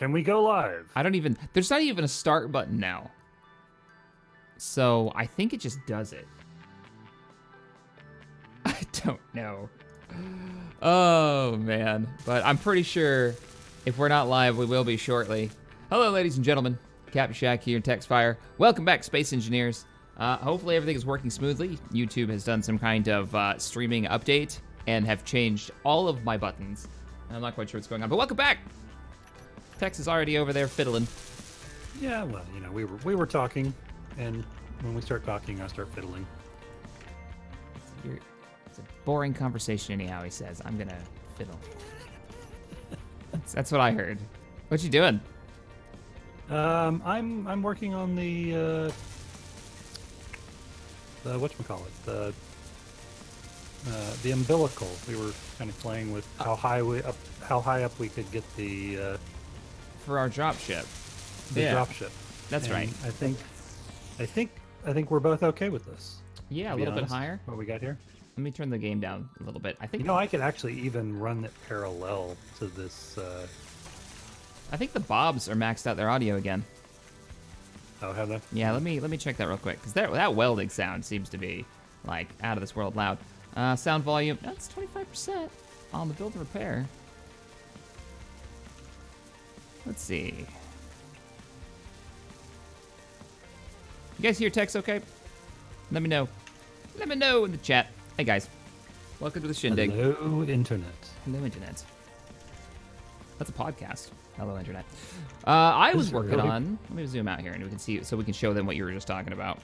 Can we go live? I don't even, there's not even a start button now. So I think it just does it. I don't know. Oh, man. But I'm pretty sure if we're not live, we will be shortly. Hello, ladies and gentlemen. Captain Shack here in Textfire. Welcome back, Space Engineers. Hopefully everything is working smoothly. YouTube has done some kind of streaming update and have changed all of my buttons. I'm not quite sure what's going on, but welcome back. Tex is already over there fiddling. Yeah, well, you know, we were talking, and when we start talking, I start fiddling. It's a boring conversation anyhow, he says. I'm gonna fiddle. That's what I heard. What you doing? I'm working on the whatchamacallit, the umbilical. We were kind of playing with how high up we could get the For our dropship. dropship. That's and right. I think we're both okay with this. Yeah, a little bit higher. What we got here? Let me turn the game down a little bit. I think You know, I could actually even run it parallel to this. I think the Bobs are maxed out their audio again. Oh, have they? Yeah, let me check that real quick, because that welding sound seems to be like out of this world loud. Sound volume, that's 25% on the build and repair. Let's see. You guys hear Tex okay? Let me know. Let me know in the chat. Hey guys, welcome to the Shindig. Hello, Internet. Hello, Internet. That's a podcast. Hello, Internet. I was working on. Let me zoom out here and we can see, so we can show them what you were just talking about.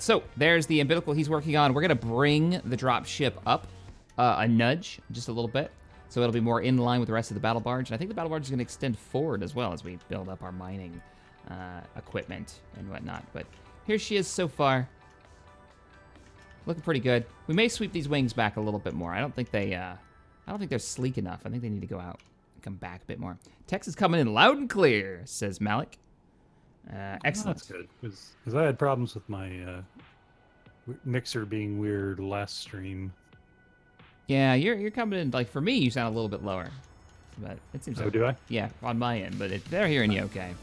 So there's the umbilical he's working on. We're gonna bring the drop ship up a nudge, just a little bit, so it'll be more in line with the rest of the battle barge. And I think the battle barge is gonna extend forward as well as we build up our mining equipment and whatnot. But here she is so far. Looking pretty good. We may sweep these wings back a little bit more. I don't think they're sleek enough. I think they need to go out and come back a bit more. Tex is coming in loud and clear, says Malik. Excellent. That's good, because I had problems with my mixer being weird last stream. Yeah, you're coming in, like, for me, you sound a little bit lower. But it seems Oh, like, do I? yeah, on my end, but they're hearing you okay.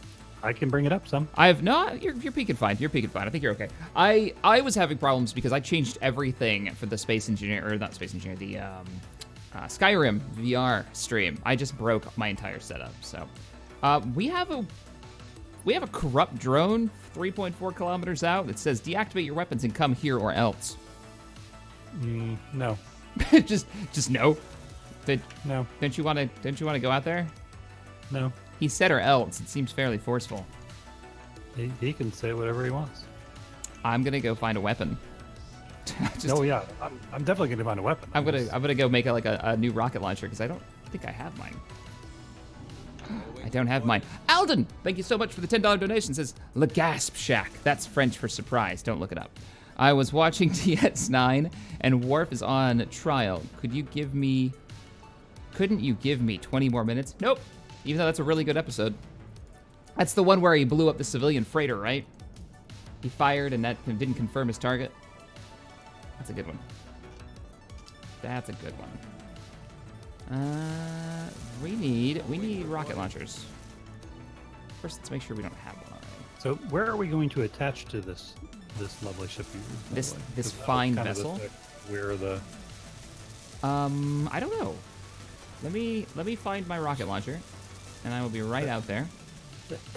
I can bring it up some. You're peaking fine. You're peaking fine. I think you're okay. I was having problems because I changed everything for the Space Engineer, or not Space Engineer, the Skyrim VR stream. I just broke my entire setup. So we have a corrupt drone 3.4 kilometers out that says deactivate your weapons and come here or else. No. just no. No. Don't you want to go out there? No. He said or else. It seems fairly forceful. He can say whatever he wants. I'm gonna go find a weapon. No, yeah, I'm definitely gonna find a weapon. I'm gonna go make a new rocket launcher because I don't think I have mine. I don't have mine. Alden, thank you so much for the $10 donation. Says Le Gasp Shack. That's French for surprise. Don't look it up. I was watching TX9 and Worf is on trial. Couldn't you give me 20 more minutes? Nope. Even though that's a really good episode. That's the one where he blew up the civilian freighter, right? He fired and that didn't confirm his target. That's a good one. That's a good one. We need rocket launchers. First, let's make sure we don't have one already. So where are we going to attach to this lovely ship? This fine vessel? Where the... I don't know. Let me find my rocket launcher, and I will be right out there.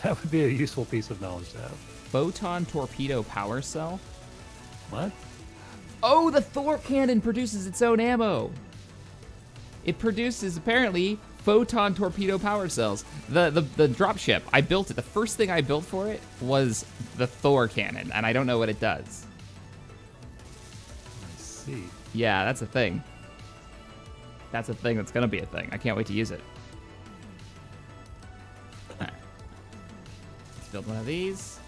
That would be a useful piece of knowledge to have. Photon torpedo power cell. What? Oh, the Thor cannon produces its own ammo. It produces, apparently, photon torpedo power cells. The dropship, I built it. The first thing I built for it was the Thor cannon, and I don't know what it does. I see. Yeah, that's a thing. That's a thing that's gonna be a thing. I can't wait to use it. All right. Let's build one of these.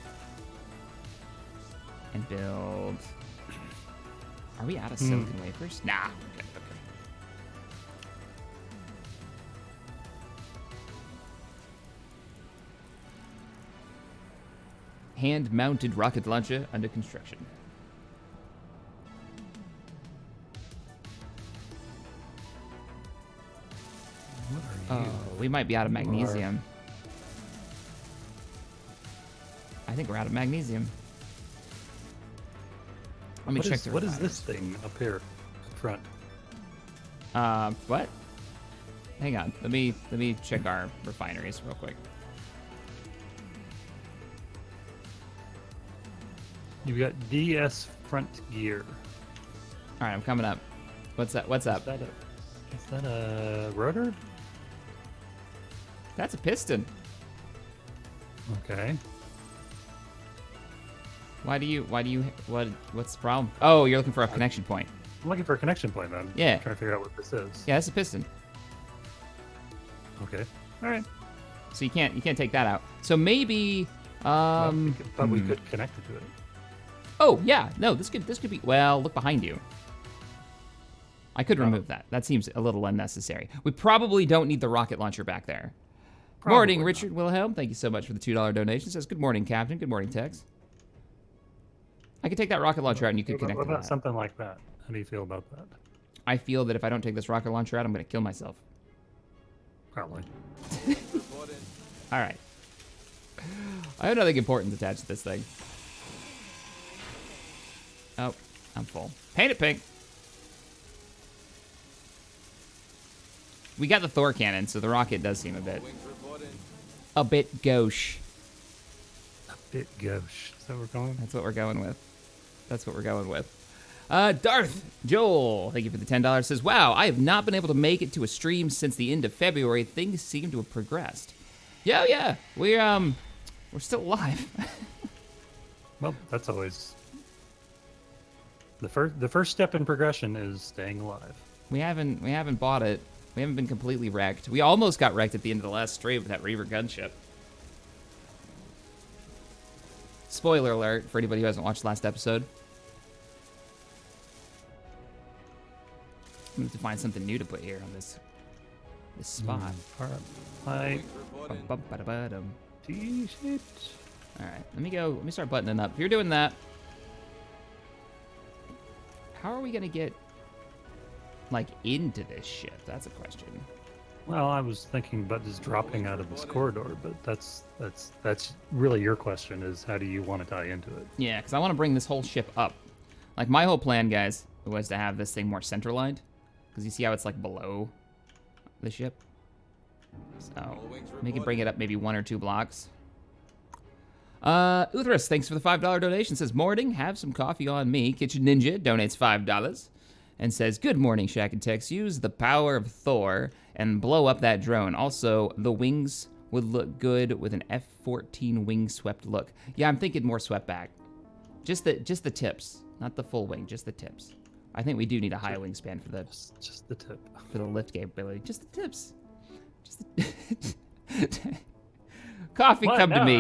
And build... Are we out of silicon wafers? Nah. Okay. Hand-mounted rocket launcher under construction. We might be out of magnesium. I think we're out of magnesium. Let me check the What is refiners. this thing up here in front? What? Hang on. Let me check our refineries real quick. You've got DS front gear. All right, I'm coming up. What's up? What's up? Is that a rotor? That's a piston. Okay. What's the problem? Oh, you're looking for a connection point. I'm looking for a connection point then. Yeah. I'm trying to figure out what this is. Yeah, that's a piston. Okay. All right. So you can't take that out. So maybe But we could connect it to it. Oh, yeah. No, this could be well, look behind you. I could remove that. That seems a little unnecessary. We probably don't need the rocket launcher back there. Probably Morning, not. Richard Wilhelm. Thank you so much for the $2 donation. Says, good morning, Captain. Good morning, Tex. I could take that rocket launcher out and you could connect What to about that. something like that? How do you feel about that? I feel that if I don't take this rocket launcher out, I'm going to kill myself. Probably. All right. I have nothing important attached to this thing. Oh, I'm full. Paint it pink. We got the Thor cannon, so the rocket does seem a bit gauche. A bit gauche. Is that where we're going? That's what we're going with. That's what we're going with. Darth Joel, thank you for the $10. Says, wow, I have not been able to make it to a stream since the end of February. Things seem to have progressed. Yeah, we're still alive. Well, that's always the first step in progression is staying alive. We haven't bought it. We haven't been completely wrecked. We almost got wrecked at the end of the last stream with that Reaver gunship. Spoiler alert for anybody who hasn't watched the last episode. I'm going to have to find something new to put here on this spot. All right. Bum-bum-ba-da-ba-dum. T-shirt. All right, let me start buttoning up. If you're doing that, how are we going to get, like, into this ship? That's a question. Well, I was thinking about just dropping out of this corridor, but that's really your question is how do you want to tie into it? Yeah, because I want to bring this whole ship up. Like, my whole plan, guys, was to have this thing more center-lined. Because you see how it's, like, below the ship? So, maybe bring it up maybe 1 or 2 blocks. Uthras, thanks for the $5 donation. Says, morning, have some coffee on me. Kitchen Ninja donates $5. And says, good morning, Shaq and Tex. Use the power of Thor and blow up that drone. Also, the wings would look good with an F-14 wing swept look. Yeah, I'm thinking more swept back. Just the tips, not the full wing, just the tips. I think we do need a high wingspan for the Just the tip. for the lift capability. Just the tips. Just the coffee, What? come to No, me.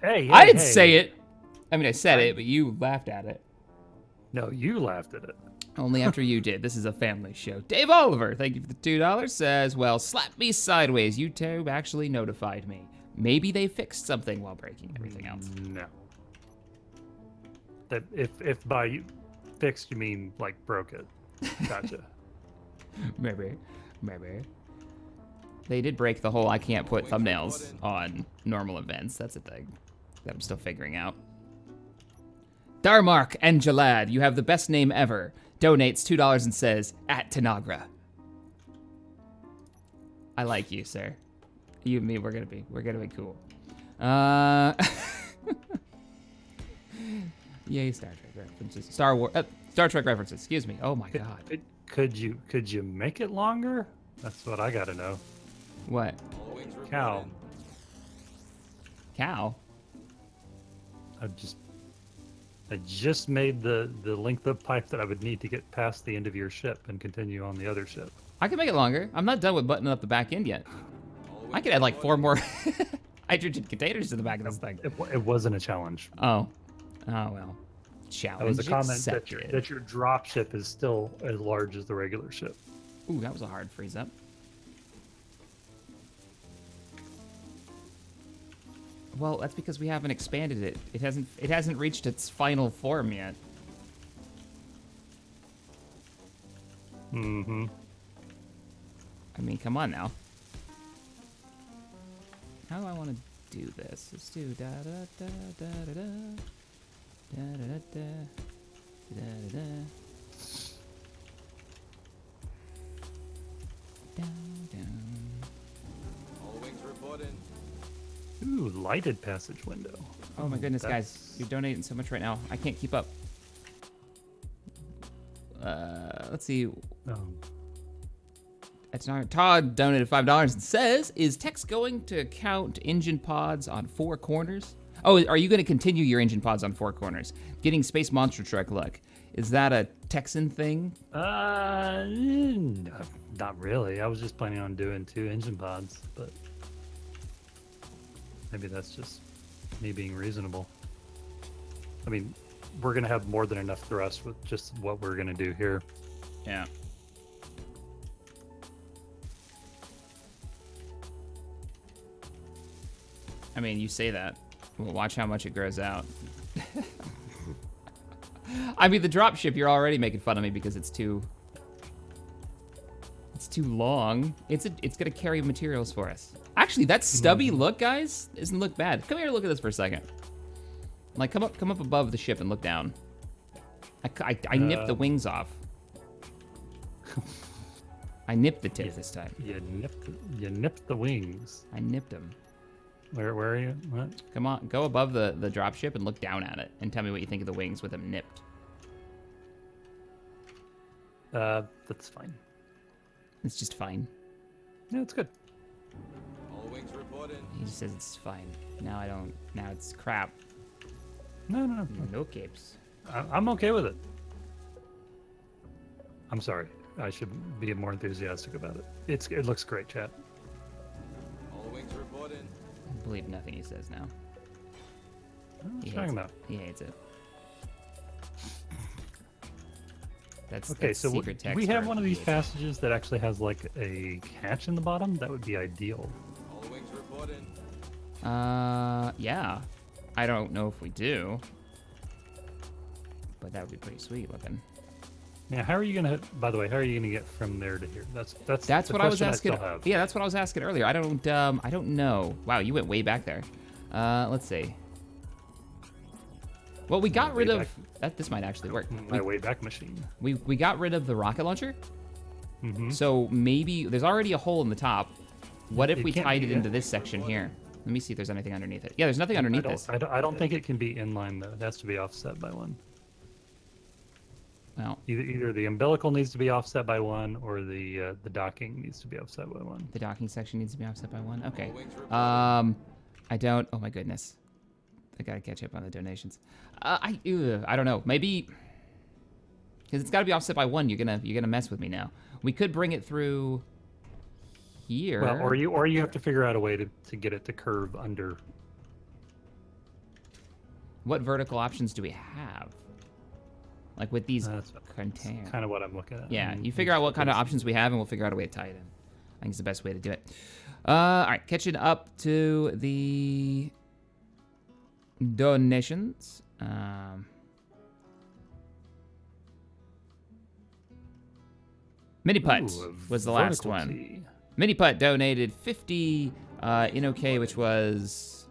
I didn't say it. I mean, I said it, but you laughed at it. No, you laughed at it. Only after you did. This is a family show. Dave Oliver, thank you for the $2. Says, well, slap me sideways. YouTube actually notified me. Maybe they fixed something while breaking everything else. No. That if by you fixed you mean like broke it. Gotcha. Maybe. They did break the whole I can't put thumbnails on normal events. That's a thing that I'm still figuring out. Darmark and Jalad, you have the best name ever. Donates $2 and says, at Tanagra. I like you, sir. You and me, we're gonna be cool. Yay, Star Trek references. Star Trek references, excuse me. Oh my god. Could you make it longer? That's what I gotta know. What? Cow. Cow? I just made the length of pipe that I would need to get past the end of your ship and continue on the other ship. I can make it longer. I'm not done with buttoning up the back end yet. I could add like 4 more hydrogen containers to the back of this thing. It wasn't a challenge. Oh well. Challenge That was a comment that accepted. that your drop ship is still as large as the regular ship. Ooh, that was a hard freeze up. Well, that's because we haven't expanded it. It hasn't reached its final form yet. Mm-hmm. I mean, come on now. How do I want to do this? Let's do da da da da da da da da da da da da down down. All wings reporting. Ooh, lighted passage window. Oh my goodness, guys, That's- you're donating so much right now. I can't keep up. Let's see. Oh. That's not Todd donated $5 and says, "Is Tex going to count engine pods on 4 corners?" Oh, are you going to continue your engine pods on 4 corners? Getting Space Monster Truck look. Is that a Texan thing? Not really. I was just planning on doing 2 engine pods, but maybe that's just me being reasonable. I mean, we're gonna have more than enough thrust with just what we're gonna do here. Yeah. I mean, you say that. Well, watch how much it grows out. I mean, the dropship, you're already making fun of me because it's too long. It's gonna carry materials for us. Actually, that stubby look, guys, doesn't look bad. Come here and look at this for a second. Like, come up above the ship and look down. I nipped the wings off. I nipped the tip this time. You nipped the wings. I nipped them. Where are you? What? Come on, go above the dropship and look down at it and tell me what you think of the wings with them nipped. That's fine. It's just fine. Yeah, it's good. All wings reporting. He just says it's fine. Now it's crap. No. No capes. I'm okay with it. I'm sorry. I should be more enthusiastic about it. It looks great, chat. All wings reporting. I believe nothing he says now. What He you talking about? He hates it. That's Okay, that's so secret text we have for one of he these hates it. passages that actually has like a hatch in the bottom. That would be ideal. All wings reporting. Yeah. I don't know if we do. But that would be pretty sweet looking. Yeah, how are you gonna? By the way, how are you gonna get from there to here? That's That's the what I was question asking. still have. Yeah, that's what I was asking earlier. I don't know. Wow, you went way back there. Let's see. Well, we got rid Way of back. that. This might actually work. My way back machine. We got rid of the rocket launcher. Mm-hmm. So maybe there's already a hole in the top. What if It we can't tied be it that. into this section here? Let me see if there's anything underneath it. Yeah, there's nothing underneath this. I don't think it can be inline though. It has to be offset by 1. Well, Either the umbilical needs to be offset by 1, or the docking needs to be offset by 1. the docking section needs to be offset by 1. Okay. All wings reporting. I don't. Oh my goodness. I gotta catch up on the donations. I don't know. Maybe because it's got to be offset by 1. You're gonna mess with me now. We could bring it through here. Well, or you have to figure out a way to get it to curve under. What vertical options do we have? Like with these That's containers. kind of what I'm looking at. Yeah, I mean, you figure out what kind of it's- options we have, and we'll figure out a way to tie it in. I think it's the best way to do it. All right, catching up to the donations. Mini Putt Ooh, a was the last vertical one. tee. Mini Putt donated 50 in OK, which was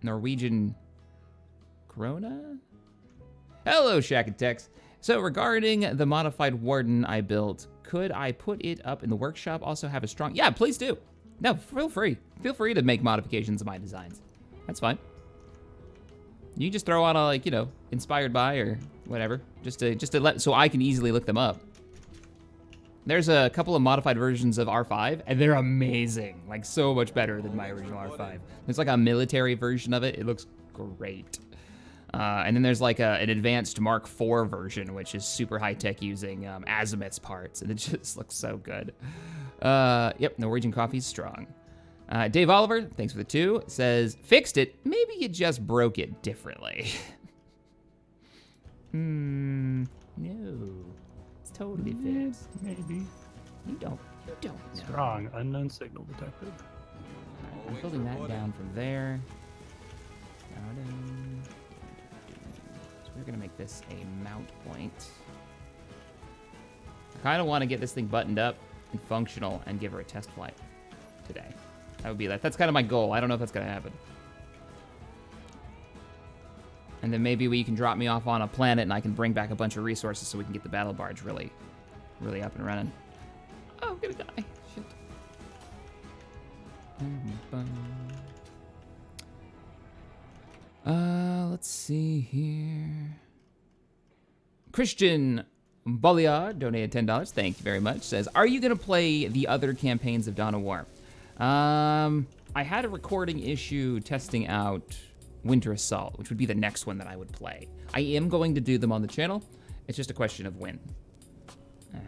Norwegian krona. Hello, Shack and Tex. So regarding the modified Warden I built, could I put it up in the workshop? Also have a strong... Yeah, please do. No, feel free. Feel free to make modifications of my designs. That's fine. You can just throw on a, like, you know, inspired by or whatever, just to let, so I can easily look them up. There's a couple of modified versions of R5, and they're amazing. Like, so much better than my original R5. There's like a military version of it. It looks great. And then there's like an advanced Mark IV version, which is super high tech using Azimuth's parts, and it just looks so good. Yep, Norwegian coffee's strong. Dave Oliver, thanks for the 2, says, fixed it. Maybe you just broke it differently. No, it's totally fixed. Maybe. You don't know. Strong unknown signal detected. I'm building that down from there. So we're gonna make this a mount point. I kind of want to get this thing buttoned up and functional and give her a test flight today. That would be that. That's kind of my goal. I don't know if that's gonna happen. And then maybe you can drop me off on a planet and I can bring back a bunch of resources so we can get the battle barge really up and running. Oh, I'm gonna die. Shit. Let's see here. Christian Bolliard donated $10. Thank you very much. Says, are you gonna play the other campaigns of Dawn of War? I had a recording issue testing out Winter Assault, which would be the next one that I would play. I am going to do them on the channel. It's just a question of when.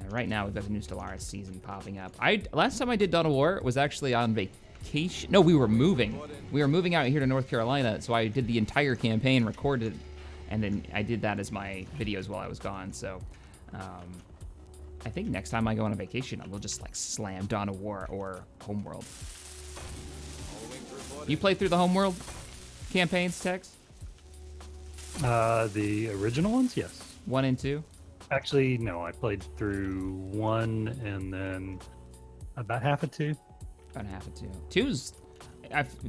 Right now, we've got the new Stellaris season popping up. Last time I did Dawn of War was actually on vacation. No, we were moving. We were moving out here to North Carolina, so I did the entire campaign, recorded, and then I did that as my videos while I was gone. So, I think next time I go on a vacation, we'll just like slam Dawn of War or Homeworld. You play through the Homeworld campaigns, Tex? The original ones, yes. 1 and 2? Actually, no. I played through 1 and then about half of 2. About half of 2. 2's,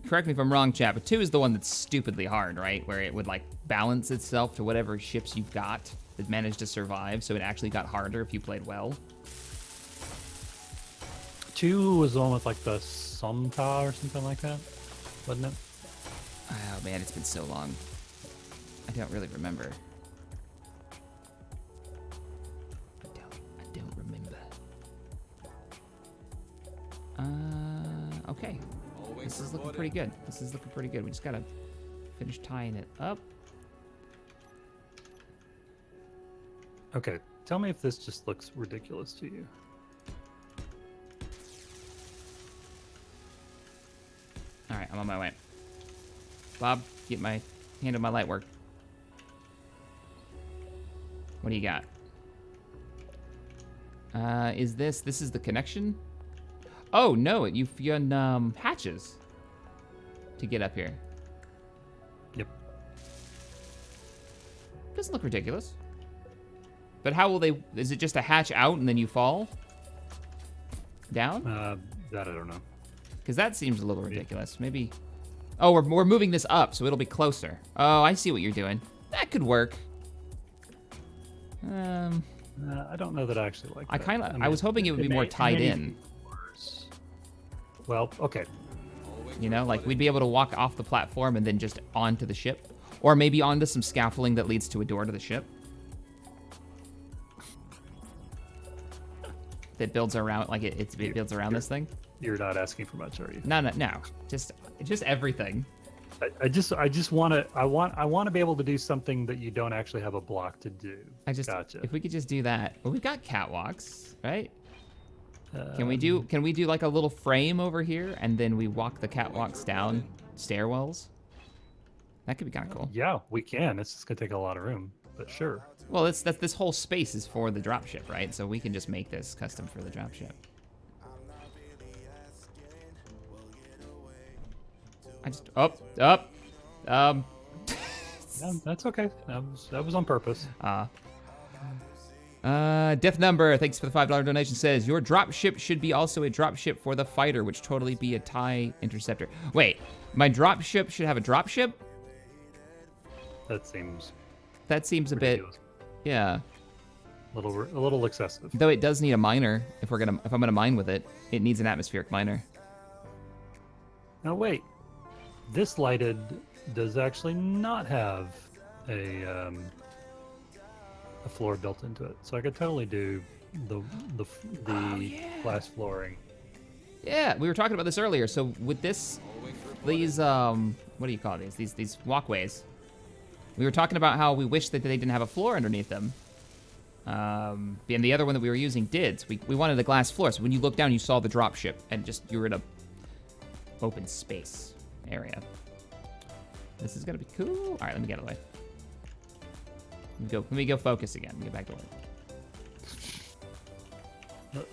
correct me if I'm wrong, chat, but 2 is the one that's stupidly hard, right? Where it would like balance itself to whatever ships you've got that managed to survive, so it actually got harder if you played well. 2 was the one with like the Somta or something like that, wasn't it? Oh man, it's been so long. I don't really remember. I don't remember. Okay. This is looking pretty good. This is looking pretty good. We just gotta finish tying it up. Okay, tell me if this just looks ridiculous to you. All right, I'm on my way. Bob, handle my light work. What do you got? This is the connection? Oh no, you've done hatches to get up here. Yep. Doesn't look ridiculous. But how will they, is it just a hatch out and then you fall down? That I don't know. Because that seems a little ridiculous. Maybe, oh, we're moving this up so it'll be closer. Oh, I see what you're doing. That could work. I don't know that I actually like that. I was hoping it would be more tied in. Well, okay. You know, like we'd be able to walk off the platform and then just onto the ship. Or maybe onto some scaffolding that leads to a door to the ship. That builds around, like it builds around this thing. You're not asking for much, are you? No. Just everything. I want to be able to do something that you don't actually have a block to do. Gotcha. If we could just do that. Well, we've got catwalks, right? Can we do like a little frame over here and then we walk the catwalks down stairwells? That could be kind of cool. Yeah, we can. It's just gonna take a lot of room, but sure. Well, this whole space is for the dropship, right? So we can just make this custom for the dropship. Yeah, that's okay. That was on purpose. Death Number, thanks for the $5 donation, says, your dropship should be also a dropship for the fighter, which totally be a TIE interceptor. Wait, my dropship should have a dropship? That seems a bit, ridiculous. yeah. A little excessive. Though it does need a miner. If I'm gonna mine with it, it needs an atmospheric miner. Now wait, this lighted does actually not have a floor built into it, so I could totally do the glass flooring. Yeah, we were talking about this earlier. So with these what do you call these walkways? We were talking about how we wish that they didn't have a floor underneath them. And the other one that we were using did. So we wanted a glass floor, so when you look down, you saw the dropship, and just you were in a open space area. This is gonna be cool. All right, let me get out of the way. Let me go focus again. Let me get back to work.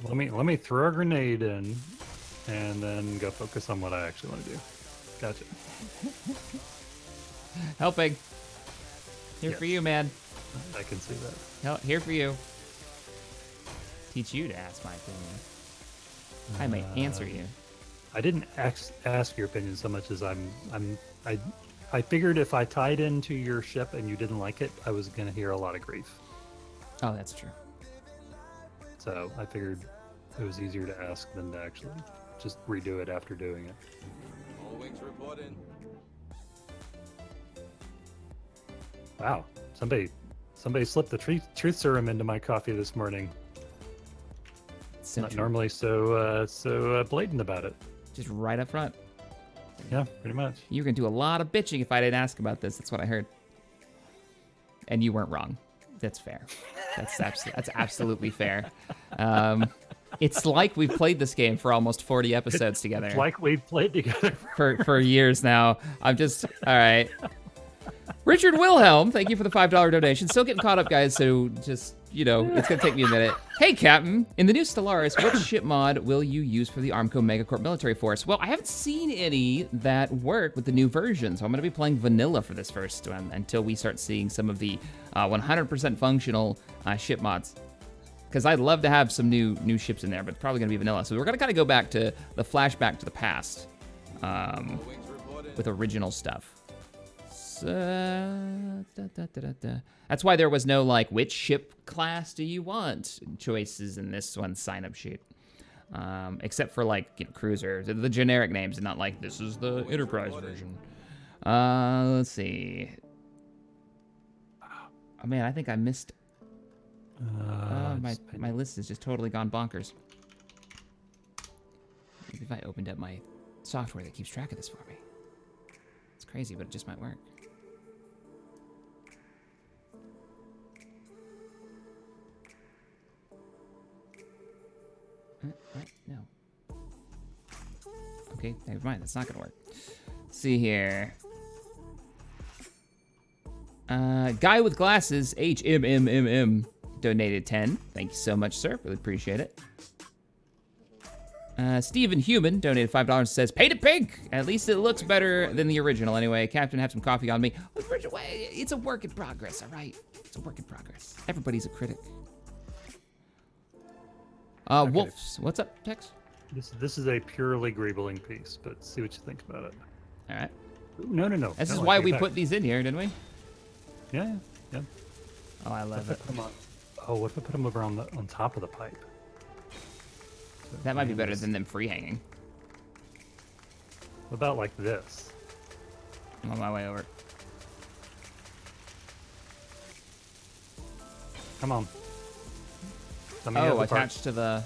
Let me throw a grenade in, and then go focus on what I actually want to do. Gotcha. Helping. Here Yes. for you, man. I can see that. Here for you. Teach you to ask my opinion. I may answer you. I didn't ask your opinion so much as I figured if I tied into your ship and you didn't like it, I was gonna hear a lot of grief. Oh, that's true. So I figured it was easier to ask than to actually just redo it after doing it. All wings report in. Wow, somebody slipped the truth serum into my coffee this morning. So Not true. normally so blatant about it. Just right up front. Yeah, pretty much. You were gonna do a lot of bitching if I didn't ask about this. That's what I heard. And you weren't wrong. That's fair. That's absolutely fair. It's like we've played this game for almost 40 episodes together. It's like we've played together for years now. I'm just all right. Richard Wilhelm, thank you for the $5 donation. Still getting caught up, guys. So just it's gonna take me a minute. Hey, Captain, in the new Stellaris, what ship mod will you use for the ARMCO Megacorp military force? Well, I haven't seen any that work with the new version, so I'm gonna be playing vanilla for this first one until we start seeing some of the 100% functional ship mods. Because I'd love to have some new ships in there, but it's probably gonna be vanilla. So we're gonna kind of go back to the flashback to the past All wings report in. with original stuff. So, that's why there was no which ship class do you want choices in this one sign-up sheet, except for cruiser, the generic names, and not like this is the Enterprise version. Let's see. Oh man, I think I missed. My list has just totally gone bonkers. Maybe if I opened up my software that keeps track of this for me. It's crazy, but it just might work. What? No. Okay, never mind. That's not gonna work. Let's see here. Guy with glasses, HMMMM, donated 10. Thank you so much, sir. Really appreciate it. Steven Human donated $5 and says, "Paint it pink. At least it looks better than the original anyway. Captain, have some coffee on me." It's a work in progress, all right? It's a work in progress. Everybody's a critic. Okay. Wolves, what's up, Tex? This is a purely greebling piece, but see what you think about it. All right. Ooh, no. This is No, I why take it we back. put these in here, didn't we? Yeah. Oh, I love it. What if I put them over on top of the pipe? So That might be and better this- than them free hanging. What about like this? I'm on my way over. Come on. Tell me you have Oh, the part. attached to the...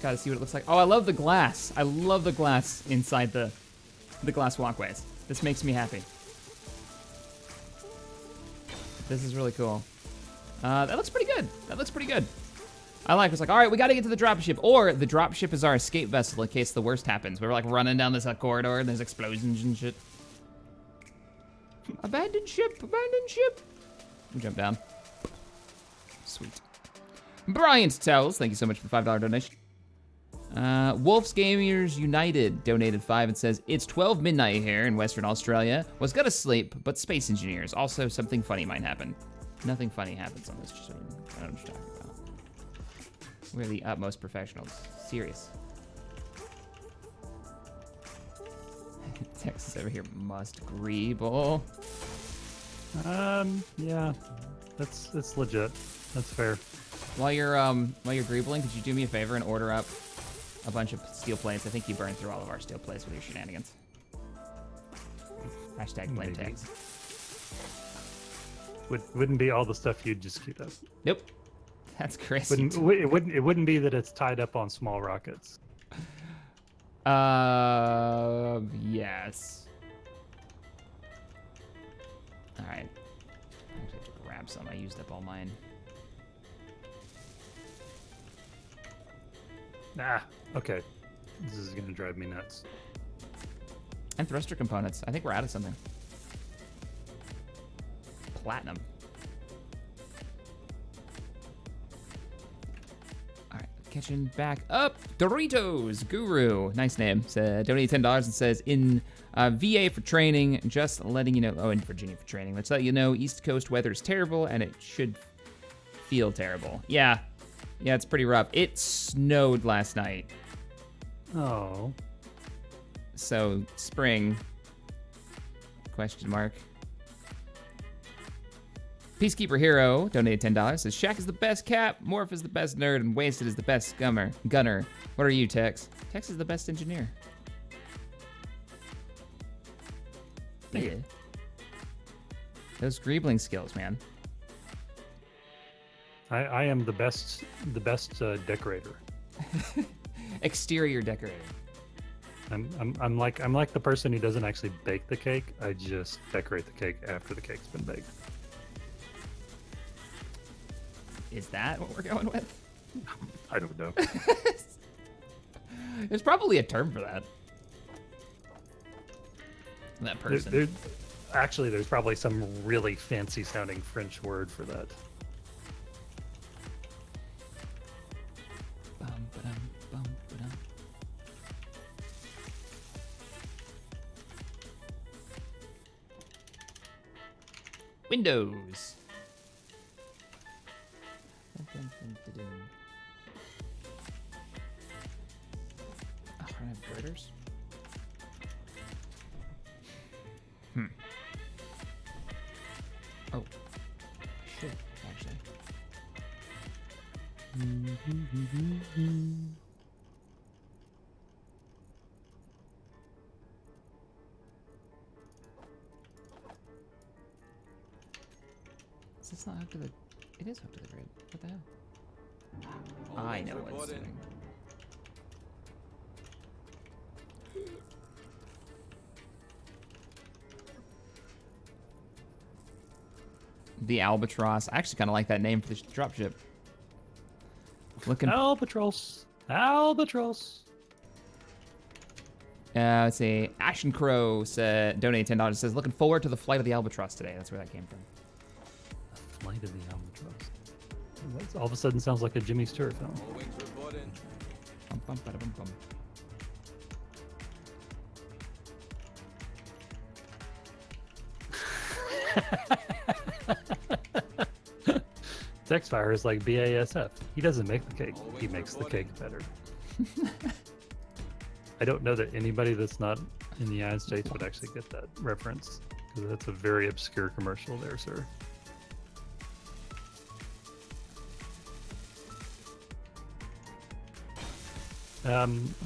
Gotta see what it looks like. Oh, I love the glass. I love the glass inside the glass walkways. This makes me happy. This is really cool. That looks pretty good. That looks pretty good. I like it. It's like, all right, we got to get to the dropship. Or the dropship is our escape vessel in case the worst happens. We're like running down this corridor and there's explosions and shit. Abandoned ship, abandoned ship. Jump down. Sweet. Bryant Tells, thank you so much for the $5 donation. Wolf's Gamers United donated 5 and says, "It's 12 midnight here in Western Australia. Was gonna sleep, but space engineers. Also, something funny might happen." Nothing funny happens on this stream. I don't know what you're talking about. We're the utmost professionals. Serious. Texas over here must greeble. Yeah, that's legit. That's fair. While you're greebling, could you do me a favor and order up a bunch of steel plates? I think you burned through all of our steel plates with your shenanigans. Hashtag blame Maybe. tags. Wouldn't be all the stuff you'd just queued up. Nope. That's crazy. It wouldn't be that it's tied up on small rockets. Yes. All right. I actually have to grab some. I used up all mine. Okay. This is gonna drive me nuts. And thruster components. I think we're out of something. Platinum. All right, catching back up. Doritos Guru, nice name. Donated $10 and says, "In VA for training, just letting you know." Oh, in Virginia for training. Let's let you know, East Coast weather is terrible, and it should feel terrible. Yeah, it's pretty rough. It snowed last night, Oh. so spring? Question mark. Peacekeeper Hero donated $10. Says Shaq is the best cap, Morph is the best nerd, and Wasted is the best gunner. What are you, Tex? Tex is the best engineer. Yeah. Those greebling skills, man. I am the best decorator. Exterior decorator. I'm like the person who doesn't actually bake the cake. I just decorate the cake after the cake's been baked. Is that what we're going with? I don't know. There's probably a term for that. That person. Actually, there's probably some really fancy sounding French word for that. Bum, ba-dum, bum, ba-dum. Windows. Oh, I have girders. Oh, I should actually. Is this not hooked to the? It is hooked to the grid. What the hell? All I wings know what it's reporting. doing. The Albatross. I actually kind of like that name for the dropship. Looking. Albatross. Let's see. Ashen Crow said, donated $10. Says, looking forward to the flight of the Albatross today. That's where that came from. Flight of the Albatross. That all of a sudden sounds like a Jimmy Stewart film. All wings reporting. Bum, bum, bada, bum, bum. Texfire is like BASF. He doesn't make the cake. He makes the cake better. I don't know that anybody that's not in the United States would actually get that reference, because that's a very obscure commercial there, sir.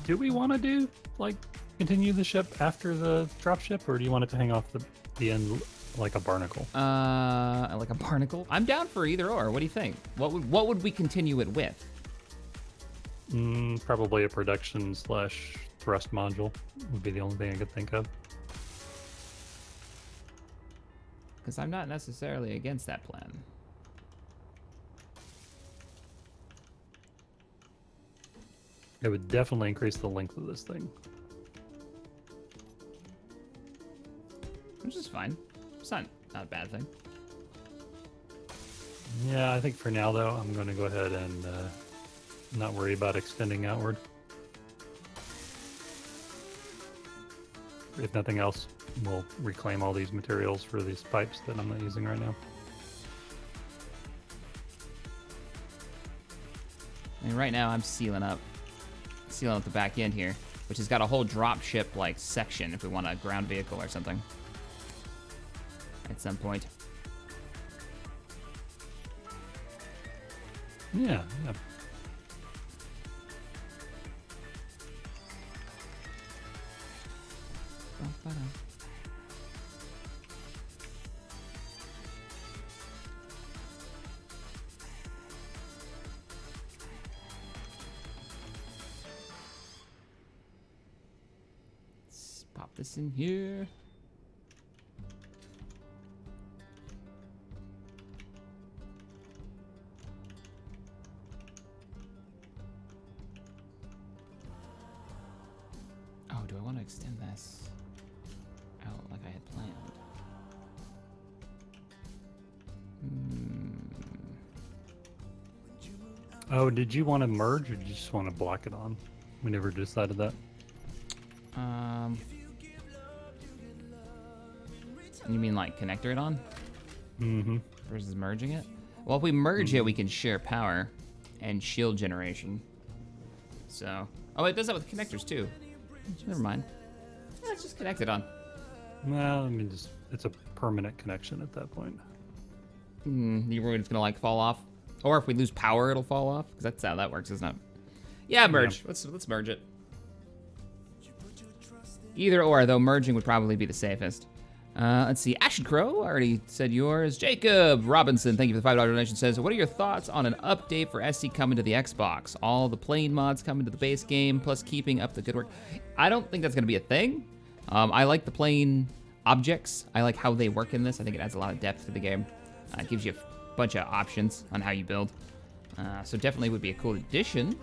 Do we want to do, like, continue the ship after the dropship, or do you want it to hang off the end like a barnacle? Like a barnacle? I'm down for either or. What do you think? What would we continue it with? Probably a production / thrust module would be the only thing I could think of. Because I'm not necessarily against that plan. It would definitely increase the length of this thing. Which is fine. It's not a bad thing. Yeah, I think for now, though, I'm going to go ahead and not worry about extending outward. If nothing else, we'll reclaim all these materials for these pipes that I'm not using right now. I mean, right now I'm sealing up the back end here, which has got a whole dropship like section if we want a ground vehicle or something at some point. Yeah. Let's pop this in here. Oh, do I want to extend this out like I had planned? Oh, did you want to merge, or did you just want to block it on? We never decided that. You mean like connector it on? Mm-hmm. Versus merging it? Well, if we merge it, we can share power and shield generation. So, oh, it does that with connectors too. Never mind. Let's just connect it on. Well, I mean, it's a permanent connection at that point. You worried it's gonna like fall off, or if we lose power, it'll fall off? Because that's how that works, isn't it? Yeah, merge. Yeah. Let's merge it. Either or, though, merging would probably be the safest. Let's see. Ashen Crow already said yours. Jacob Robinson, thank you for the $5 donation. Says, what are your thoughts on an update for SC coming to the Xbox? All the plane mods coming to the base game, plus keeping up the good work. I don't think that's gonna be a thing. I like the plane objects. I like how they work in this. I think it adds a lot of depth to the game. It gives you a bunch of options on how you build. So definitely would be a cool addition,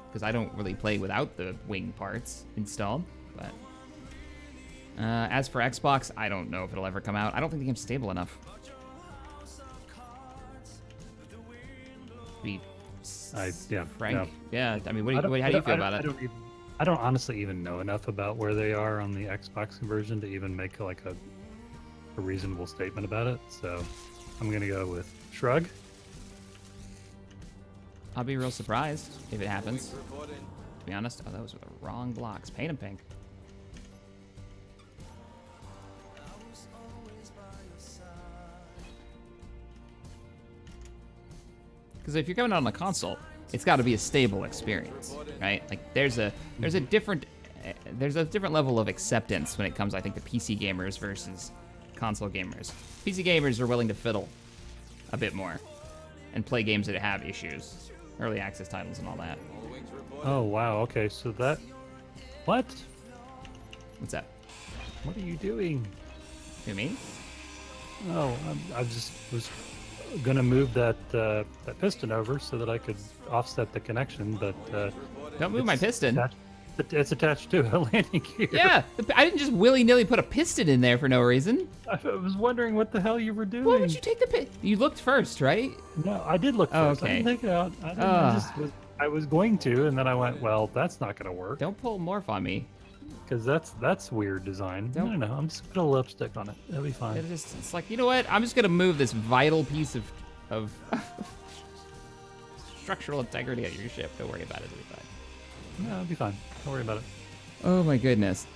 because I don't really play without the wing parts installed. But as for Xbox, I don't know if it'll ever come out. I don't think the game's stable enough. Be frank. No. Yeah, I mean, how do you feel about it? I don't honestly even know enough about where they are on the Xbox conversion to even make like a reasonable statement about it. So I'm gonna go with shrug. I'll be real surprised if it happens. To be honest, oh, those were the wrong blocks. Paint them pink. Because if you're coming out on a console, it's got to be a stable experience, right? Like there's a different level of acceptance when it comes, I think, to PC gamers versus console gamers. PC gamers are willing to fiddle a bit more and play games that have issues, early access titles and all that. Oh wow. Okay, so that what? What's that? What are you doing? Who, me? Oh, I just was gonna move that piston over so that I could offset the connection, but Don't move my piston. It's attached to a landing gear. Yeah, I didn't just willy-nilly put a piston in there for no reason. I was wondering what the hell you were doing. Why would you take the piston? You looked first, right? No, I did look first. Okay. I didn't take it out. I was going to, and then I went, well, that's not gonna work. Don't pull morph on me. Because that's weird design. Don't- I don't know. I'm just gonna lipstick on it. It'll be fine. It's like, you know what? I'm just gonna move this vital piece of structural integrity of your ship. Don't worry about it. It'll be fine. No, it'll be fine. Don't worry about it. Oh my goodness.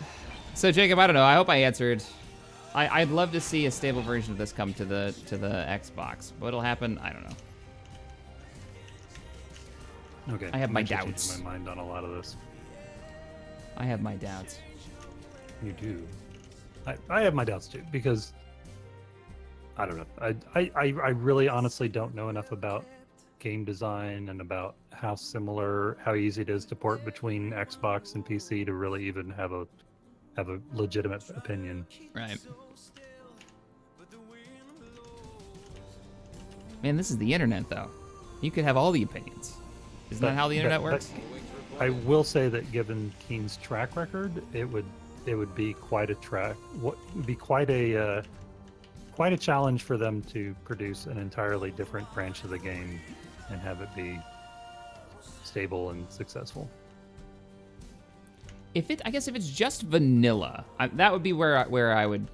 So Jacob, I don't know. I hope I answered. I'd love to see a stable version of this come to the Xbox. What'll happen? I don't know. Okay. I have I'm my actually doubts. changing my mind on a lot of this. I have my doubts. You do. I have my doubts too, because I don't know. I really honestly don't know enough about game design and about how easy it is to port between Xbox and PC to really even have a legitimate opinion. Right. Man, this is the internet, though. You could have all the opinions. Isn't that how the internet works? I will say that given Keen's track record, it would be quite a challenge for them to produce an entirely different branch of the game and have it be stable and successful. I guess if it's just vanilla, that would be where I would,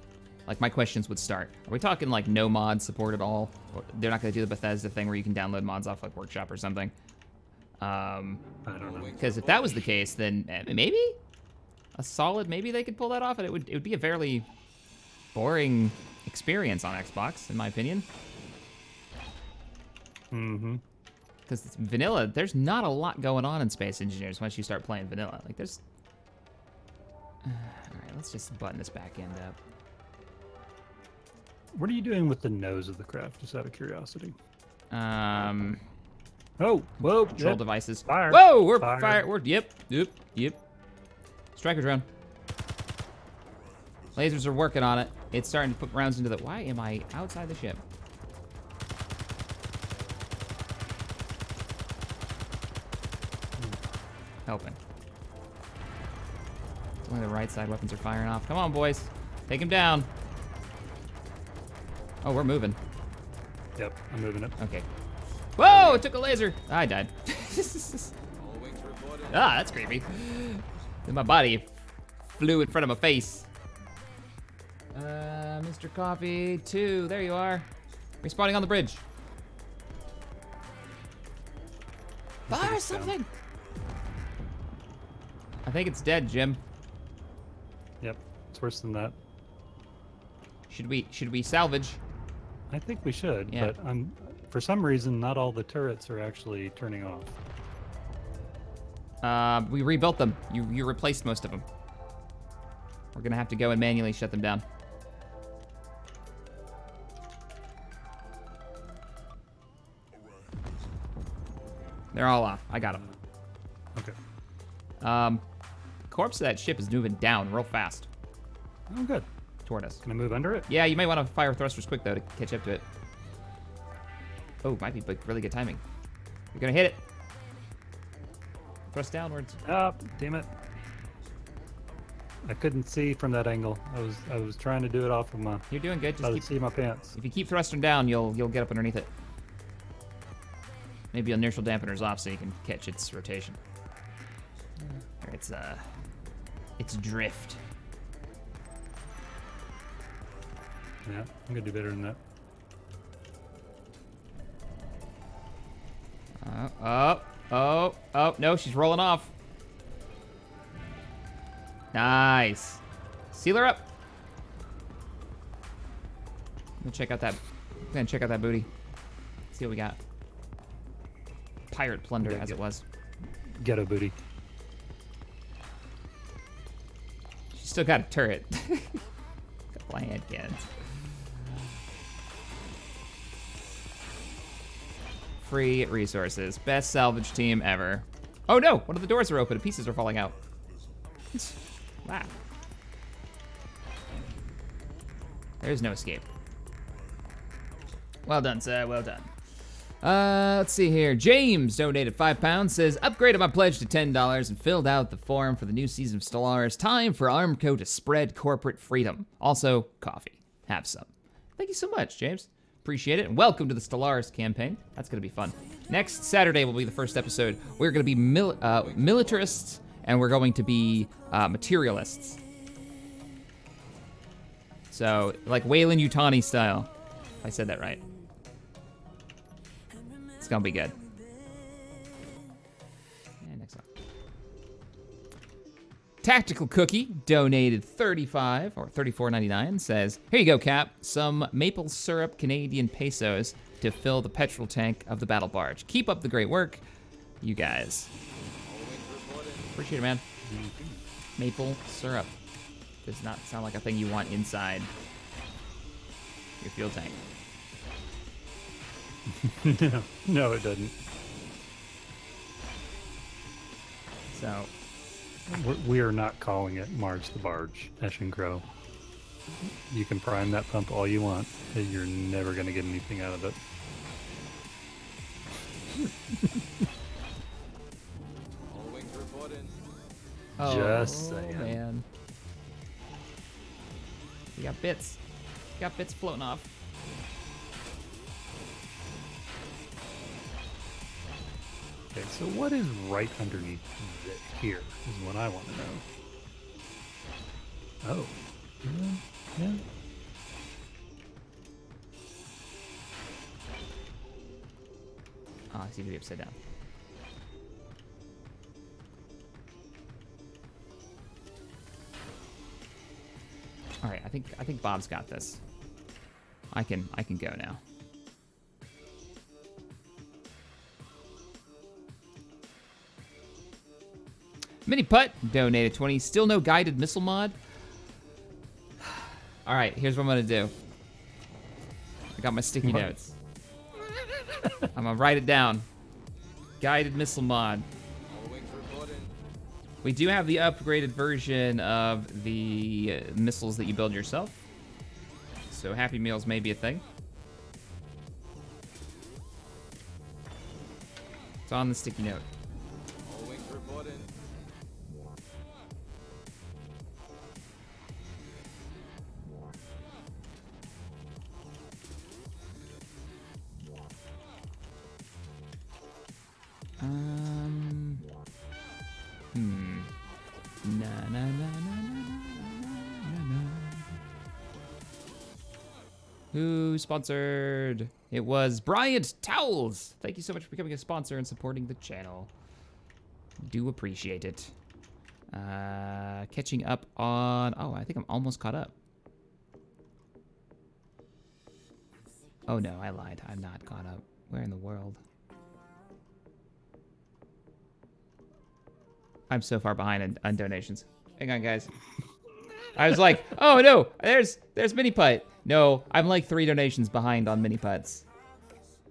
like, my questions would start. Are we talking like no mod support at all? Or they're not going to do the Bethesda thing where you can download mods off like Workshop or something. I don't know. Because if that was the case, then maybe maybe they could pull that off, and it would be a fairly boring experience on Xbox, in my opinion. Mm-hmm. Because it's vanilla, there's not a lot going on in Space Engineers once you start playing vanilla. Like there's. All right, let's just button this back end up. What are you doing with the nose of the craft, just out of curiosity? Oh, whoa! control devices. Fire. Whoa, we're Fire. fire. Yep. Striker drone. Lasers are working on it. It's starting to put rounds into the. Why am I outside the ship? Helping. It's only the right side weapons are firing off. Come on, boys. Take him down. Oh, we're moving. Yep, I'm moving it. Okay. Whoa, it took a laser. I died. That's creepy. Then my body flew in front of my face. Mr. Coffee 2, there you are. Respawning on the bridge. Fire it's down. something! I think it's dead, Jim. Yep, it's worse than that. Should we salvage? I think we should, Yeah. but for some reason, not all the turrets are actually turning off. We rebuilt them. You replaced most of them. We're gonna have to go and manually shut them down. They're all off. I got them. Okay. Corpse of that ship is moving down real fast Oh, good. toward us. Can I move under it? Yeah, you might want to fire thrusters quick though to catch up to it. Oh, might be really good timing. You're gonna hit it. Thrust downwards. Ah, damn it. I couldn't see from that angle. I was trying to do it off of my. You're doing good. I Just could see my pants. if you keep thrusting down, you'll get up underneath it. Maybe inertial dampener's off so you can catch its rotation. Or its drift. Yeah, I'm gonna do better than that. Oh, no, she's rolling off. Nice. Seal her up. I'm gonna check out that booty. See what we got. Pirate plunder, Yeah, as it was. Ghetto booty. She's still got a turret. Couple of hand cannons. Free resources. Best salvage team ever. Oh no! One of the doors are open and pieces are falling out. Wow. There's no escape. Well done, sir. Well done. Let's see here. James donated £5. Says, upgraded my pledge to $10 and filled out the form for the new season of Stellaris. Time for ARMCO to spread corporate freedom. Also, coffee. Have some. Thank you so much, James. Appreciate it. And welcome to the Stellaris campaign. That's going to be fun. Next Saturday will be the first episode. We're going to be militarists and we're going to be materialists. So, like Wayland Yutani style. If I said that right. It's gonna be good. And next up. Tactical Cookie donated 35 or $34.99. Says, here you go, Cap. Some maple syrup Canadian pesos to fill the petrol tank of the battle barge. Keep up the great work, you guys. Appreciate it, man. Maple syrup does not sound like a thing you want inside your fuel tank. No, it doesn't. So, We are not calling it Marge the Barge, Esh and Crow. You can prime that pump all you want, but you're never going to get anything out of it. All wings reporting. Just saying. Man. You got bits. You got bits floating off. Okay, so what is right underneath here is what I want to know. Oh. Yeah. Oh, I seem to be upside down. All right, I think Bob's got this. I can go now. Mini Putt donated 20. Still no guided missile mod. All right, here's what I'm gonna do. I got my sticky What? notes. I'm gonna write it down. Guided missile mod. All wings reporting. We do have the upgraded version of the missiles that you build yourself. So Happy Meals may be a thing. It's on the sticky note. All wings reporting. Na na na na na na na na. Who sponsored? It was Bryant Towels. Thank you so much for becoming a sponsor and supporting the channel. Do appreciate it. Catching up on... Oh, I think I'm almost caught up. Oh no, I lied. I'm not caught up. Where in the world? I'm so far behind on donations. Hang on, guys. I was like, oh no, there's mini putt. No, I'm like 3 donations behind on mini putts.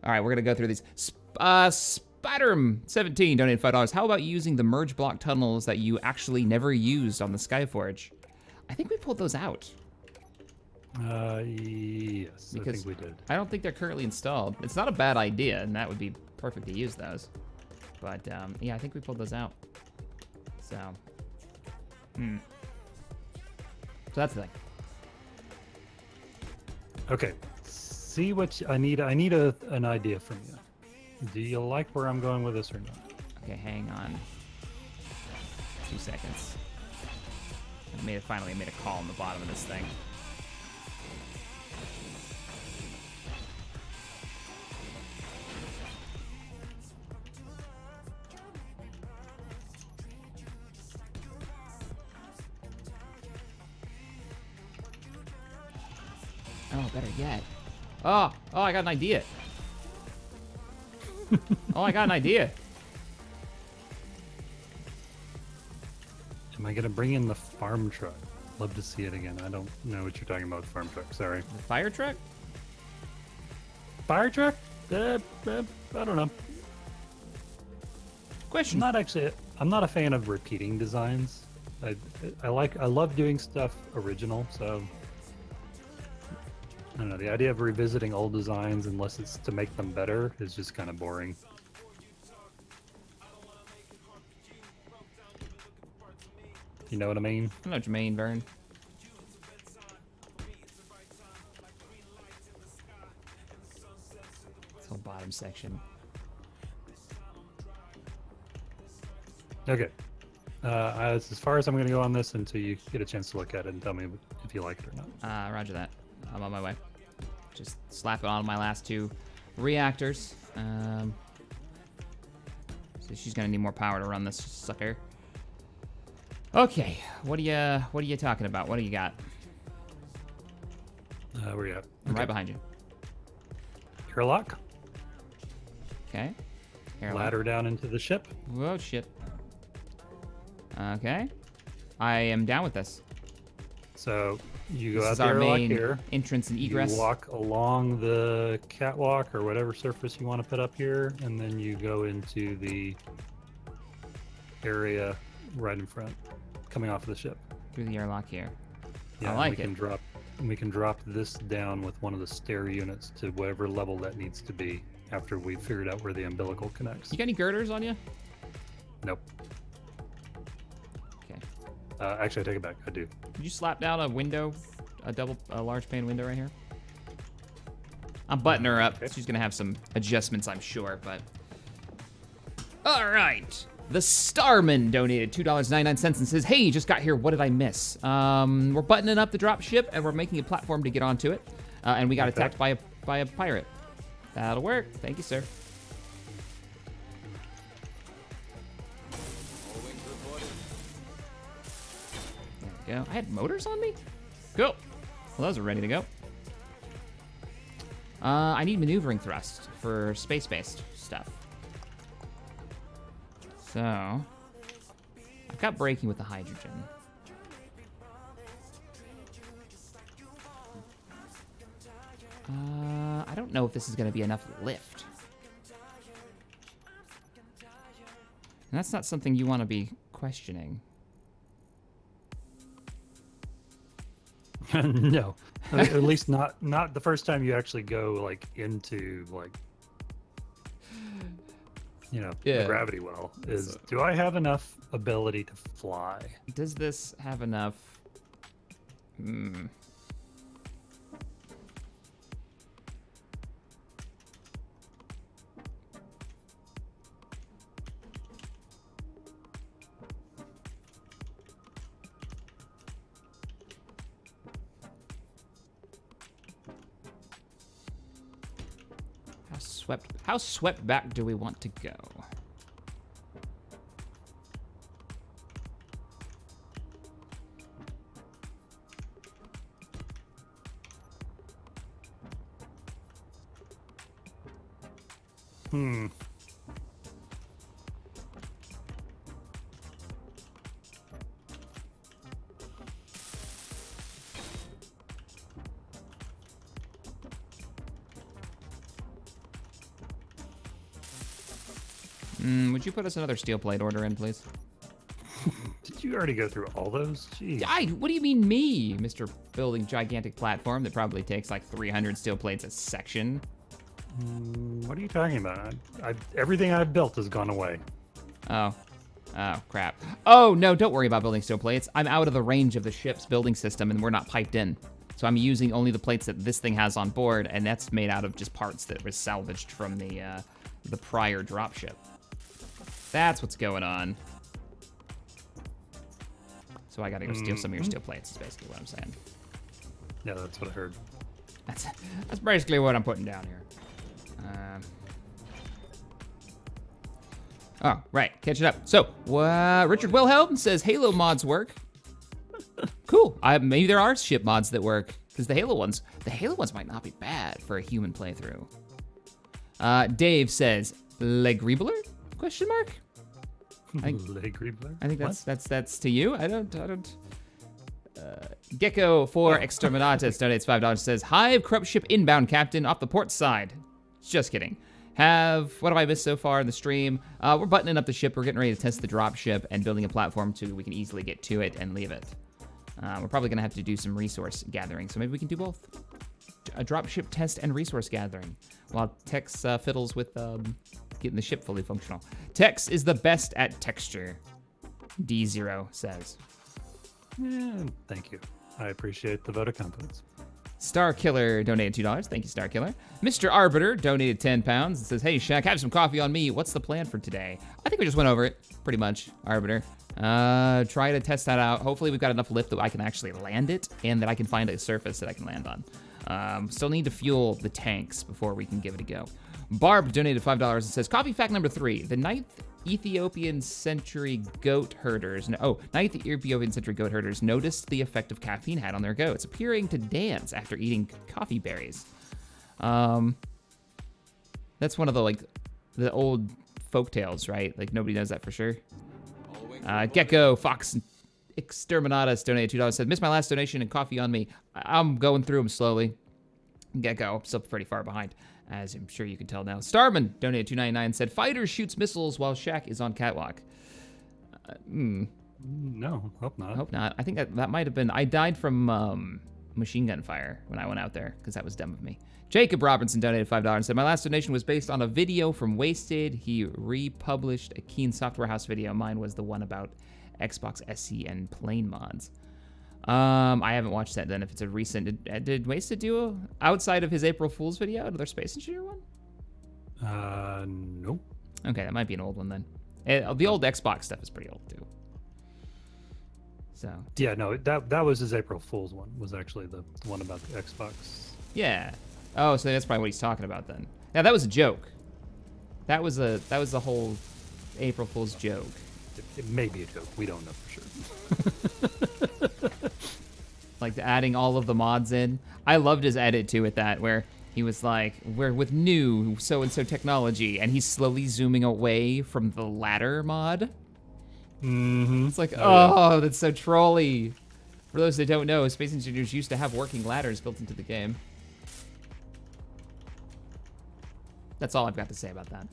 All right, we're gonna go through these. Spiderm17 donated $5. How about using the merge block tunnels that you actually never used on the Skyforge? I think we pulled those out. Yes, I Because think we did. I don't think they're currently installed. It's not a bad idea, and that would be perfect to use those. But yeah, I think we pulled those out. So, so that's the thing. Okay, see what I need. I need an idea from you. Do you like where I'm going with this or not? Okay, hang on. 2 seconds. I finally made a call on the bottom of this thing. Oh, better yet. Oh, I got an idea. Oh, I got an idea. Am I gonna bring in the farm truck? Love to see it again. I don't know what you're talking about with farm truck. Sorry. The fire truck? Fire truck? I don't know. Question. I'm not a fan of repeating designs. I love doing stuff original, so I don't know. The idea of revisiting old designs, unless it's to make them better, is just kind of boring. You know what I mean? I know what you mean, Vern. This whole bottom section. Okay. As far as I'm going to go on this until you get a chance to look at it and tell me if you like it or not. Roger that. I'm on my way. Just slap it on my last 2 reactors. So she's gonna need more power to run this sucker. Okay, what are you talking about? What do you got? Where you at? I'm right behind you. Airlock. Okay. Airlock. Ladder down into the ship. Whoa, shit. Okay. I am down with this. So you go This out is the our airlock main here. entrance and egress. You walk along the catwalk or whatever surface you want to put up here, and then you go into the area right in front, coming off of the ship. Through the airlock here. Yeah, I like we it. We can drop this down with one of the stair units to whatever level that needs to be after we've figured out where the umbilical connects. You got any girders on you? Nope. Okay. Actually, I take it back. I do. Could you slap down a window, a large pane window right here? I'm butting her up. Okay. She's gonna have some adjustments, I'm sure, but. All right. The Starman donated $2.99 and says, "Hey, just got here. What did I miss? We're buttoning up the drop ship and we're making a platform to get onto it. And we got attacked by a pirate. That'll work. Thank you, sir." All wings reporting. There we go. I had motors on me? Cool. Well, those are ready to go. I need maneuvering thrust for space-based stuff. So, I've got braking with the hydrogen. I don't know if this is going to be enough lift. And that's not something you want to be questioning. No, at least not the first time you actually go like into like Yeah. the gravity well. Do I have enough ability to fly? Does this have enough? How swept back do we want to go? Would you put us another steel plate order in, please? Did you already go through all those? Jeez. What do you mean me, Mr. Building Gigantic Platform that probably takes like 300 steel plates a section? What are you talking about? Everything I've built has gone away. Oh, crap. Oh, no, don't worry about building steel plates. I'm out of the range of the ship's building system and we're not piped in. So I'm using only the plates that this thing has on board, and that's made out of just parts that was salvaged from the prior dropship. That's what's going on. So I gotta go steal some of your steel plates, is basically what I'm saying. Yeah, that's what I heard. That's basically what I'm putting down here. Oh, right, catching up. So, Richard Wilhelm says Halo mods work. Cool. Maybe there are ship mods that work, because the Halo ones might not be bad for a human playthrough. Dave says Legreebler? Question mark? I think that's to you. I don't. Gecko for Exterminatus donates $5. Says Hive corrupt ship inbound, Captain, off the port side. Just kidding. What have I missed so far in the stream? We're buttoning up the ship. We're getting ready to test the drop ship and building a platform so we can easily get to it and leave it. We're probably gonna have to do some resource gathering, so maybe we can do both. A dropship test and resource gathering, while Tex fiddles with getting the ship fully functional. Tex is the best at texture, D0 says. Yeah, thank you. I appreciate the vote of confidence. Star Killer donated $2. Thank you, Star Killer. Mr. Arbiter donated 10 pounds and says, hey, Shaq, have some coffee on me. What's the plan for today? I think we just went over it, pretty much, Arbiter. Try to test that out. Hopefully we've got enough lift that I can actually land it and that I can find a surface that I can land on. Still need to fuel the tanks before we can give it a go. Barb donated $5 and says, coffee fact number 3. The 9th Ethiopian century goat herders noticed the effect of caffeine had on their goats, appearing to dance after eating coffee berries. That's one of the old folk tales, right? Like nobody knows that for sure. Gecko Fox Exterminatus donated $2. Said, missed my last donation and coffee on me. I'm going through them slowly. Gecko, I'm still pretty far behind, as I'm sure you can tell now. Starman donated $2.99, said, fighter shoots missiles while Shaq is on catwalk. No, hope not. Hope not. I think that might have been, I died from machine gun fire when I went out there, because that was dumb of me. Jacob Robinson donated $5 and said, my last donation was based on a video from Wasted. He republished a Keen Software House video. Mine was the one about Xbox SE and plane mods. I haven't watched that then. If it's a recent, did Wasted do outside of his April Fool's video another Space Engineer one? Nope. Okay, that might be an old one then. The old Xbox stuff is pretty old too. So yeah, no, that was his April Fool's one. Was actually the one about the Xbox. Yeah. Oh, so that's probably what he's talking about then. Yeah, that was a joke. That was the whole April Fool's joke. It may be a joke. We don't know for sure. Like adding all of the mods in. I loved his edit too with that, where he was like, we're with new so-and-so technology, and he's slowly zooming away from the ladder mod. Mm-hmm. It's like, yeah. That's so trolly. For those that don't know, Space Engineers used to have working ladders built into the game. That's all I've got to say about that.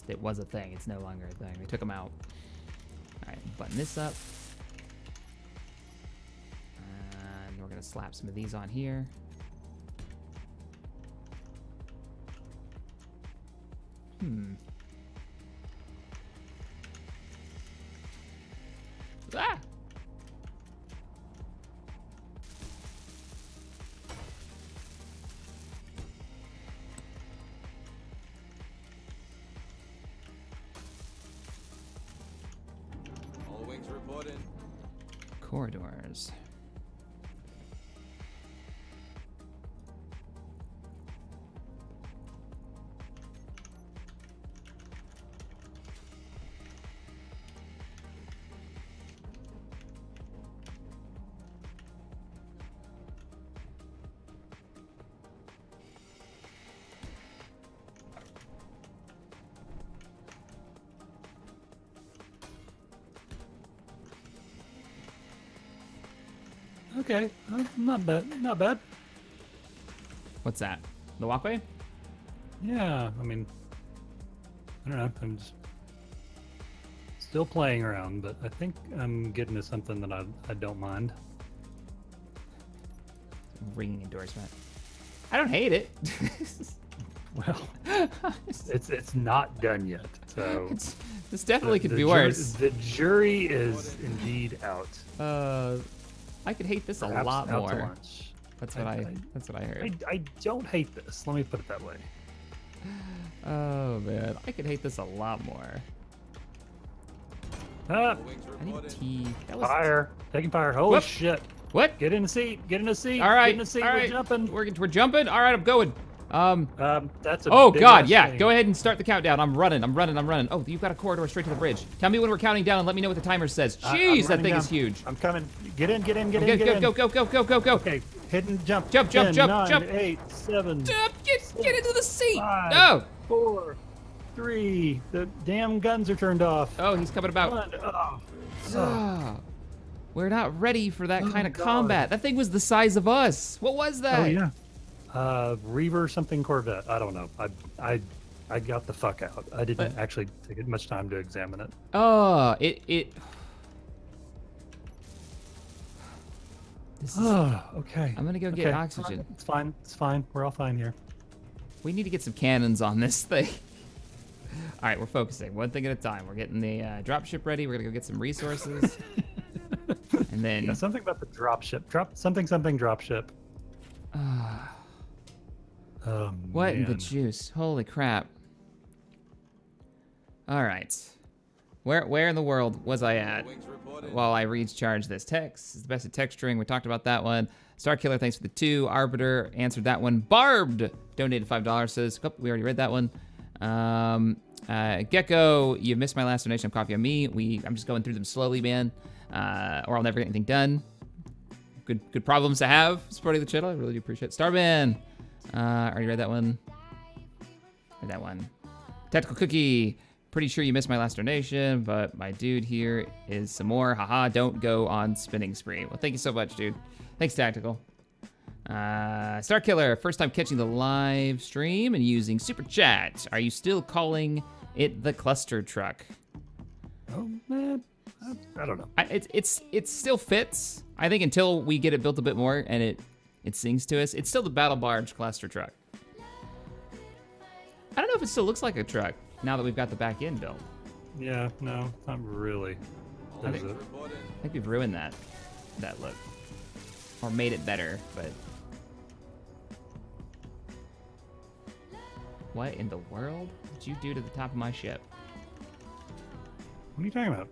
It was a thing. It's no longer a thing. They took them out. All right, button this up. And we're gonna slap some of these on here. Ah! All wings report in. Corridors. Okay, not bad. Not bad. What's that? The walkway? Yeah, I mean, I don't know. I'm just still playing around, but I think I'm getting to something that I don't mind. Ringing endorsement. I don't hate it. Well, it's not done yet, so This definitely could be jury, worse. The jury is indeed out. I could hate this a Perhaps lot out to more. lunch. That's what I heard. I don't hate this. Let me put it that way. Oh man, I could hate this a lot more. Ah, All wings I need reporting. tea. That was fire! Taking fire! Holy Whoop. shit! what? Get in the seat! Get in the seat! All right, Get in the seat! all right. We're jumping. We're jumping. All right, I'm going. That's a Oh big God, ass yeah. thing. Go ahead and start the countdown. I'm running. Oh, you've got a corridor straight to the bridge. Tell me when we're counting down and let me know what the timer says. I'm Jeez, that running thing down. is huge. I'm coming. Get in! Get in! Get Go, in! Get in! go, go, go, go, go, go, go. Okay, hidden jump. Jump, jump, 10, jump, 9, jump. 8, 7, Get into the seat. 5, Oh, 4, 3. The damn guns are turned off. oh, he's coming about. 1. Oh. Ah, we're not ready for that kind of God. combat. That thing was the size of us. What was that? Oh yeah. Reaver something Corvette. I don't know. I got the fuck out. I didn't actually take much time to examine it. Oh, it. This is, Oh, okay. I'm gonna go get Okay. oxygen. It's fine. It's fine. We're all fine here. We need to get some cannons on this thing. All right, we're focusing one thing at a time. We're getting the dropship ready. We're gonna go get some resources, and then. Yeah, something about the dropship. Something dropship. Oh, What in the man. juice? Holy crap. All right. Where in the world was I at All wings reporting. while I recharged this text? It's the best at texturing. We talked about that one. Star Killer, thanks for the 2. Arbiter answered that one. Barbed donated $5. Says, oh, we already read that one. Gecko, you missed my last donation. Coffee on me. I'm just going through them slowly, man. Or I'll never get anything done. Good problems to have. Supporting the channel. I really do appreciate it. Starman. Already read that one. Read that one. Tactical Cookie. Pretty sure you missed my last donation, but my dude here is some more. Haha, don't go on spinning spree. Well, thank you so much, dude. Thanks, Tactical. Star Killer, first time catching the live stream and using Super Chat. Are you still calling it the cluster truck? Oh man. I don't know. It still fits. I think until we get it built a bit more and it sings to us. It's still the Battle Barge cluster truck. I don't know if it still looks like a truck now that we've got the back end built. Yeah. No. Not really. All Does wings it? reporting. I think we've ruined that look. Or made it better, but... What in the world did you do to the top of my ship? What are you talking about?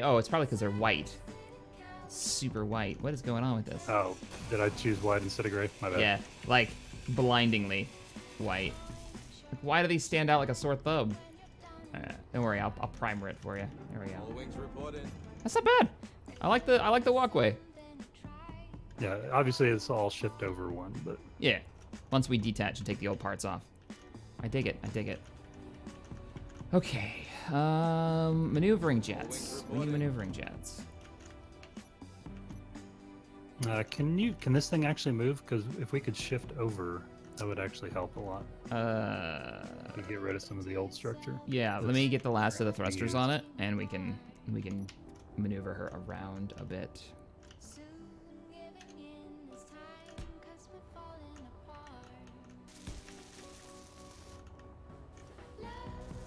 Oh, it's probably because they're white. Super white. What is going on with this? Oh, did I choose white instead of gray? My bad. Yeah, like blindingly white. Like, why do these stand out like a sore thumb? Don't worry, I'll primer it for you. There we All go. wings reporting. That's not bad. I like the walkway. Yeah. Obviously, it's all shift over one, but Yeah. Once we detach and take the old parts off. I dig it. I dig it. Okay. Maneuvering jets. We need maneuvering jets. can this thing actually move? Because if we could shift over, that would actually help a lot. To get rid of some of the old structure. Yeah, let me get the last of the thrusters used. on it, and we can maneuver her around a bit.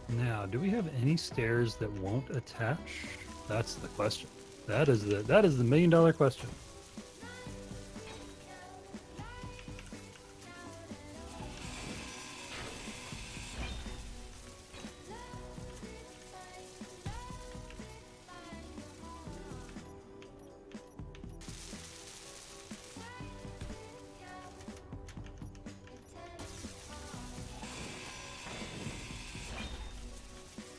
Now, do we have any stairs that won't attach? That's the question. That is the $1 million question.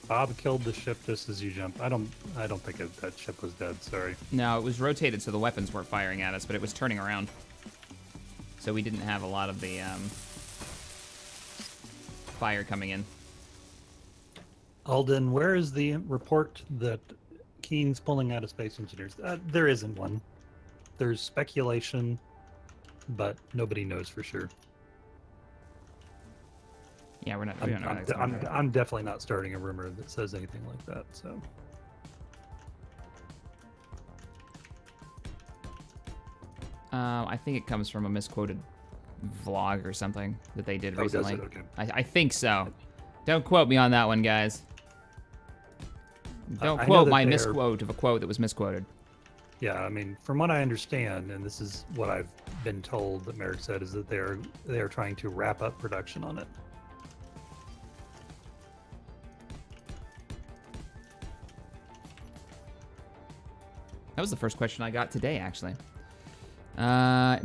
Bob killed the ship just as you jumped. I don't think that ship was dead. Sorry. No, it was rotated so the weapons weren't firing at us, but it was turning around. So we didn't have a lot of the fire coming in. Alden, where is the report that Keen's pulling out of Space Engineers? There isn't one. there's speculation, but nobody knows for sure. Yeah, we don't know. I'm definitely not starting a rumor that says anything like that. So I think it comes from a misquoted vlog or something that they did Oh, does recently. it? Okay. I think so. Don't quote me on that one, guys. Don't I know quote that my they're- misquote of a quote that was misquoted. yeah, I mean, from what I understand, and this is what I've been told that Merrick said, is that they are trying to wrap up production on it. That was the first question I got today, actually.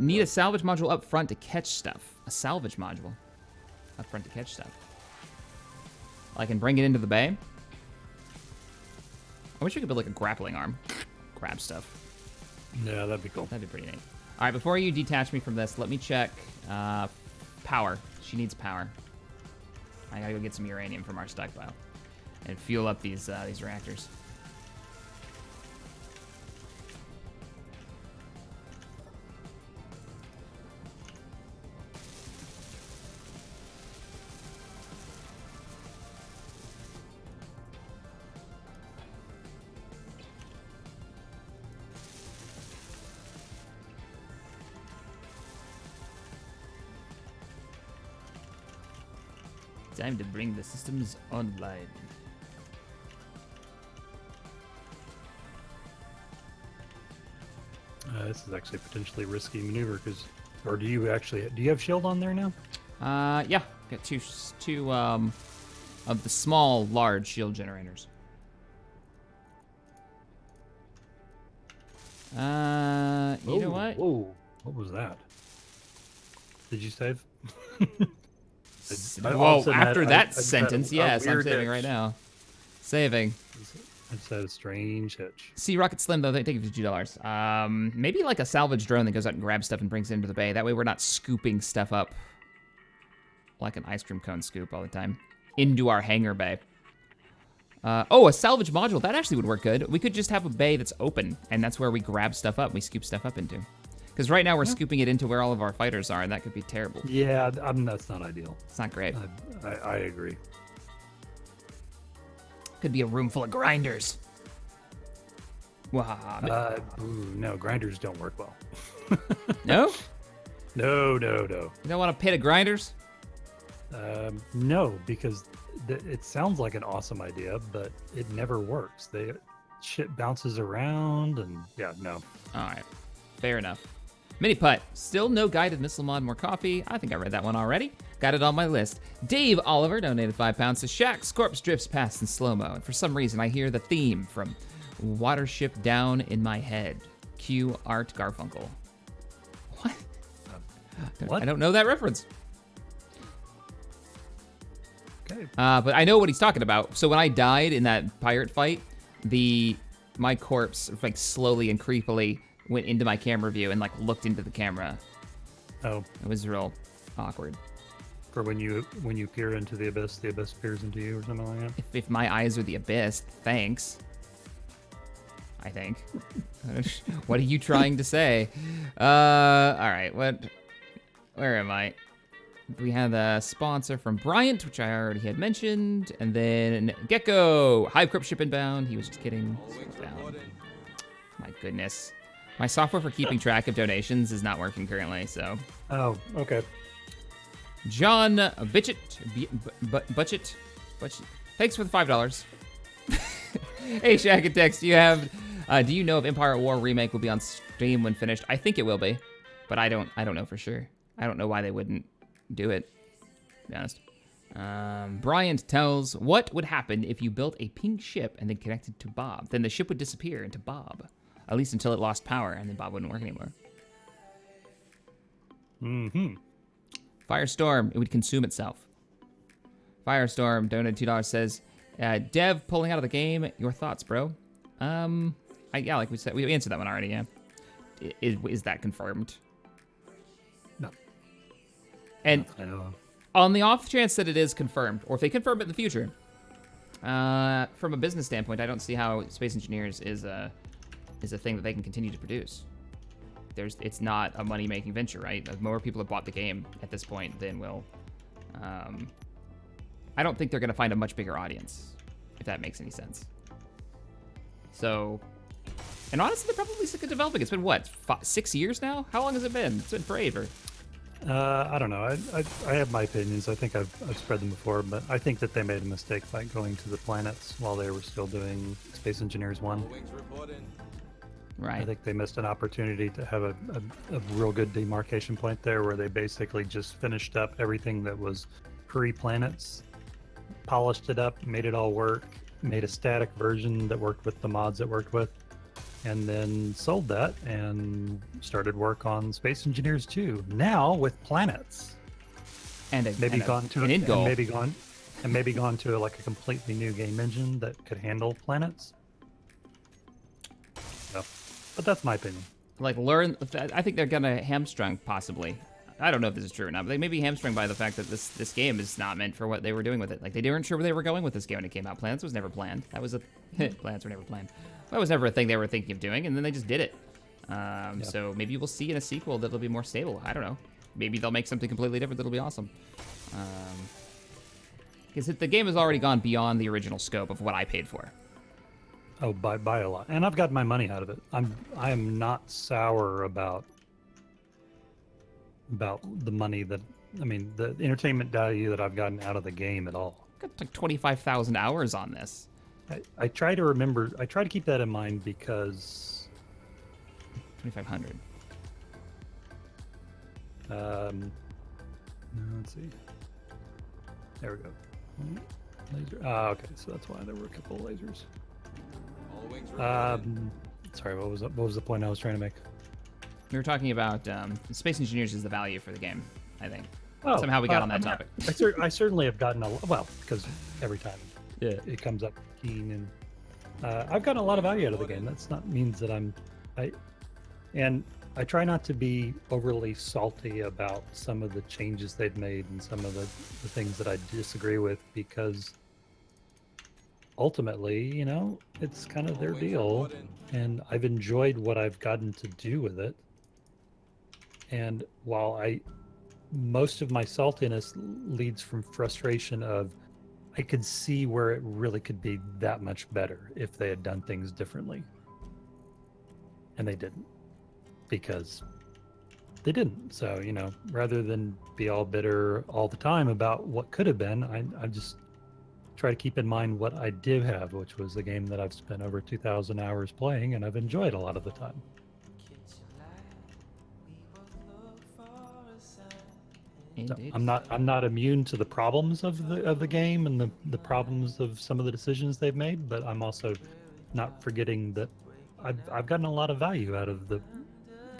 Need a salvage module up front to catch stuff. A salvage module up front to catch stuff. I can bring it into the bay. I wish we could build like a grappling arm. Grab stuff. Yeah, that'd be cool. That'd be pretty neat. All right, before you detach me from this, let me check power. She needs power. I gotta go get some uranium from our stockpile and fuel up these reactors. Time to bring the systems online. This is actually a potentially risky maneuver because, or do you have shield on there now? Yeah, got two of the small, large shield generators. You know what? Whoa, what was that? Did you save? All of a Whoa, sudden after I that just had sentence, a yes, I'm weird saving hitch. right now. Saving. I just had a strange hitch. See, Rocket Slim, though, they take it for $2. Maybe like a salvage drone that goes out and grabs stuff and brings it into the bay. That way we're not scooping stuff up like an ice cream cone scoop all the time into our hangar bay. Oh, a salvage module. That actually would work good. We could just have a bay that's open, and that's where we grab stuff up, we scoop stuff up into. Because right now we're scooping it into where all of our fighters are, and that could be terrible. Yeah, that's not ideal. It's not great. I agree. Could be a room full of grinders. Wow. No, grinders don't work well. No? No. You don't want a pit of grinders? No, because it sounds like an awesome idea, but it never works. Shit bounces around, and yeah, no. All right. Fair enough. Mini putt. Still no guided missile mod, more coffee. I think I read that one already. Got it on my list. Dave Oliver donated 5 pounds to Shaq's corpse drifts past in slow-mo. And for some reason, I hear the theme from Watership Down in my head. Cue Art Garfunkel. What? What? I don't know that reference. Okay. But I know what he's talking about. So when I died in that pirate fight, my corpse like slowly and creepily went into my camera view and like looked into the camera. Oh, It was real awkward. for when you peer into the abyss peers into you, or something like that. If my eyes are the abyss, thanks. I think. What are you trying to say? All right. Where am I? We had a sponsor from Bryant, which I already had mentioned, and then Gecko, Hive Corp ship inbound. He was just kidding. All wings Slow down. reporting. My goodness. My software for keeping track of donations is not working currently, so. Oh, okay. John Bitchett. Thanks for the $5. Hey, Shaq and Tex, do you know if Empire at War remake will be on Steam when finished? I think it will be, but I don't know for sure. I don't know why they wouldn't do it, to be honest. Bryant tells, what would happen if you built a pink ship and then connected to Bob? Then the ship would disappear into Bob, at least until it lost power, and then Bob wouldn't work anymore. Mm-hmm. Firestorm, it would consume itself. Firestorm, donated $2, says, Dev pulling out of the game, your thoughts, bro? Yeah, like we said, we answered that one already, yeah. Is that confirmed? No. And I know. on the off chance that it is confirmed, or if they confirm it in the future, from a business standpoint, I don't see how Space Engineers is a thing that they can continue to produce. it's not a money-making venture, right? More people have bought the game at this point than will. I don't think they're going to find a much bigger audience, if that makes any sense. So, and honestly, they're probably sick of developing. It's been what, 6 years now? How long has it been? It's been forever. I don't know. I have my opinions. I think I've spread them before, but I think that they made a mistake by going to the planets while they were still doing Space Engineers 1. All wings reporting. Right. I think they missed an opportunity to have a real good demarcation point there where they basically just finished up everything that was pre-planets, polished it up, made it all work, made a static version that worked with the mods it worked with, and then sold that and started work on Space Engineers 2. Now with planets. And Maybe gone to an end goal. and maybe gone to like a completely new game engine that could handle planets. So, but that's my opinion. Like I think they're gonna hamstrung possibly. I don't know if this is true or not, but they may be hamstrung by the fact that this game is not meant for what they were doing with it. Like they weren't sure where they were going with this game when it came out. Planets was never planned. That was plans were never planned. That was never a thing they were thinking of doing, and then they just did it. So maybe we'll see in a sequel that'll be more stable. I don't know. Maybe they'll make something completely different that'll be awesome. Because the game has already gone beyond the original scope of what I paid for. Oh, by a lot, and I've got my money out of it. I am not sour about the money that the entertainment value that I've gotten out of the game at all. Got like 25,000 hours on this. I try to remember. I try to keep that in mind because 2,500. Let's see. There we go. Laser. Okay, so that's why there were a couple of lasers. All wings reporting. Sorry, what was the point I was trying to make? We were talking about Space Engineers is the value for the game, I think. Oh, Somehow we got on that topic. I certainly have gotten because every time Yeah. it comes up keen, and I've gotten a lot of value out of the game. That's not means that I try not to be overly salty about some of the changes they've made and some of the things that I disagree with, because ultimately, it's kind of their deal, and I've enjoyed what I've gotten to do with it. And while most of my saltiness leads from frustration of I could see where it really could be that much better if they had done things differently. And they didn't. Because they didn't. So, rather than be all bitter all the time about what could have been, I just try to keep in mind what I did have, which was a game that I've spent over 2,000 hours playing and I've enjoyed a lot of the time. So I'm not immune to the problems of the game and the problems of some of the decisions they've made, but I'm also not forgetting that I've gotten a lot of value out of the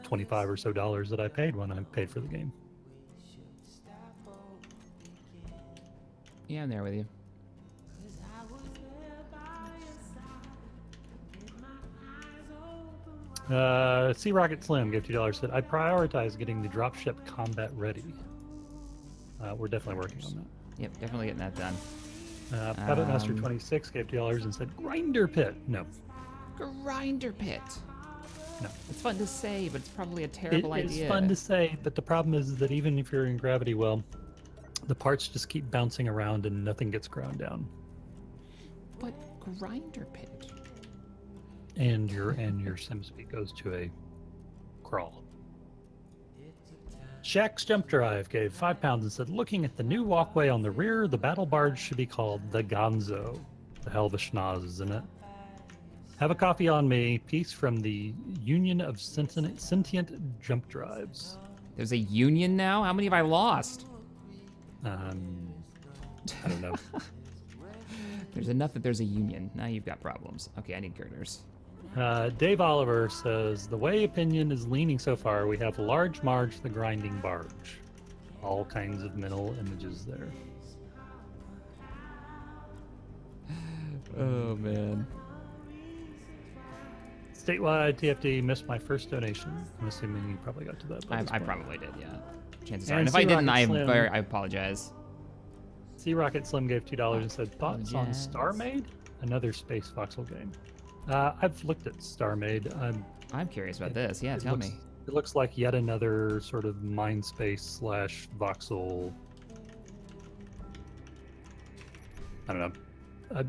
$25 or so that I paid when I paid for the game. Yeah, I'm there with you. Sea Rocket Slim gave $2. Said I prioritize getting the dropship combat ready. We're definitely working on that. Yep, definitely getting that done. Puppet Master 26 gave $2 and said Grinder Pit. No. Grinder Pit. No. It's fun to say, but it's probably a terrible idea. It's fun to say, but the problem is that even if you're in gravity well, the parts just keep bouncing around and nothing gets ground down. But Grinder Pit. And your sim speed goes to a crawl. Shaq's Jump Drive gave £5 and said, looking at the new walkway on the rear, the battle barge should be called the Gonzo. The hell of a schnoz, isn't it? Have a coffee on me. Piece from the Union of Sentient Jump Drives. There's a union now? How many have I lost? I don't know. There's enough that there's a union. Now you've got problems. Okay, I need girders. Dave Oliver says, the way opinion is leaning so far, we have Large Marge the Grinding Barge. All kinds of mental images there. Oh, man. Statewide TFD missed my first donation. I'm assuming you probably got to that. I probably did, yeah. Chances are. And And if I didn't, Slim- I apologize. Sea Rocket Slim gave $2 and said, thoughts on Apologize. StarMade? Another space voxel game. I've looked at StarMade. I'm curious about this. Yeah, tell me. It looks like yet another sort of Mindspace slash voxel. I don't know.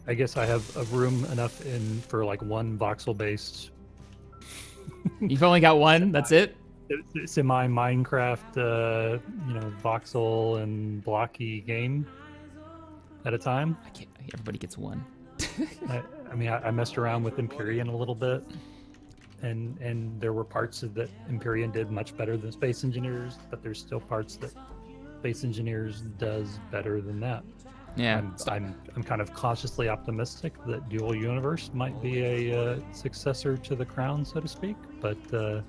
I guess I have a room enough in for like one voxel based You've only got one. That's it. semi Minecraft, voxel and blocky game at a time. I can't. Everybody gets one. I messed around with Empyrean a little bit, and there were parts of that Empyrean did much better than Space Engineers, but there's still parts that Space Engineers does better than that. Yeah. I'm kind of cautiously optimistic that Dual Universe might be a successor to the Crown, so to speak, but I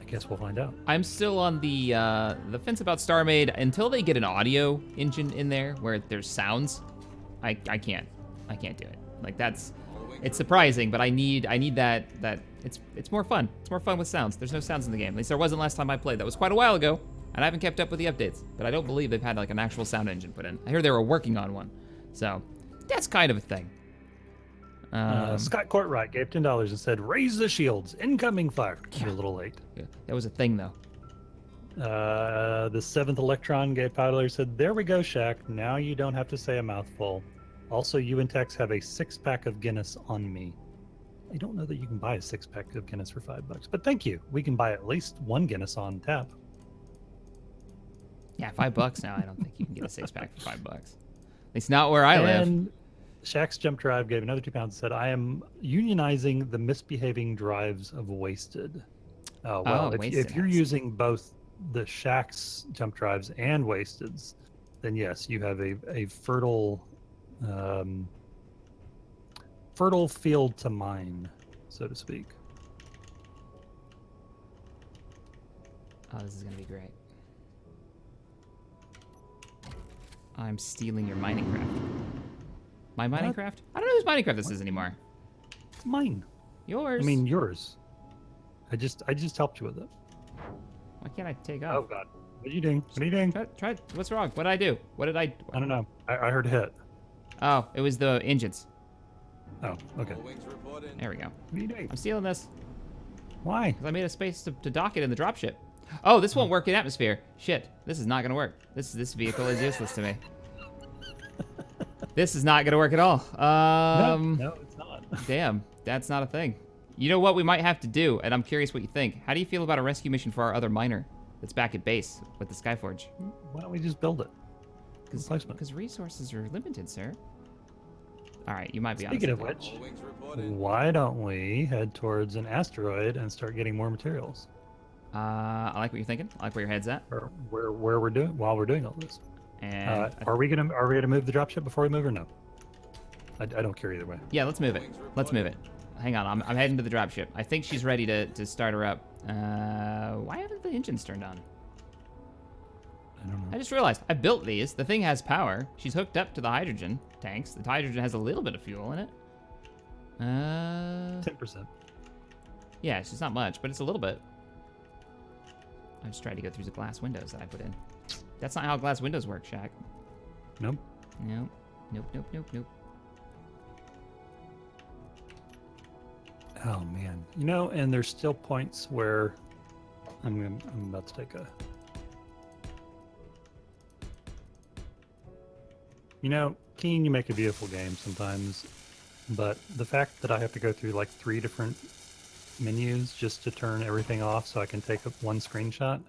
guess we'll find out. I'm still on the fence about StarMade until they get an audio engine in there where there's sounds. I can't do it. Like it's surprising, but I need that it's more fun. It's more fun with sounds. There's no sounds in the game. At least there wasn't last time I played. That was quite a while ago, and I haven't kept up with the updates. But I don't believe they've had like an actual sound engine put in. I hear they were working on one, so that's kind of a thing. Scott Courtright gave $10 and said, "Raise the shields, incoming fire." You're a little late. Yeah, that was a thing though. The 7th Electron gave $5 said, "There we go, Shaq. Now you don't have to say a mouthful. Also, you and Tex have a 6-pack of Guinness on me." I don't know that you can buy a 6-pack of Guinness for $5, but thank you. We can buy at least one Guinness on tap. Yeah, $5 now. I don't think you can get a 6-pack for $5. It's not where I live. And Shaq's Jump Drive gave another £2 and said, "I am unionizing the misbehaving drives of Wasted." Well, if you're using both the Shaq's Jump Drives and Wasted's, then yes, you have a fertile field to mine, so to speak. Oh, this is gonna be great. I'm stealing your mining craft. My mining craft? I don't know whose mining craft this is anymore. It's mine. Yours. I mean, yours. I just helped you with it. Why can't I take Oh off? God, what are you doing? What are you doing? Try. What's wrong? What did I do? What did I? I don't know. I heard hit. Oh, it was the engines. Oh, okay. All wings reporting. There we go. What are you doing? I'm stealing this Why? because I made a space to dock it in the dropship. Oh, this won't work in atmosphere. Shit, this is not gonna work. This vehicle is useless to me. This is not gonna work at all. No, it's not. Damn, that's not a thing. You know what we might have to do, and I'm curious what you think. How do you feel about a rescue mission for our other miner that's back at base with the Skyforge? Why don't we just build it? Replacement. Because resources are limited, sir. All right, you might be Speaking of honest. which, All wings reporting. why don't we head towards an asteroid and start getting more materials? I like what you're thinking. I like where your head's at. Or where we're doing while we're doing all this. And Are we gonna move the dropship before we move or no? I don't care either way. yeah, let's move it. Let's move it. Hang on, I'm heading to the dropship. I think she's ready to start her up. Why haven't the engines turned on? I don't know. I just realized I built these. The thing has power. She's hooked up to the hydrogen tanks. The hydrogen has a little bit of fuel in it. 10%. Yeah, it's just not much, but it's a little bit. I just tried to go through the glass windows that I put in. That's not how glass windows work, Shaq. Nope. Nope. Nope. Oh man. And there's still points where I'm about to take a. Keen, you make a beautiful game sometimes, but the fact that I have to go through like 3 different menus just to turn everything off so I can take up one screenshot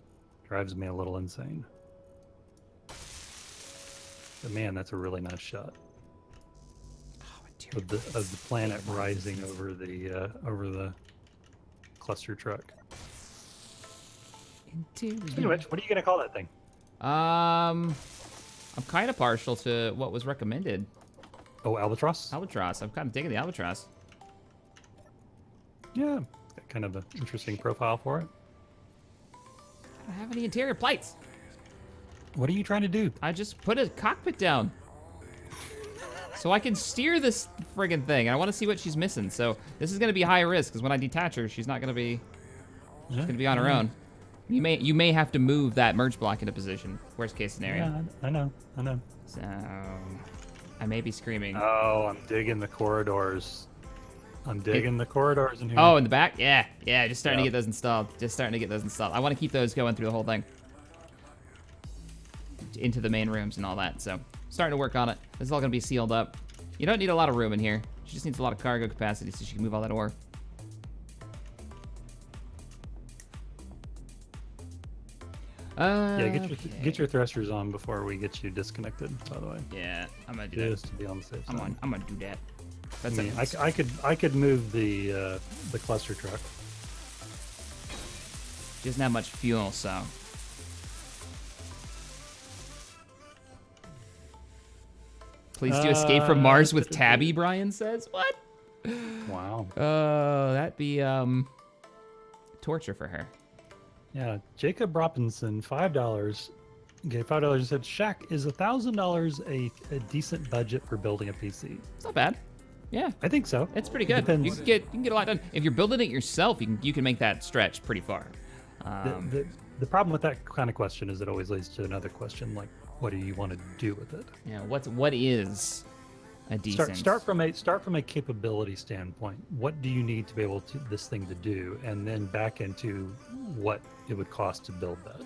drives me a little insane. But man, that's a really nice shot of the planet rising over the cluster truck. Speaking of which, what are you gonna call that thing? I'm kind of partial to what was recommended. Oh, Albatross? Albatross. I'm kind of digging the Albatross. Yeah, it's got kind of an interesting profile for it. I don't have any interior plates. What are you trying to do? I just put a cockpit down so I can steer this friggin' thing. And I want to see what she's missing. So this is gonna be high risk because when I detach her, she's not gonna be. She's gonna be on her own. You may have to move that merge block into position. Worst case scenario. Yeah, I know. So I may be screaming. Oh, I'm digging the corridors I'm digging the corridors in here. Oh, in the back? Yeah, just starting to Yep. get those installed. I want to keep those going through the whole thing. Into the main rooms and all that, so starting to work on it. This is all going to be sealed up. You don't need a lot of room in here. She just needs a lot of cargo capacity so she can move all that ore. Yeah, get your thrusters on before we get you disconnected. By the way, Yeah, I'm gonna do just to be on the safe side. I'm gonna do that. I That's mean, it. I could move the cluster truck. She doesn't have much fuel, so. Please do escape from Mars with Tabby, Brian says. What? Wow. That'd be torture for her. Yeah, Jacob Robinson, $5. Gave $5 and said, "Shaq, is $1,000 a decent budget for building a PC?" It's not bad. Yeah, I think so. it's pretty good. Depends. You can get a lot done. If you're building it yourself, you can make that stretch pretty far. The problem with that kind of question is it always leads to another question, like, what do you want to do with it? Yeah, what is a decent Start from a capability standpoint. What do you need to be able to this thing to do, and then back into what it would cost to build that.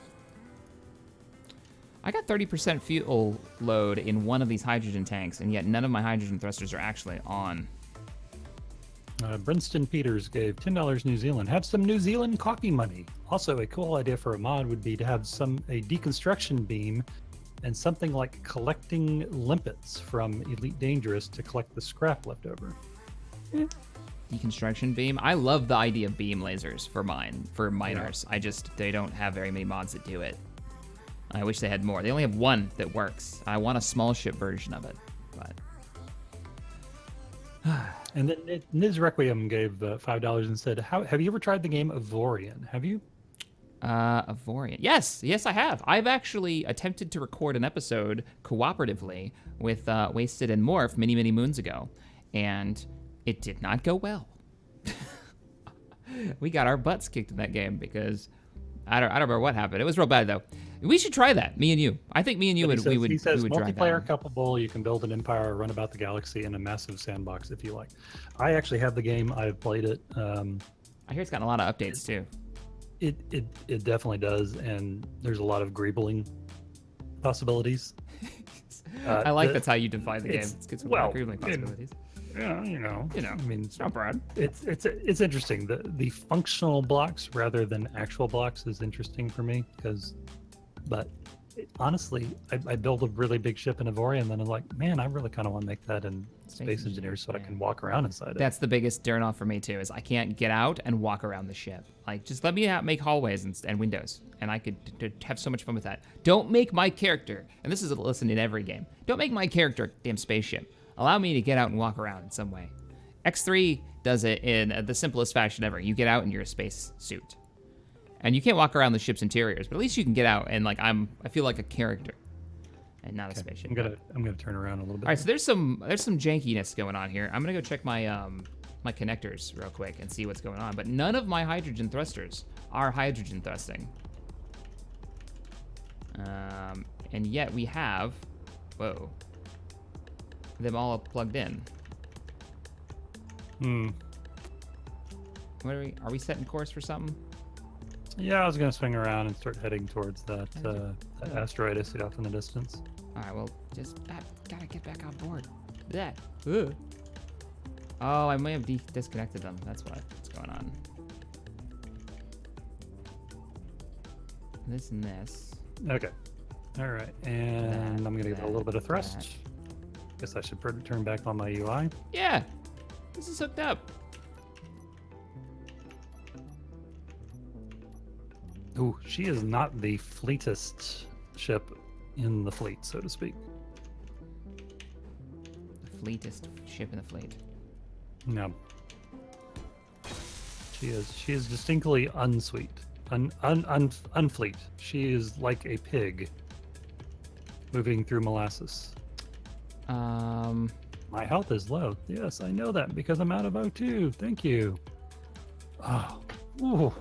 I got 30% fuel load in one of these hydrogen tanks, and yet none of my hydrogen thrusters are actually on. Brinston Peters gave $10 New Zealand. Have some New Zealand coffee money. Also, a cool idea for a mod would be to have a deconstruction beam and something like collecting limpets from Elite Dangerous to collect the scrap left over. Deconstruction beam. I love the idea of beam lasers for miners. Yeah. They don't have very many mods that do it. I wish they had more. They only have one that works. I want a small ship version of it, but. And then Niz Requiem gave $5 and said, "Have you ever tried the game Avorion? Have you?" Avorion. Yes, I have. I've actually attempted to record an episode cooperatively with Wasted and Morph many moons ago, and it did not go well. We got our butts kicked in that game because I don't remember what happened. It was real bad though. We should try that, me and you. I think me and you He says we would try multiplayer that. couplable. You can build an empire, run about the galaxy in a massive sandbox if you like. I actually have the game. I've played it. I hear it's gotten a lot of updates too. It definitely does, and there's a lot of greebling possibilities. I like that's how you define the game. It's good greebling possibilities. Yeah, you know. I mean, it's not bad. It's interesting. The functional blocks rather than actual blocks is interesting for me but honestly, I build a really big ship in Avorion, and then I'm like, man, I really kind of want to make that in Space Engineers so I can walk around inside it. That's the biggest turn off for me too, is I can't get out and walk around the ship. Like, just let me make hallways and windows, and I could have so much fun with that. Don't make my character, and this is a lesson in every game, don't make my character a damn spaceship. Allow me to get out and walk around in some way. X3 does it in the simplest fashion ever. You get out and you're a space suit. And you can't walk around the ship's interiors, but at least you can get out and I feel like a character and not a spaceship. I'm gonna turn around a little bit. All right, so there's some jankiness going on here. I'm gonna go check my my connectors real quick and see what's going on. But none of my hydrogen thrusters are hydrogen thrusting. And yet we have, them all plugged in. What are we setting course for something? Yeah, I was gonna swing around and start heading towards that asteroid I see off in the distance. All right, well, just gotta get back on board. That. Oh, I may have disconnected them. That's what's going on. This and this. Okay. All right, and I'm gonna give it a little bit of thrust. Guess I should turn back on my UI. Yeah, this is hooked up. Ooh, she is not the fleetest ship in the fleet, so to speak. The fleetest ship in the fleet. No. She is distinctly unsweet. Unfleet. She is like a pig moving through molasses. My health is low. Yes, I know that because I'm out of O2. Thank you. Oh. Ooh.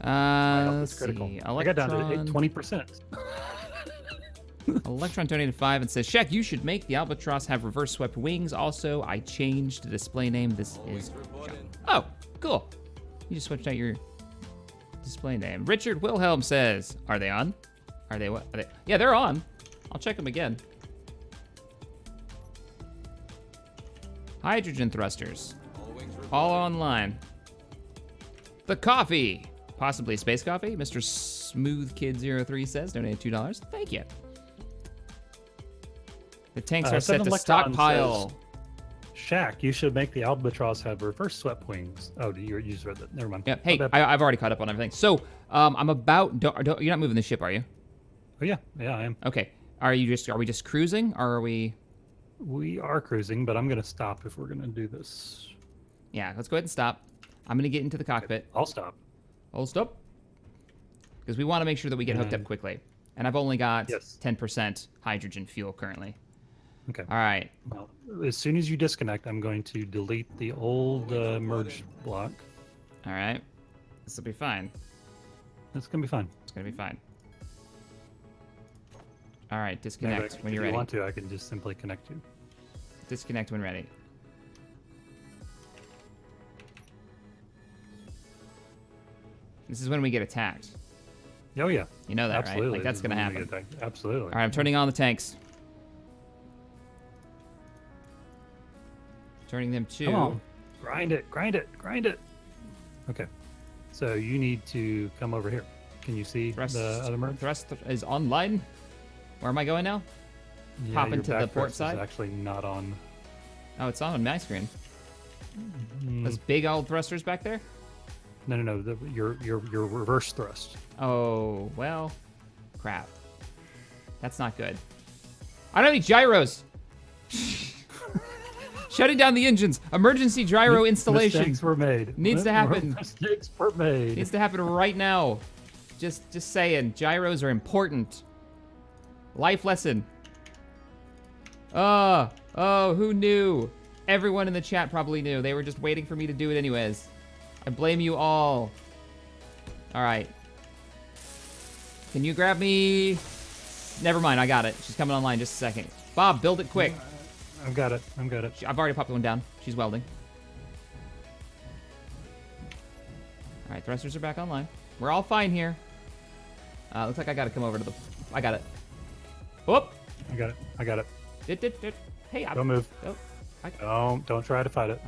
Let's critical. see. I got down to 20%. Electron donated 5 and says, Shaq, you should make the Albatross have reverse swept wings. Also, I changed the display name. This is John. Oh, cool. You just switched out your display name. Richard Wilhelm says, are they on? Are they what? Are they? Yeah, they're on. I'll check them again. Hydrogen thrusters. All online. The coffee. Possibly space coffee. Mr. Smooth Kid 03 says, donated $2. Thank you. The tanks are set Seven to Electron stockpile. says, Shaq, you should make the Albatross have reverse swept wings. Oh, you just read that. Never mind. Yeah. Hey, My bad. I've already caught up on everything. So, I'm about. You're not moving the ship, are you? Oh yeah, I am. Okay. Are we just cruising, or are we? We are cruising, but I'm gonna stop if we're gonna do this. Yeah. Let's go ahead and stop. I'm gonna get into the cockpit. I'll stop. Hold stop. Because we want to make sure that we get hooked up quickly. And I've only got Yes. 10% hydrogen fuel currently. Okay. All right. Well, as soon as you disconnect, I'm going to delete the old merge block. All right. This will be fine. It's gonna be fine. It's gonna be fine. All right. Disconnect when you're If ready. you want to, I can just simply connect you. Disconnect when ready. This is when we get attacked. Oh yeah. You know that, Absolutely. right? Like that's This is gonna when we happen. get attacked. Absolutely. All right. I'm turning on the tanks. Turning them to. Come on. Grind it, grind it, grind it. Okay. So you need to come over here. Can you see Thrust, the other merge? thrust is online. Where am I going now? Yeah, Pop your into the back port thrust side? Is actually not on. Oh, it's on my screen. Mm, Those big old thrusters back there? no. Your reverse thrust. Oh, well, crap. That's not good. I don't have any gyros. Shutting down the engines. Emergency gyro installation. Mistakes were made. Needs to happen. Mistakes were made. Needs to happen right now. Just saying. Gyros are important. Life lesson. Oh, who knew? Everyone in the chat probably knew. They were just waiting for me to do it anyways. I blame you all. All right. Can you grab me? Never mind, I got it. She's coming online just a second. Bob, build it quick. I've got it. I've already popped one down. She's welding. All right, thrusters are back online. We're all fine here. Looks like I got to come over to the... I got it. Whoop. I got it. Hey, Don't move. Oh, Don't try to fight it.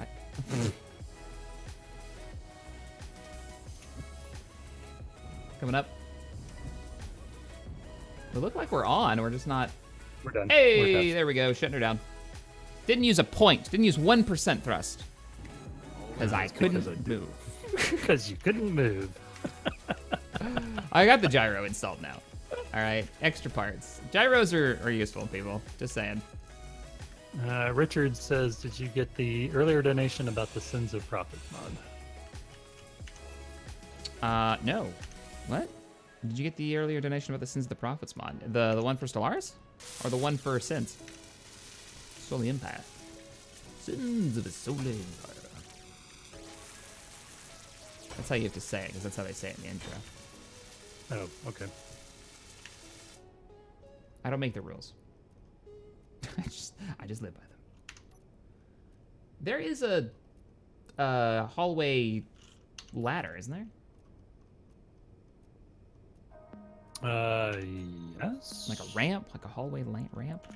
coming up. We look like we're on. We're just not... We're done. Hey, there we go. Shutting her down. Didn't use a point. Didn't use 1% thrust. Because I couldn't move. Because you couldn't move. I got the gyro installed now. All right, extra parts. Gyros are useful, people. Just saying. Richard says, did you get the earlier donation about the Sins of Prophet mod? No. What? Did you get the earlier donation about the Sins of the Prophets mod? The one for Stellaris? Or the one for Sins? Soul Empire. Sins of the Soul Empire. That's how you have to say it, because that's how they say it in the intro. Oh, okay. I don't make the rules. I just live by them. There is a hallway ladder, isn't there? Yes. Like a ramp, like a hallway ramp.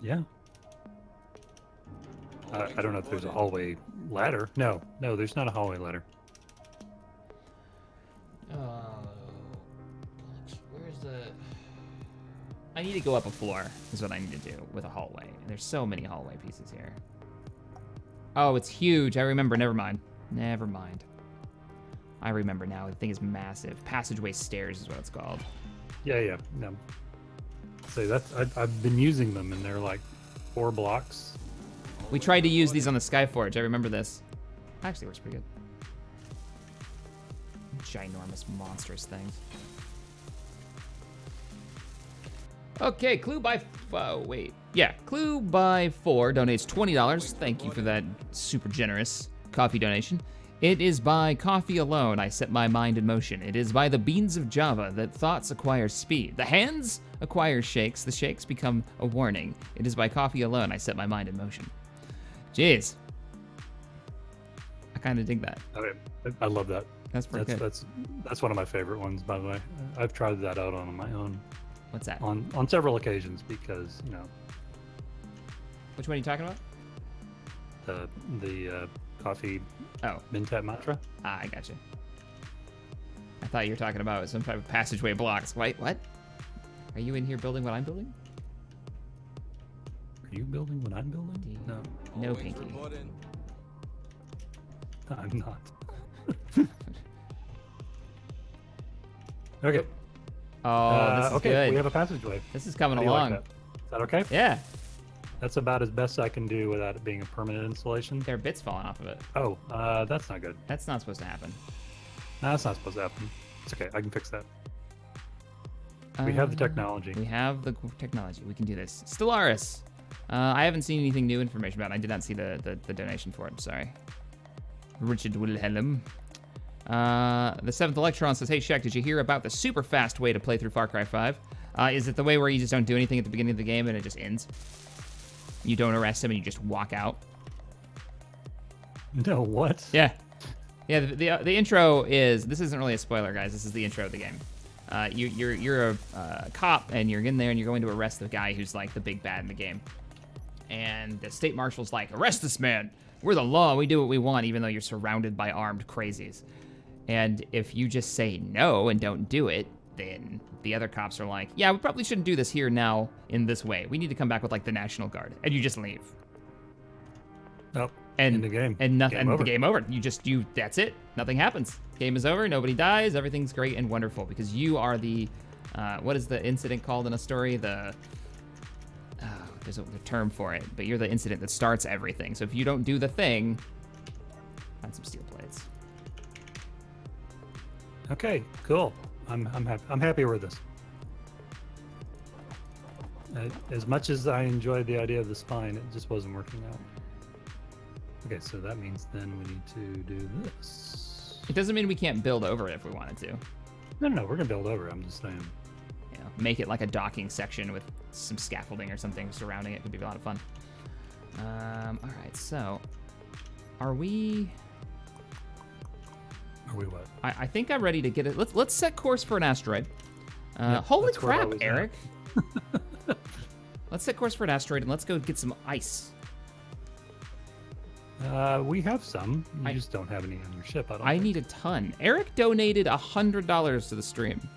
Yeah. I don't know if there's a hallway ladder. No, there's not a hallway ladder. Where's the... I need to go up a floor, is what I need to do with a hallway. And there's so many hallway pieces here. Oh, it's huge. I remember. Never mind. I remember now. The thing is massive. Passageway stairs is what it's called. Yeah. No. So that's I've been using them, and they're like 4 blocks. We tried to use these on the Skyforge. I remember this. Actually, works pretty good. Ginormous, monstrous things. Okay, Clue by... Oh, wait. Yeah, Clue by 4 donates $20. Thank you for that super generous coffee donation. It is by coffee alone I set my mind in motion. It is by the beans of Java that thoughts acquire speed. The hands acquire shakes. The shakes become a warning. It is by coffee alone I set my mind in motion. Jeez. I kind of dig that. I love that. That's pretty good. That's one of my favorite ones, by the way. I've tried that out on my own What's that? on several occasions because Which one are you talking about? the coffee Oh, Mintat mantra. I gotcha. I thought you were talking about some type of passageway blocks. Wait, what? Are you in here building what I'm building? Are you building what I'm building? No, No, All wings Pinky. reporting. I'm not. Okay. Oh, this is okay. good. We have a passageway. This is coming How do you like along. that? Is that okay? Yeah, That's about as best I can do without it being a permanent installation. there are bits falling off of it. Oh, that's not good. That's not supposed to happen. No, that's not supposed to happen. It's okay. I can fix that. We have the technology. We have the technology. We can do this. Stellaris. I haven't seen anything new information about it. I did not see the donation for it. I'm sorry. Richard Wilhelm. The Seventh Electron says, "Hey Shaq, did you hear about the super fast way to play through Far Cry 5? Is it the way where you just don't do anything at the beginning of the game and it just ends? You don't arrest him and you just walk out?" No, what? Yeah. Yeah, the intro is, this isn't really a spoiler, guys. This is the intro of the game. You're a cop, and you're in there, and you're going to arrest the guy who's, like, the big bad in the game. And the state marshal's like, "Arrest this man. We're the law. We do what we want, even though you're surrounded by armed crazies." And if you just say no and don't do it, then the other cops are like, "Yeah, we probably shouldn't do this here now in this way. We need to come back with, like, the National Guard." And you just leave. Nope. And in the game. and nothing. Game And over. the game over. That's it. Nothing happens. Game is over. Nobody dies. Everything's great and wonderful because you are the, what is the incident called in a story? There's a term for it, but you're the incident that starts everything. So if you don't do the thing, find some steel plates. Okay, cool. I'm happy. I'm happy with this. As much as I enjoyed the idea of the spine, it just wasn't working out. Okay, so that means then we need to do this. It doesn't mean we can't build over it if we wanted to. No, we're gonna build over it. I'm just saying. You know, make it like a docking section with some scaffolding or something surrounding it. Could be a lot of fun. All right, so are we? Are we what? I think I'm ready to get it. Let's set course for an asteroid. Yep, Holy that's where I crap, was at. Eric! Let's set course for an asteroid and let's go get some ice. We have some. You I- just don't have any on your ship. I think. need a ton. Eric donated $100 to the stream.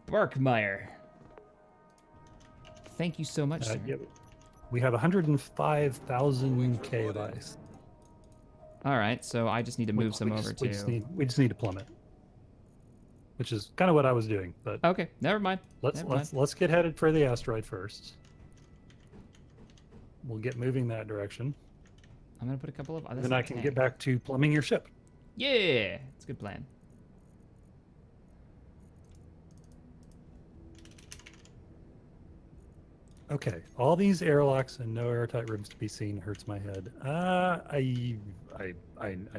Barkmeyer. Thank you so much, sir. Yeah, we have 105,000 K of ice. All right, so I just need to move some over we to. just need to plummet, which is kind of what I was doing. But Okay, never mind. let's get headed for the asteroid first. We'll get moving that direction, I'm gonna put a couple of. Oh, and that's then a I can tank. get back to plumbing your ship. Yeah, it's a good plan. Okay, all these airlocks and no airtight rooms to be seen hurts my head. I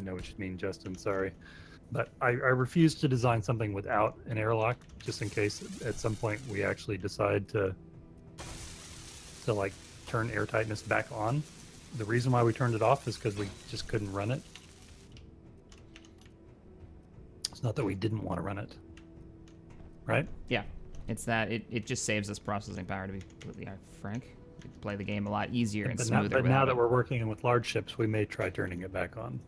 know what you mean, Justin. Sorry, but I refuse to design something without an airlock, just in case at some point we actually decide to like turn airtightness back on. The reason why we turned it off is because we just couldn't run it. It's not that we didn't want to run it, right? Yeah, it's that it just saves us processing power, to be completely frank. We can play the game a lot easier and But smoother. now without that it. we're working with large ships, we may try turning it back on.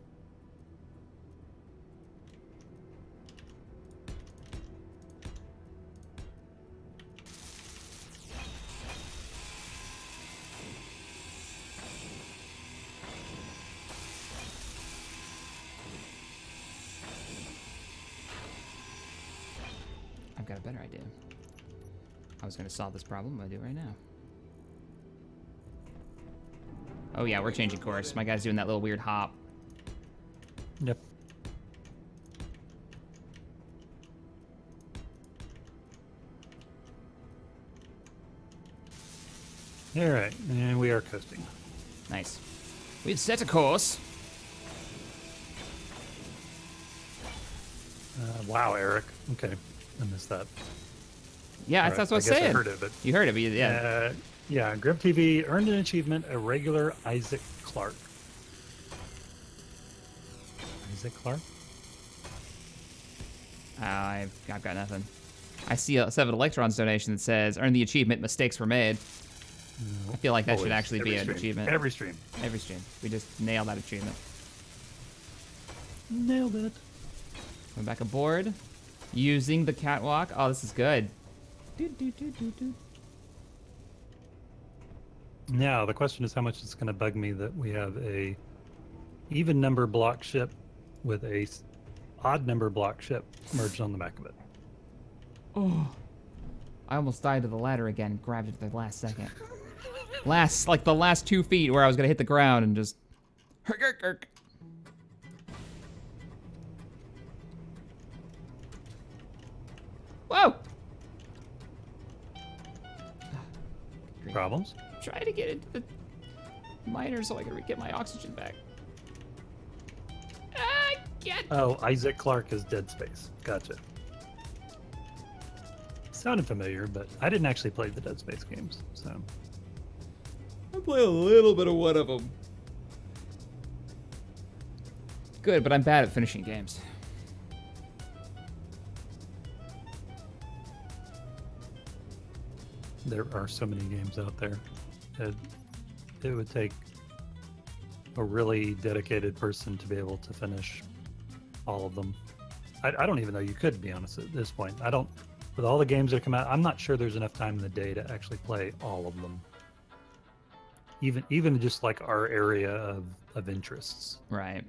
I've got a better idea. I was going to solve this problem. I'll do it right now. Oh yeah, we're changing course. My guy's doing that little weird hop. Yep. All right, and we are coasting. Nice. We've set a course. Wow, Eric. Okay, I missed that. Yeah, All that's what I was guess saying. I heard it, but You heard it, but yeah. yeah. Grip TV earned an achievement. A regular Isaac Clark. Isaac Clark. I've got nothing. I see a 7 Electrons donation that says, earn the achievement, mistakes were made. I feel like that should Always. actually be Every an stream. achievement. Every stream. Every stream. We just nailed that achievement. Nailed it. Going back aboard. Using the catwalk. Oh, this is good. Do, do, do, do, do. Now the question is how much it's going to bug me that we have a even number block ship with a odd number block ship merged on the back of it. Oh. I almost died to the ladder again. Grabbed it at the last second. Like the last 2 feet where I was going to hit the ground and just... Whoa! Problems? Try to get into the miner so I can get my oxygen back. Get... Oh, Isaac Clark is Dead Space. Gotcha. Sounded familiar, but I didn't actually play the Dead Space games, so... I play a little bit of one of them. Good, but I'm bad at finishing games. There are so many games out there. It would take a really dedicated person to be able to finish all of them. I don't even know you could, be honest, at this point. I don't, with all the games that come out, I'm not sure there's enough time in the day to actually play all of them. Even just like our area of interests. Right.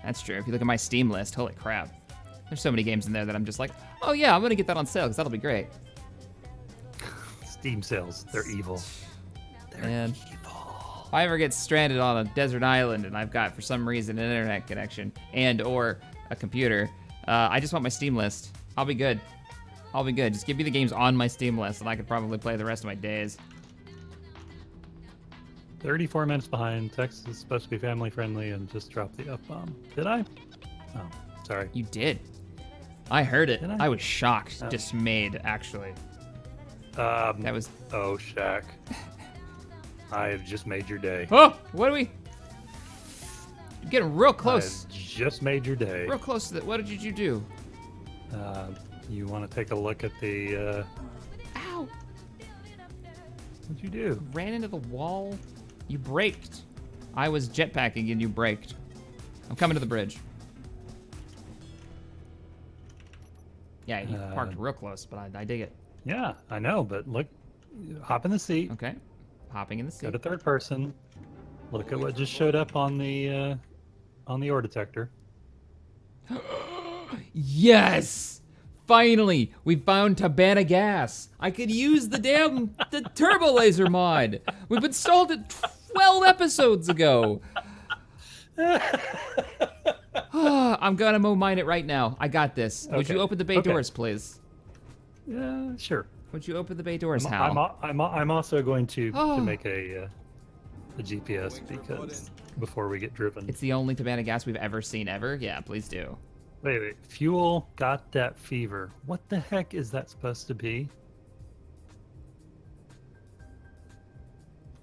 That's true. If you look at my Steam list, holy crap. There's so many games in there that I'm just like, oh yeah, I'm going to get that on sale because that'll be great. Steam sales, they're evil. They're Man. evil. If I ever get stranded on a desert island and I've got, for some reason, an internet connection and or a computer, I just want my Steam list. I'll be good. I'll be good. Just give me the games on my Steam list and I could probably play the rest of my days. 34 minutes behind. Text is supposed to be family friendly and just dropped the F-bomb. Did I? Oh, sorry. You did. I heard it. Did I? I was shocked, Oh. dismayed, actually. That was... Oh, Shaq. I have just made your day. Oh, what are we... You're getting real close. I've just made your day. Real close to that. What did you do? You want to take a look at the... Ow! What'd you do? Ran into the wall. You braked. I was jetpacking and you braked. I'm coming to the bridge. Yeah, he parked real close, but I dig it. Yeah, I know, but look, hop in the seat, Okay. Hopping in the go seat. to third person, look at what just showed up on the ore detector. Yes! Finally, we found Tabana gas. I could use the turbo laser mod. We've installed it 12 episodes ago. I'm gonna mine it right now. I got this. Would you Okay. open the bay Okay. doors, please? Yeah, sure. Would you open the bay doors, Hal? I'm also going to Oh. make a GPS because before we get driven. It's the only Tabana gas we've ever seen ever. Yeah, please do. Wait. Fuel got that fever. What the heck is that supposed to be?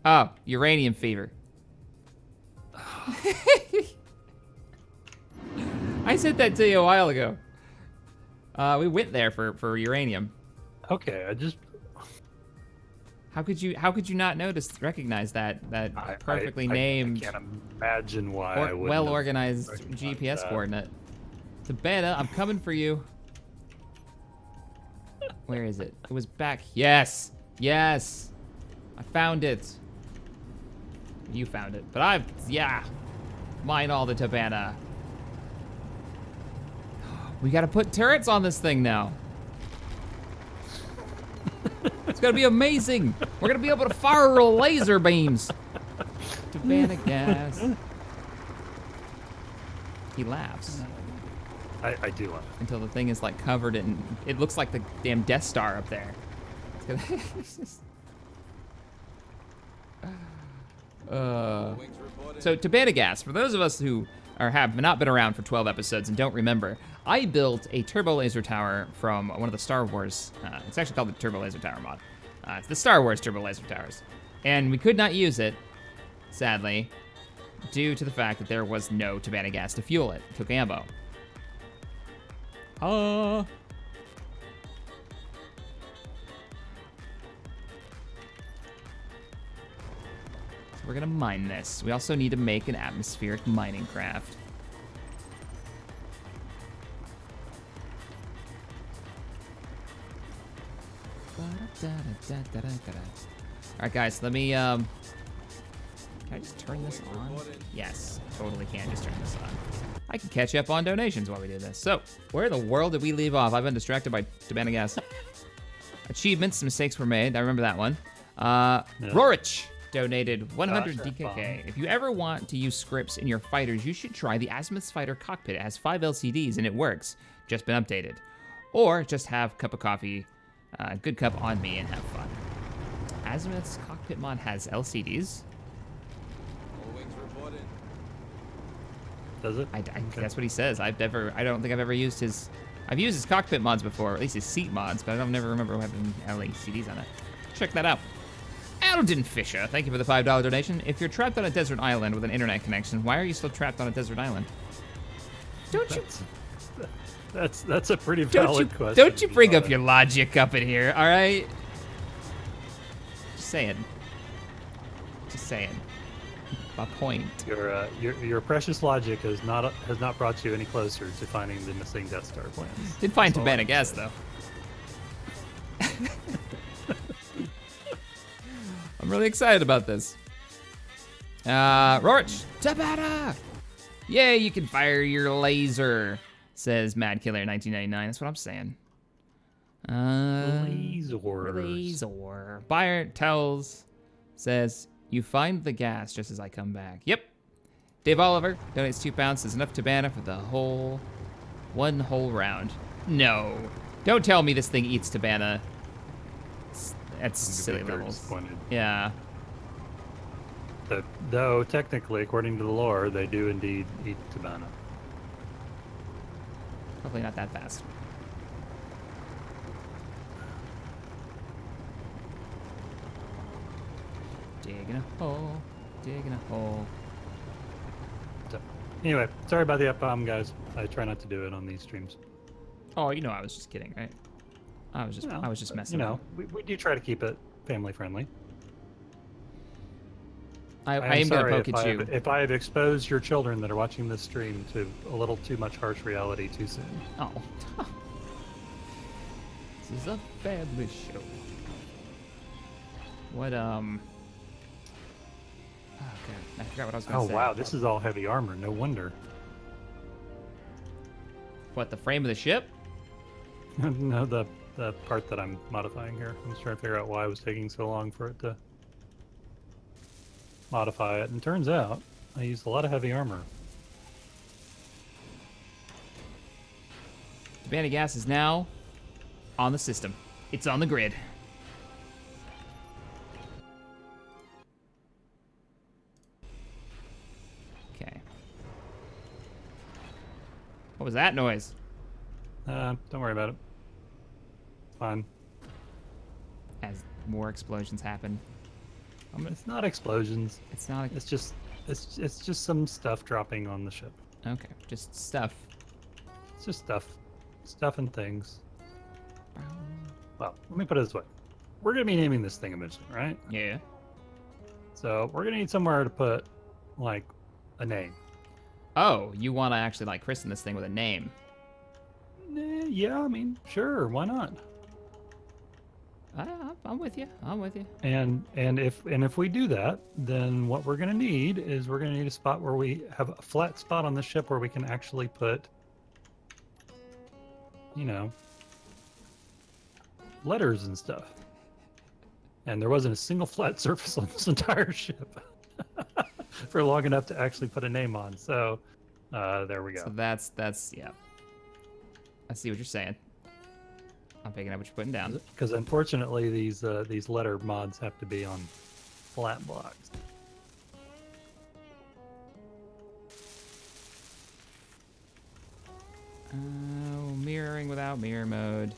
Oh, uranium fever. I said that to you a while ago. We went there for uranium. Okay, I just How could you not recognize that perfectly named, I can't imagine why I would. well organized recognized GPS that. coordinate? Tabana, I'm coming for you. Where is it? It was back. Yes, yes, I found it. You found it, but mine all the Tabana. We gotta put turrets on this thing now. It's gonna be amazing. We're gonna be able to fire laser beams. Tabana gas. He laughs I do love it. until the thing is like covered in. It looks like the damn Death Star up there. It's gonna. Wings reporting. So Tabana gas. For those of us who or have not been around for 12 episodes and don't remember, I built a turbo laser tower from one of the Star Wars. It's actually called the Turbo Laser Tower mod. It's the Star Wars Turbo Laser Towers, and we could not use it, sadly, due to the fact that there was no Tabana gas to fuel it. It took ammo. So we're gonna mine this. We also need to make an atmospheric mining craft. All right, guys, let me, can I just turn this on? Yes, totally can just turn this on. I can catch up on donations while we do this. So, where in the world did we leave off? I've been distracted by Tabana gas. Achievements, mistakes were made. I remember that one. Rorich donated 100 Gosh, DKK. If you ever want to use scripts in your fighters, you should try the Azimuth's Fighter Cockpit. It has 5 LCDs and it works. Just been updated. Or just have a cup of coffee, good cup on me and have fun. Azimuth's Cockpit mod has LCDs. All wings reporting. Does it? Okay. That's what he says. I don't think I've ever used his. I've used his cockpit mods before, or at least his seat mods, but I don't never remember having LCDs on it. Check that out. Alden Fisher, thank you for the $5 donation. If you're trapped on a desert island with an internet connection, why are you still trapped on a desert island? Don't you? That's a pretty valid question. Don't you bring up your logic up in here, all right? Just saying. Just saying. My point. Your precious logic has not brought you any closer to finding the missing Death Star plans. Did find That's all Tabana I gas said. though. I'm really excited about this. Rorich, Tabana! Yay, you can fire your laser, says Mad Killer 1999. That's what I'm saying. Laser. Buyer tells, says, you find the gas just as I come back. Yep. Dave Oliver donates 2 pounds, says enough Tabana for the one whole round. No. Don't tell me this thing eats Tabana. That's silly levels. Yeah. Though technically, according to the lore, they do indeed eat Tabana. Hopefully not that fast. Digging a hole, digging a hole. So, anyway, sorry about the F-bomb, guys. I try not to do it on these streams. Oh, you know I was just kidding, right? I was just messing. You know, we do try to keep it family friendly. I am sorry gonna poke at you. if I have exposed your children that are watching this stream to a little too much harsh reality too soon. Oh. This is a family show. What Oh god, I forgot what I was gonna say. Oh wow, this is all heavy armor. No wonder. What, the frame of the ship? No, the part that I'm modifying here. I'm just trying to figure out why it was taking so long for it to modify it. And turns out I used a lot of heavy armor. Tabana gas is now on the system. It's on the grid. Okay. What was that noise? Don't worry about it. Fine. As more explosions happen. It's not explosions. It's not. It's just some stuff dropping on the ship. Okay, just stuff. It's just stuff and things. Well, let me put it this way: we're gonna be naming this thing eventually, right? Yeah. So we're gonna need somewhere to put like a name. Oh, you want to actually like christen this thing with a name? Yeah, I mean, sure, why not? I'm with you. I'm with you. And if we do that, then what we're gonna need is we're gonna need a spot where we have a flat spot on the ship where we can actually put, you know, letters and stuff. And there wasn't a single flat surface on this entire ship for long enough to actually put a name on. So there we go. So that's yeah. I see what you're saying. I'm picking up what you're putting down. Because unfortunately, these letter mods have to be on flat blocks. Oh, mirroring without mirror mode.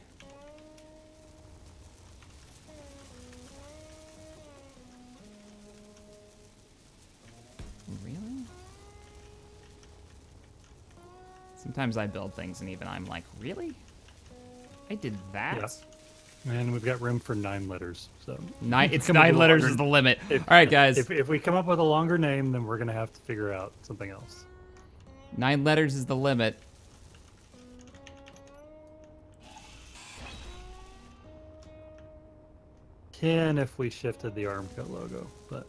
Really? Sometimes I build things and even I'm like, really? I did that? Yeah. And we've got room for 9 letters. So It's come up 9 with a letters longer- is the limit. If- All right, guys. If we come up with a longer name, then we're gonna have to figure out something else. 9 letters is the limit. Ten if we shifted the ARMCO logo, but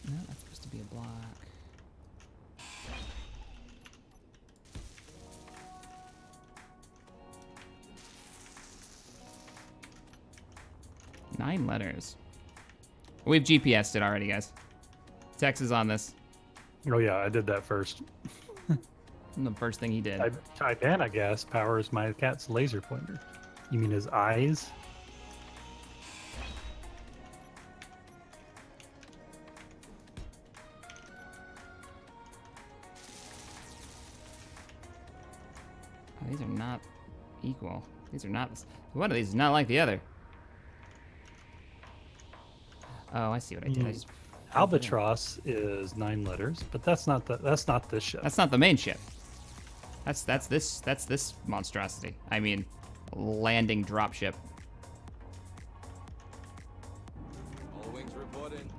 No, that's supposed to be a block. Nine letters. We've GPS'd it already, guys. Tex is on this. oh yeah, I did that first. The first thing he did. Taipan, I guess, powers my cat's laser pointer. You mean his eyes? Oh, these are not equal. These are not. One of these is not like the other. Oh, I see what I did. I just Albatross is 9 letters, but that's not this ship. That's not the main ship. That's this monstrosity. I mean, landing dropship. All wings reporting.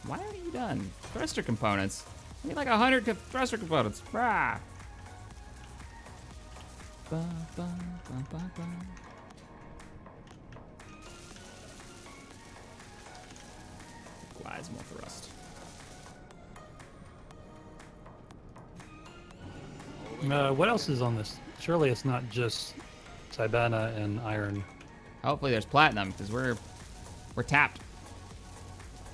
Why aren't you done? Thruster components. I need like 100 thruster components. Rah. Ba, ba, ba, ba, ba. Plasma thrust. What else is on this? Surely it's not just Sibana and iron. Hopefully there's platinum because we're tapped.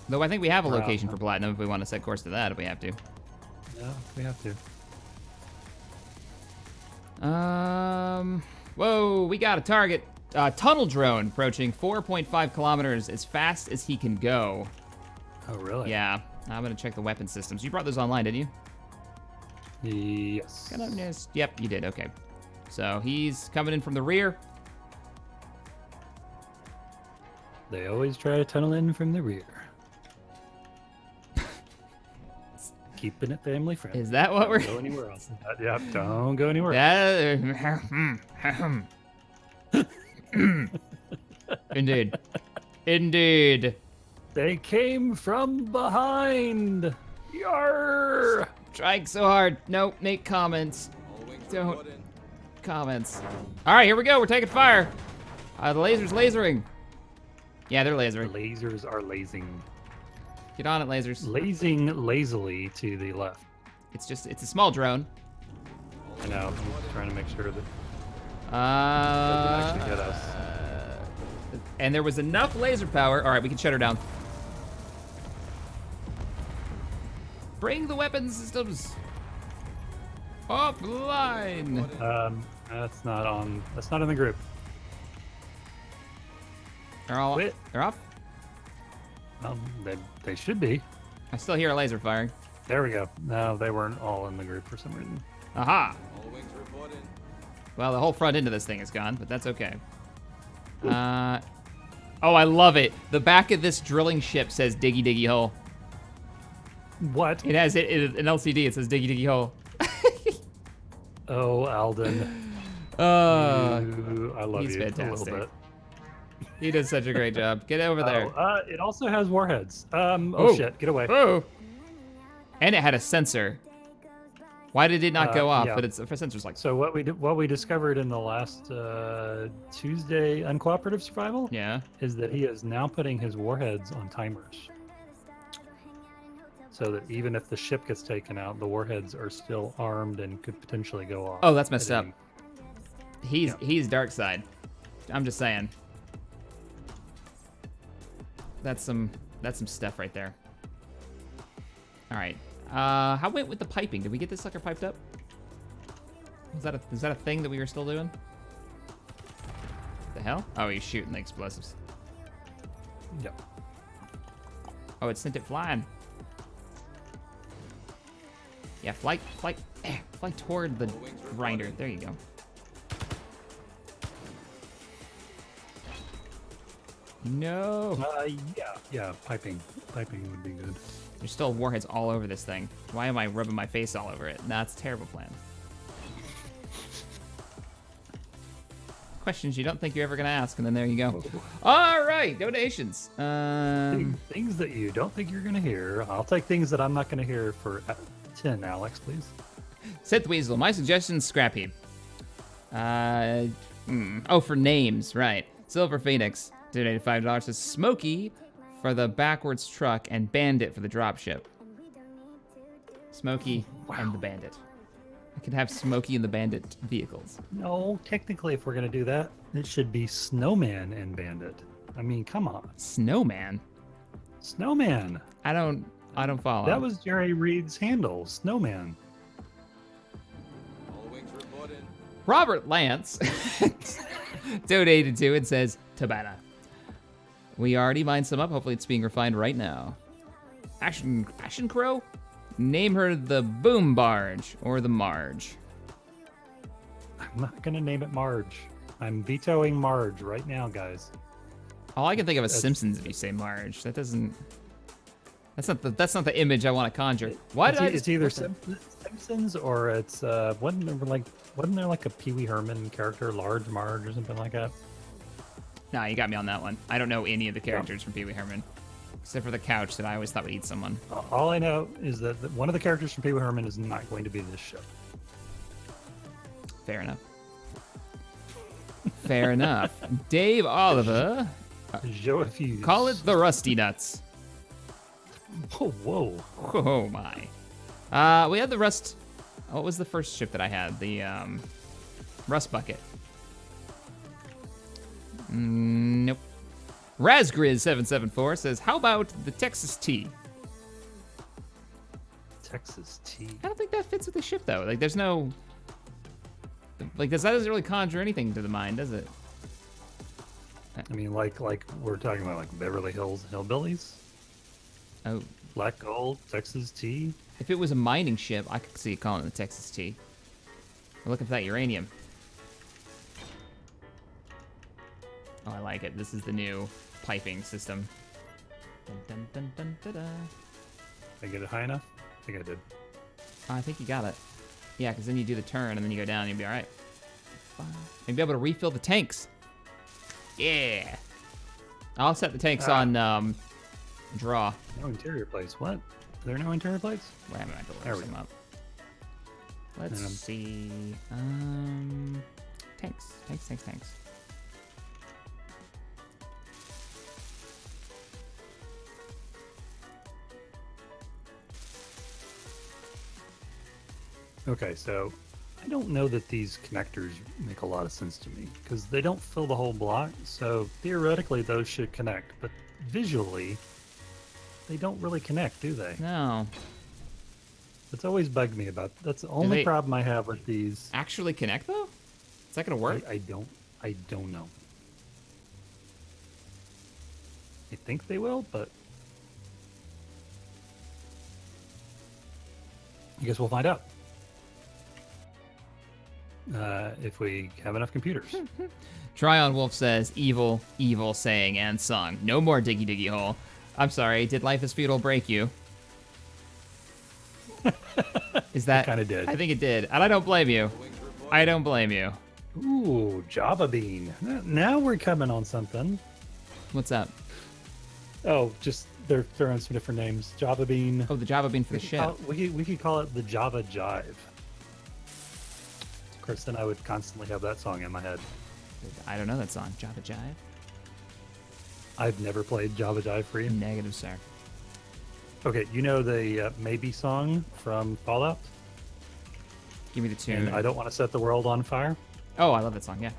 Though I think we have a We're out, location huh? for platinum if we want to set course to that if we have to. Yeah, we have to. Whoa, we got a target. Tunnel drone approaching 4.5 kilometers as fast as he can go. Oh, really? Yeah, I'm gonna check the weapon systems. You brought those online, didn't you? Yes. Yep, you did. Okay. So he's coming in from the rear. They always try to tunnel in from the rear. Keeping it family friendly. Is that what we're? Don't go anywhere else. Yeah, don't go anywhere. Indeed. Indeed. They came from behind. Yarr! Trying so hard. Nope, make comments. All wings Don't. reporting. Comments. All right, here we go. We're taking fire. The laser's lasering. Yeah, they're The lasering. lasers are lasing. Get on it, lasers. Lazing lazily to the left. It's a small drone. I know. I'm trying to make sure that doesn't Uh, actually hit us. and there was enough laser power. All right, we can shut her down. Bring the weapon systems offline. That's not on. That's not in the group. They're all. Quit. They're off. They should be. I still hear a laser firing. There we go. No, they weren't all in the group for some reason. Aha. All wings reporting. Well, the whole front end of this thing is gone, but that's okay. Oh, I love it. The back of this drilling ship says "Diggy Diggy Hole." What? It has an LCD. It says "Diggy Diggy Hole." Oh, Alden. I love he's you a fantastic. little bit. He does such a great job. Get over there. It also has warheads. Oh Oh. shit! Get away. Oh. And it had a sensor. Why did it not go off? yeah. But it's for sensors like. So what we discovered in the last Tuesday uncooperative survival Yeah. is that he is now putting his warheads on timers, so that even if the ship gets taken out, the warheads are still armed and could potentially go off. Oh, that's messed at up. any- He's dark side. I'm just saying. That's some stuff right there. All right. How went with the piping? Did we get this sucker piped up? Is that a thing that we were still doing? What the hell? Oh, he's shooting the explosives. Yep. Oh, it sent it flying. Yeah, fly toward the grinder. There you go. No. Yeah. Piping would be good. There's still warheads all over this thing. Why am I rubbing my face all over it? That's a terrible plan. Questions you don't think you're ever gonna ask, and then there you go. All right, donations. Things that you don't think you're gonna hear. I'll take things that I'm not gonna hear for 10, Alex, please. Seth Weasel, my suggestion's Scrap Heap. Oh, for names, right. Silver Phoenix donated $5. Says Smokey for the backwards truck and Bandit for the dropship. Smokey and the Bandit. I could have Smokey and the Bandit vehicles. No, technically, if we're gonna do that, it should be Snowman and Bandit. I mean, come on. Snowman? Snowman. I don't follow. That was Jerry Reed's handle, Snowman. All wings reporting. Robert Lance donated to and says Tabata. We already mined some up. Hopefully it's being refined right now. Action Crow? Name her the Boom Barge or the Marge. I'm not gonna name it Marge. I'm vetoing Marge right now, guys. All I can think of is Simpsons if you say Marge. That doesn't. That's not the image I want to conjure. Why did I? It's either Simpsons or it's wasn't there like a Pee Wee Herman character, Large Marge or something like that? Nah, you got me on that one. I don't know any of the characters from Pee Wee Herman, except for the couch that I always thought would eat someone. All I know is that one of the characters from Pee Wee Herman is not going to be this ship. Fair enough. Fair enough. Dave Oliver. Joe Fuse. Call it the Rusty Nuts. Whoa. Oh my. We had the Rust. What was the first ship that I had? The Rust Bucket. Nope. Razgriz774 says, how about the Texas Tea? Texas Tea. I don't think that fits with the ship though. Like there's no. Like that doesn't really conjure anything to the mind, does it? I mean, like we're talking about like Beverly Hills Hillbillies, Oh. Black Gold, Texas Tea. If it was a mining ship, I could see it calling it the Texas Tea. We're looking for that uranium. Oh, I like it. This is the new piping system. Dun, dun, dun, dun, dun, dun. Did I get it high enough? I think I did. Oh, I think you got it. Yeah, because then you do the turn and then you go down and you'll be all right. And be able to refill the tanks. Yeah. I'll set the tanks on draw. No interior plates. What? Are there no interior plates? Wait, I'm going to There look we them up. Let's see. Tanks. Okay, so I don't know that these connectors make a lot of sense to me because they don't fill the whole block. So theoretically, those should connect, but visually, they don't really connect, do they? No. It's always bugged me about. That's the only they problem I have with these. Actually connect though? Is that going to work? I don't know. I think they will, but I guess we'll find out. If we have enough computers. Tryon Wolf says, evil, evil saying and song. No more diggy diggy hole. I'm sorry, did Life is Feudal break you? Is that? Kind of did. I think it did. And I don't blame you. I don't blame you. Ooh, Java Bean. Now we're coming on something. What's up? Oh, just they're throwing some different names. Java Bean. Oh, the Java bean for the ship. We could call it the Java Jive. Of course, then I would constantly have that song in my head. I don't know that song. Java Jive? I've never played Java Jive for you. Negative, sir. Okay, you know the Maybe song from Fallout? Give me the tune. And I Don't Want to Set the World on Fire? Oh, I love that song, yeah.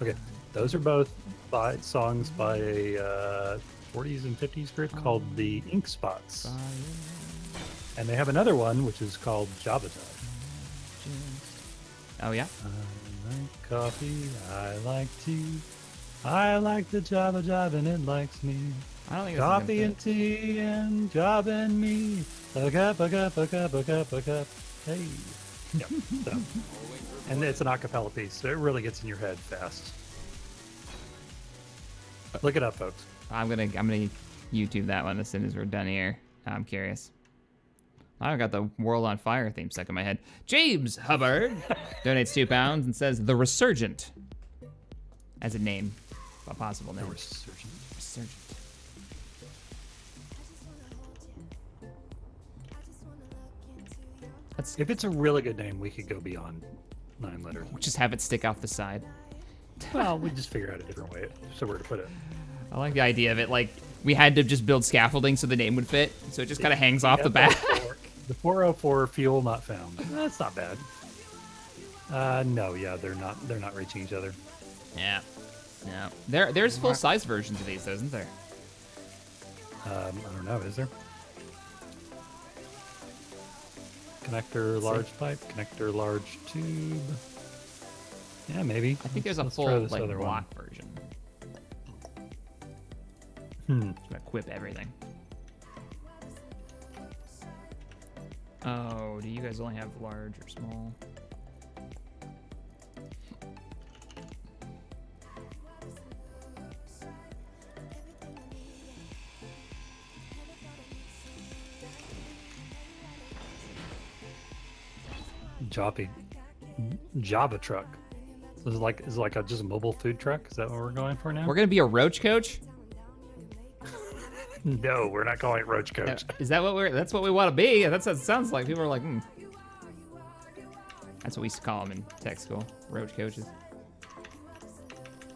Okay, those are both songs by a 40s and 50s group called the Ink Spots. And they have another one, which is called Java Jive. Oh, yeah? I like coffee, I like tea, I like the job and it likes me. I don't think Coffee this and tea and job and me. A cup, a cup, a cup, a cup, a cup. Hey. Yep. So. And it's an acapella piece, so it really gets in your head fast. Look it up, folks. I'm gonna YouTube that one as soon as we're done here. I'm curious. I got the World on Fire theme stuck in my head. James Hubbard donates £2 and says the Resurgent as a name, a possible name. Resurgent. Resurgent. If it's a really good name, we could go beyond 9 letters. Just have it stick off the side. Well, we just figure out a different way, so where to put it. I like the idea of it. Like we had to just build scaffolding so the name would fit, so it just kind of hangs off the back. The 404 fuel not found. That's not bad. No, yeah, they're not reaching each other. Yeah. Yeah. There's full size versions of these, though, isn't there? I don't know. Is there? Connector large pipe, connector large tube. Yeah, maybe. I think there's a Let's try full this like other one. block version. Equip everything. Oh, do you guys only have large or small? Java truck. So is it like a just a mobile food truck? Is that what we're going for now? We're gonna be a roach coach. No, we're not calling it Roach Coach. Is that what that's what we want to be? That's what it sounds like. People are like, That's what we used to call them in tech school, roach coaches.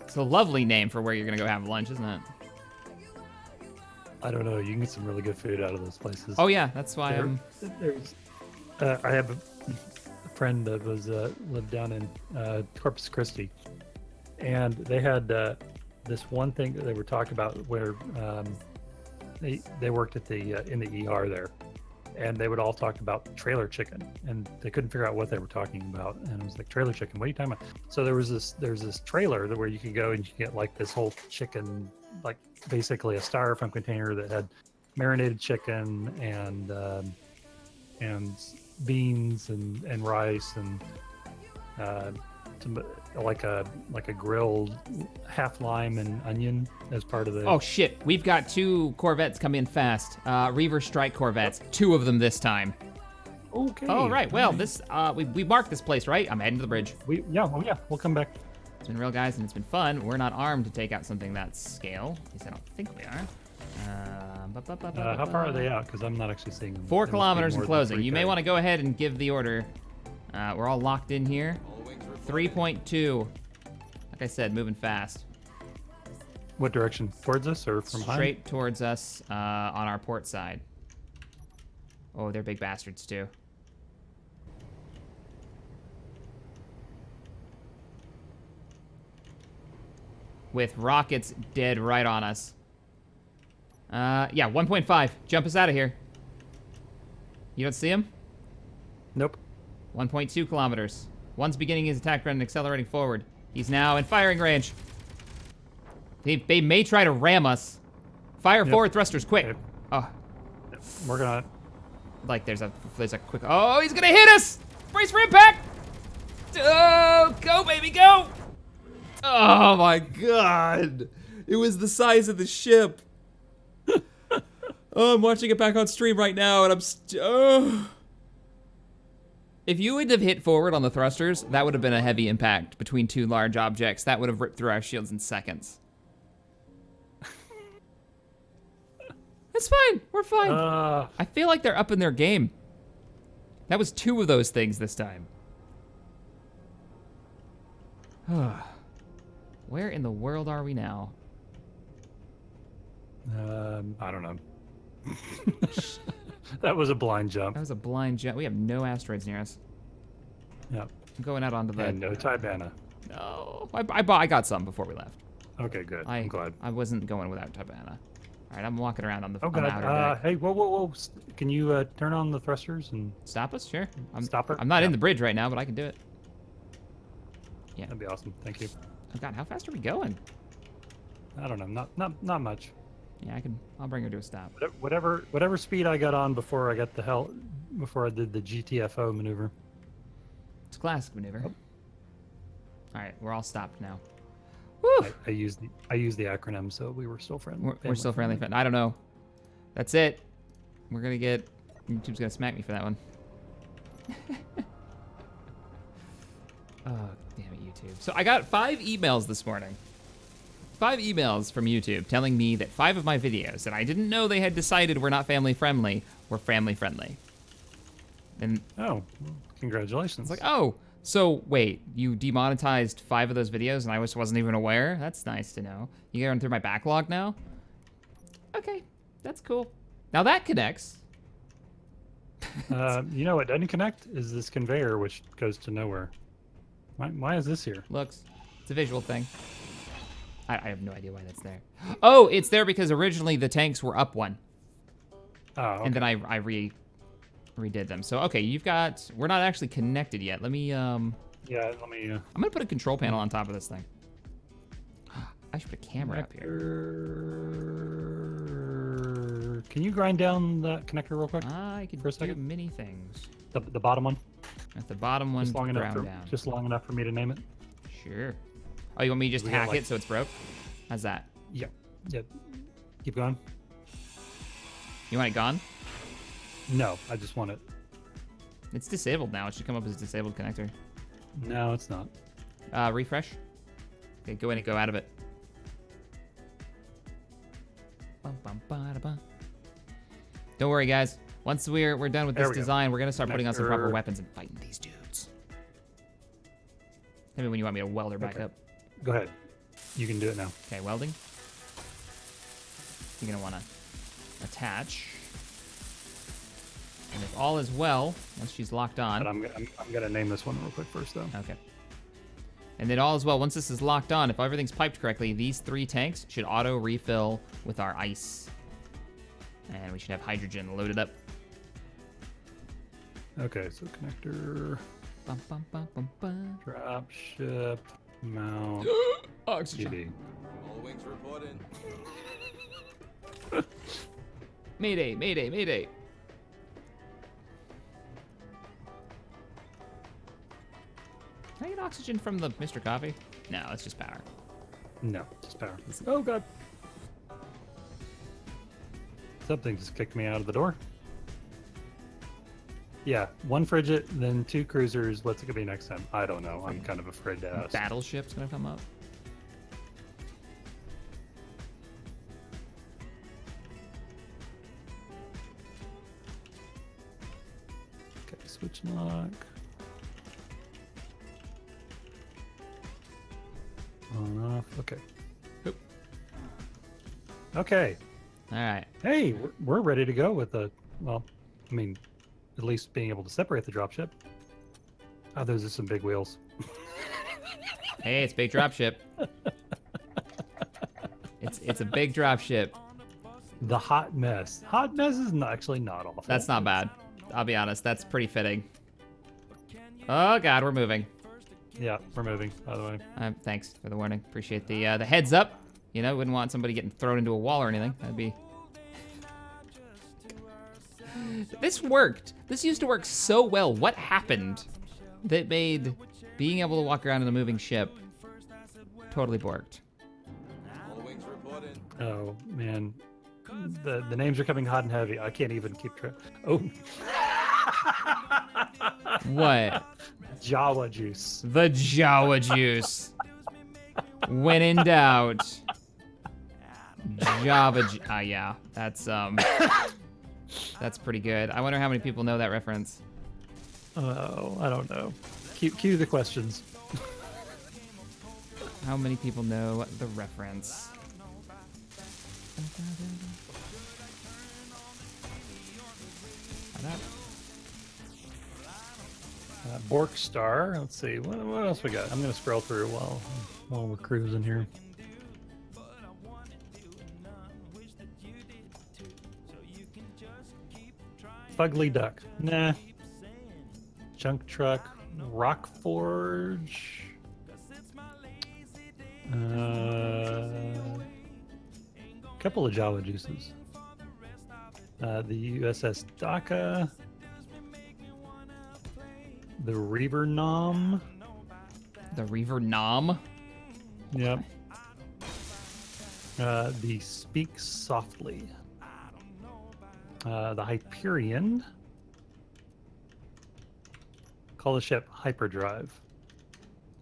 It's a lovely name for where you're gonna go have lunch, isn't it? I don't know. You can get some really good food out of those places. Oh yeah, that's why I have a friend that was lived down in Corpus Christi, and they had this one thing that they were talking about where they worked at the in the ER there, and they would all talk about trailer chicken, and they couldn't figure out what they were talking about, and it was like, trailer chicken, what are you talking about? So there's this trailer where you could go and you get like this whole chicken, like basically a styrofoam container that had marinated chicken and beans and rice and like a grilled half lime and onion as part of the. Oh shit, we've got 2 Corvettes come in fast. Reevers strike Corvettes, 2 of them this time. Okay. Oh right, well this we marked this place, right? I'm heading to the bridge. Yeah, we'll come back. It's been real, guys, and it's been fun. We're not armed to take out something that scale. At least I don't think we are. How far are they out? Because I'm not actually seeing them. 4 They must be kilometers more in than closing. You may 3K. want to go ahead and give the order. We're all locked in here. 3.2. Like I said, moving fast. What direction? Towards us or from behind? Straight towards us on our port side. Oh, they're big bastards too. With rockets dead right on us. Yeah, 1.5. Jump us out of here. You don't see him? Nope. 1.2 kilometers. One's beginning his attack run and accelerating forward. He's now in firing range. They may try to ram us. Fire forward thrusters, quick. Yep. Oh, We're gonna. like there's a quick. Oh, he's gonna hit us! Brace for impact! Oh, go baby, go! Oh my god! It was the size of the ship. Oh, I'm watching it back on stream right now, and I'm. If you would have hit forward on the thrusters, that would have been a heavy impact between 2 large objects. That would have ripped through our shields in seconds. It's fine. We're fine. I feel like they're up in their game. That was 2 of those things this time. Where in the world are we now? I don't know. That was a blind jump. That was a blind jump. We have no asteroids near us. Yep. I'm going out onto the. And no Tibana. No, I got some before we left. Okay, good. I'm glad. I wasn't going without Tibana. All right, I'm walking around on the, Oh, on the God. outer deck. Hey, whoa. Can you turn on the thrusters and Stop us? Sure. stop her? I'm not in Yeah. the bridge right now, but I can do it. That'd be awesome. Thank you. Oh god, how fast are we going? I don't know, not much. Yeah, I'll bring her to a stop. Whatever speed I got on before I got before I did the GTFO maneuver. It's a classic maneuver. Oh. All right, we're all stopped now. Woo! I used the acronym, so we were still friendly. We're still friendly. I don't know. That's it. We're gonna get YouTube's gonna smack me for that one. Oh, damn it, YouTube. So I got 5 emails this morning. 5 emails from YouTube telling me that 5 of my videos that I didn't know they had decided were not family friendly were family friendly. And Oh, congratulations! it's like, oh, so wait, you demonetized 5 of those videos and I wasn't even aware? That's nice to know. You going through my backlog now? Okay, that's cool. Now that connects. You know what doesn't connect is this conveyor, which goes to nowhere. Why is this here? Looks, it's a visual thing. I have no idea why that's there. Oh, it's there because originally the tanks were up 1. Oh, okay. And then I redid them. So, okay, we're not actually connected yet. Let me, Yeah, let me. I'm gonna put a control panel on top of this thing. I should put a camera up here. Can you grind down that connector real quick? I can For a do second? many things. The bottom one? At the bottom one, Just long enough ground down. just long enough for me to name it? Sure. Oh, you want me to just We got, hack like- it so it's broke? How's that? Yeah. Keep going. You want it gone? No, I just want it. It's disabled now. It should come up as disabled connector. No, it's not. Refresh. Okay, go in and go out of it. Don't worry, guys. Once we're done with There this we go. design, we're gonna start putting on some proper Connector. weapons and fighting these dudes. Tell me when you want me to weld her back Okay. up. Go ahead. You can do it now. Okay, welding. You're gonna want to attach. And if all is well, once she's locked on. But I'm gonna name this one real quick first, though. Okay. And then all is well, once this is locked on, if everything's piped correctly, these 3 tanks should auto refill with our ice. And we should have hydrogen loaded up. Okay, so connector, Bum, bum, bum, bum, bum. drop ship, mount, Oxygen. CD. All wings reporting. Mayday, mayday, mayday. Can I get oxygen from the Mr. Coffee? No, it's just power. No, just power. Oh god. Something just kicked me out of the door. Yeah, 1 frigate, then 2 cruisers. What's it gonna be next time? I don't know. I'm kind of afraid to ask. Battleship's gonna come up. Okay, switch lock. On off. Okay. Oop. Okay. All right. Hey, we're ready to go with the. Well, I mean, at least being able to separate the dropship. Oh, those are some big wheels. Hey, it's big dropship. It's a big dropship. The hot mess. Hot mess is actually not awful. That's not bad. I'll be honest. That's pretty fitting. Oh God, we're moving. Yeah, we're moving. By the way. Thanks for the warning. Appreciate the heads up. You know, wouldn't want somebody getting thrown into a wall or anything. That'd be. This worked. This used to work so well. What happened that made being able to walk around in a moving ship totally borked? All wings reporting. Oh man, the names are coming hot and heavy. I can't even keep track. Oh, What? Jawa juice. The Jawa juice. When in doubt. Java. Yeah, that's pretty good. I wonder how many people know that reference. Oh, I don't know. Cue the questions. How many people know the reference? Bork Star. Let's see. What else we got? I'm gonna scroll through while we're cruising here. Fugly Duck. Nah. Junk Truck. Rock Forge. couple of Java juices. The USS Dhaka. The Reaver Nom. The Reaver Nom. Yep. The Speak Softly. The Hyperion. Call the ship Hyperdrive.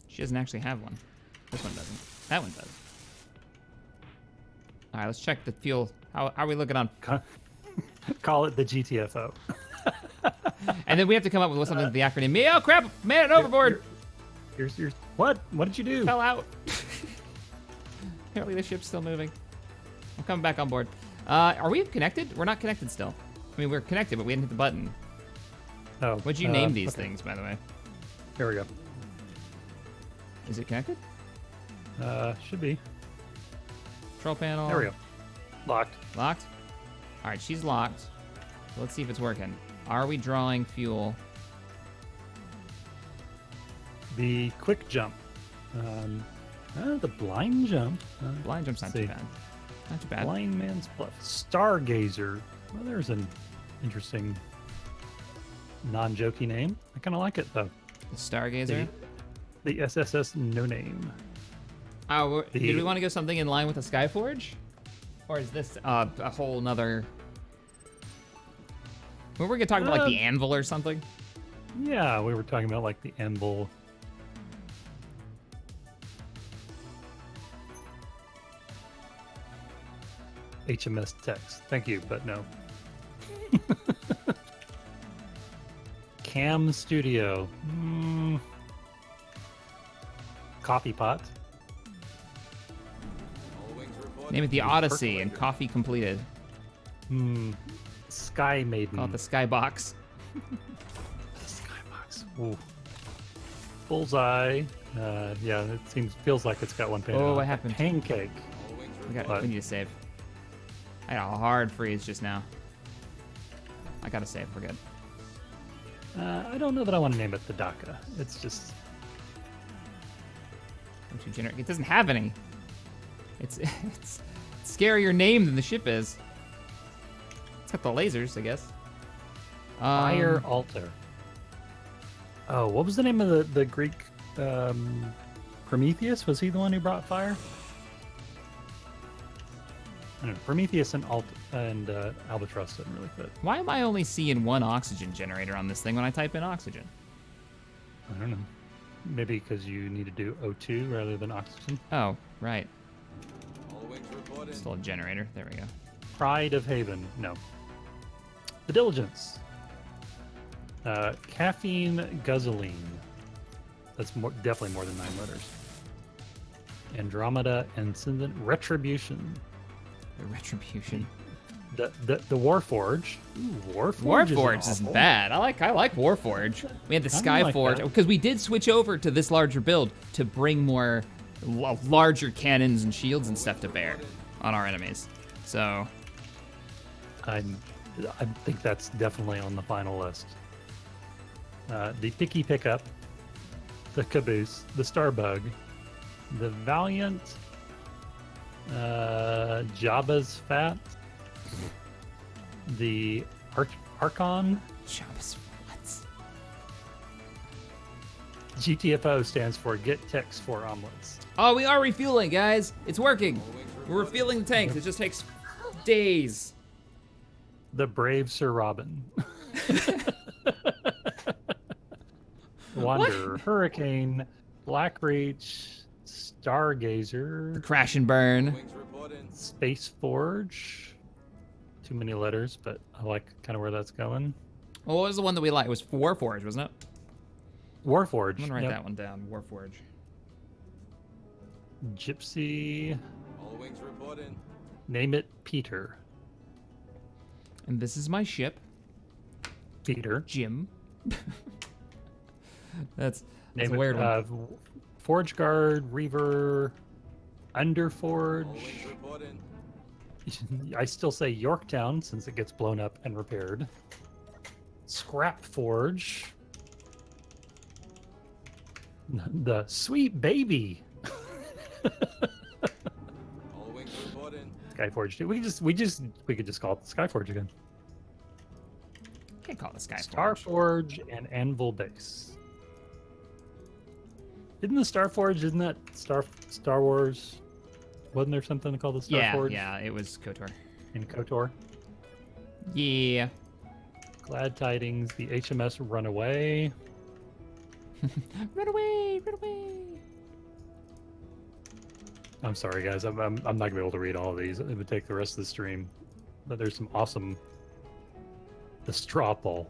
She doesn't actually have one. This one doesn't. That one does. All right, let's check the fuel. How are we looking on? Call it the GTFO. And then we have to come up with something with the acronym. Oh crap! Man, overboard. Here's what? What did you do? Fell out. Apparently the ship's still moving. I'm coming back on board. Are we connected? We're not connected still. I mean, we're connected, but we didn't hit the button. Oh. What'd you name these things, by the way? Here we go. Is it connected? Should be. Control panel. There we go. Locked. Locked? All right, she's locked. So let's see if it's working. Are we drawing fuel? The quick jump. The blind jump. Blind jump's not let's too see. bad. Not too bad. Blind man's bluff. Stargazer. Well, there's an interesting non-jokey name. I kind of like it though. The Stargazer? The SSS No Name. Oh, did we want to go something in line with the Skyforge? Or is this a whole nother... Were we going to talk about like the Anvil or something? Yeah, we were talking about like the Anvil. HMS text. Thank you, but no. Cam Studio. Coffee pot. All wings reporting. Name it the Odyssey and Percolator. coffee completed. Sky Maiden. Call it the Skybox. Skybox. Ooh. Bullseye. Yeah, it feels like it's got one painted Oh, on what it. happened? Pancake. All wings We need to save. I got a hard freeze just now. I gotta save. We're good. I don't know that I want to name it the Dhaka. It's just Don't you generate? It doesn't have any. It's scarier name than the ship is. It's got the lasers, I guess. Fire Altar. Oh, what was the name of the Greek Prometheus? Was he the one who brought fire? I don't know. Prometheus and Albatross didn't really fit. Why am I only seeing one oxygen generator on this thing when I type in oxygen? I don't know. Maybe because you need to do O2 rather than oxygen. Oh, right. All wings reporting. Still a generator. There we go. Pride of Haven. No. The Diligence. Caffeine Guzzling. That's definitely more than 9 letters. Andromeda Ascendant Retribution. The Retribution. The Warforge. Ooh, Warforge isn't isn't awful. bad. I like Warforge. We had the I like Skyforge that. because we did switch over to this larger build to bring more larger cannons and shields and stuff to bear on our enemies. So I think that's definitely on the final list. The Picky Pickup, the Caboose, the Starbug, the Valiant, Jabba's Fat, the Archon. Jabba's what? GTFO stands for Get Tex for Omelets. Oh, we are refueling, guys. It's working. We're refueling the tanks. It just takes days. The Brave Sir Robin. Wanderer, Hurricane, Blackreach, Stargazer, Crash and burn. Wings reporting. Space Forge. Too many letters, but I like kind of where that's going. Well, what was the one that we liked? It was Warforge, wasn't it? Warforge. I'm gonna write yep. that one down. Warforge. Gypsy. All wings reporting. Name it Peter. And this is my ship, Peter. Jim. That's Name a weird one. Forge Guard, Reaver, All Underforge. wings reporting. I still say Yorktown since it gets blown up and repaired. Scrap Forge. The Sweet Baby. All wings reporting. Skyforge too. We could just call it the Skyforge again. Can't call it the Sky Starforge and Anvil Base. Isn't that Star Wars? Wasn't there something called the Starforge? Yeah, it was KOTOR. In KOTOR. Yeah. Glad tidings, the HMS Runaway. Run away, run away. I'm sorry, guys. I'm not gonna be able to read all of these. It would take the rest of the stream. But there's some awesome. The Strawpole.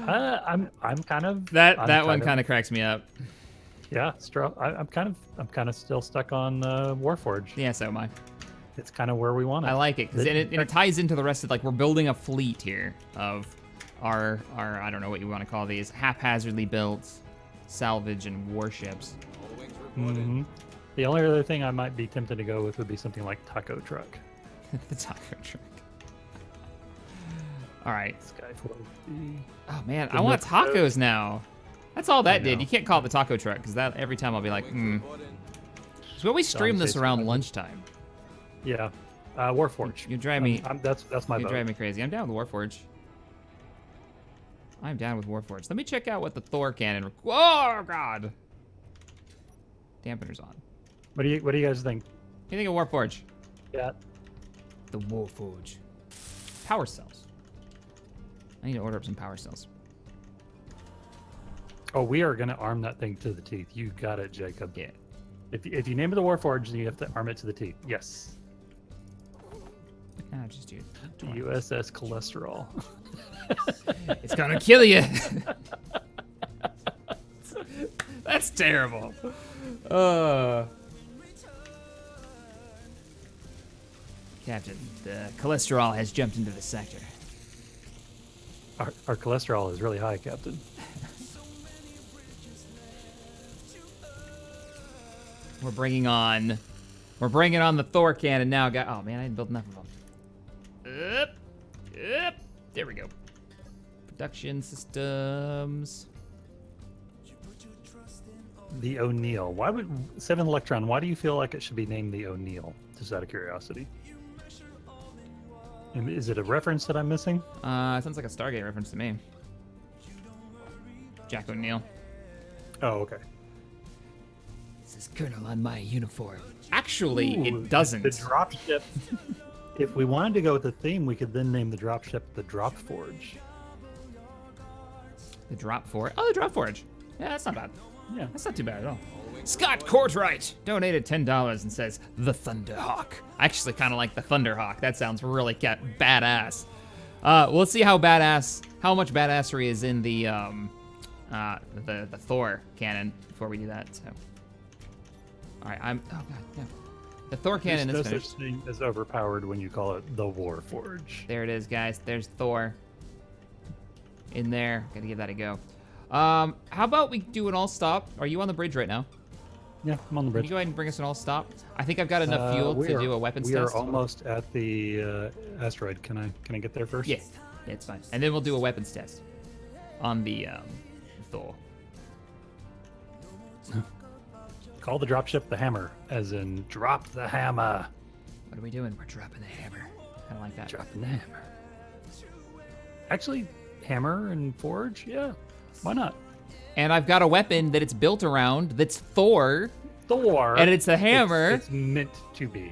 I'm kind of that one kind of cracks me up. Yeah, I'm kind of still stuck on Warforge. Yeah, so am I. It's kind of where we want it. I like it because it ties into the rest of, like, we're building a fleet here of our I don't know what you want to call these, haphazardly built salvage and warships. All wings reporting. Mm-hmm. The only other thing I might be tempted to go with would be something like Taco Truck. The taco truck. All right. Skyforge. Oh man, The I want North Coast. tacos now. That's all that I did. know. You can't call it the taco truck because that every time I'll be like, All wings reporting. So we always stream this Jason, around I would- lunchtime. Yeah, Warforge. You drive me. That's my You vote. drive me crazy. I'm down with Warforge. I'm down with Warforge. Let me check out what the Thor cannon. Oh God! Dampener's on. What do you guys think? What do you think of Warforge? Yeah. The Warforge. Power cells. I need to order up some power cells. Oh, we are gonna arm that thing to the teeth. You got it, Jacob. Yeah. If you name it the Warforge, then you have to arm it to the teeth. Yes. Nah, just do it. The USS Cholesterol. It's gonna kill you. That's terrible. Captain, the cholesterol has jumped into the sector. Our cholesterol is really high, Captain. We're bringing on the Thor cannon now. Oh man, I didn't build enough of them. Up. There we go. Production systems. The O'Neill. Why would 7 Electron? Why do you feel like it should be named the O'Neill? Just out of curiosity. And is it a reference that I'm missing? Sounds like a Stargate reference to me. Jack O'Neill. Oh, okay. Says Colonel on my uniform. Actually, Ooh, it doesn't. The dropship. If we wanted to go with the theme, we could then name the dropship the Drop Forge. The Drop Forge. Oh, the Drop Forge. Yeah, that's not bad. Yeah. That's not too bad at all. Scott Courtwright donated $10 and says the Thunderhawk. I actually kind of like the Thunderhawk. That sounds really badass. We'll see how much badassery is in the Thor cannon before we do that. So, all right, oh god, no. The Thor cannon There's is no finished. such thing as overpowered when you call it the Warforge. There it is, guys. There's Thor. In there. Gotta give that a go. How about we do an all stop? Are you on the bridge right now? Yeah, I'm on the Can bridge. you go ahead and bring us an all stop? I think I've got enough fuel to do a weapons we test. are almost at the asteroid. Can I get there first? Yeah, it's fine. And then we'll do a weapons test on the Thor. Call the dropship the Hammer, as in drop the hammer. What are we doing? We're dropping the hammer. Kind of like that. Dropping the hammer. Actually, hammer and forge, yeah. Why not? And I've got a weapon that it's built around that's Thor. Thor. And it's a hammer. It's meant to be.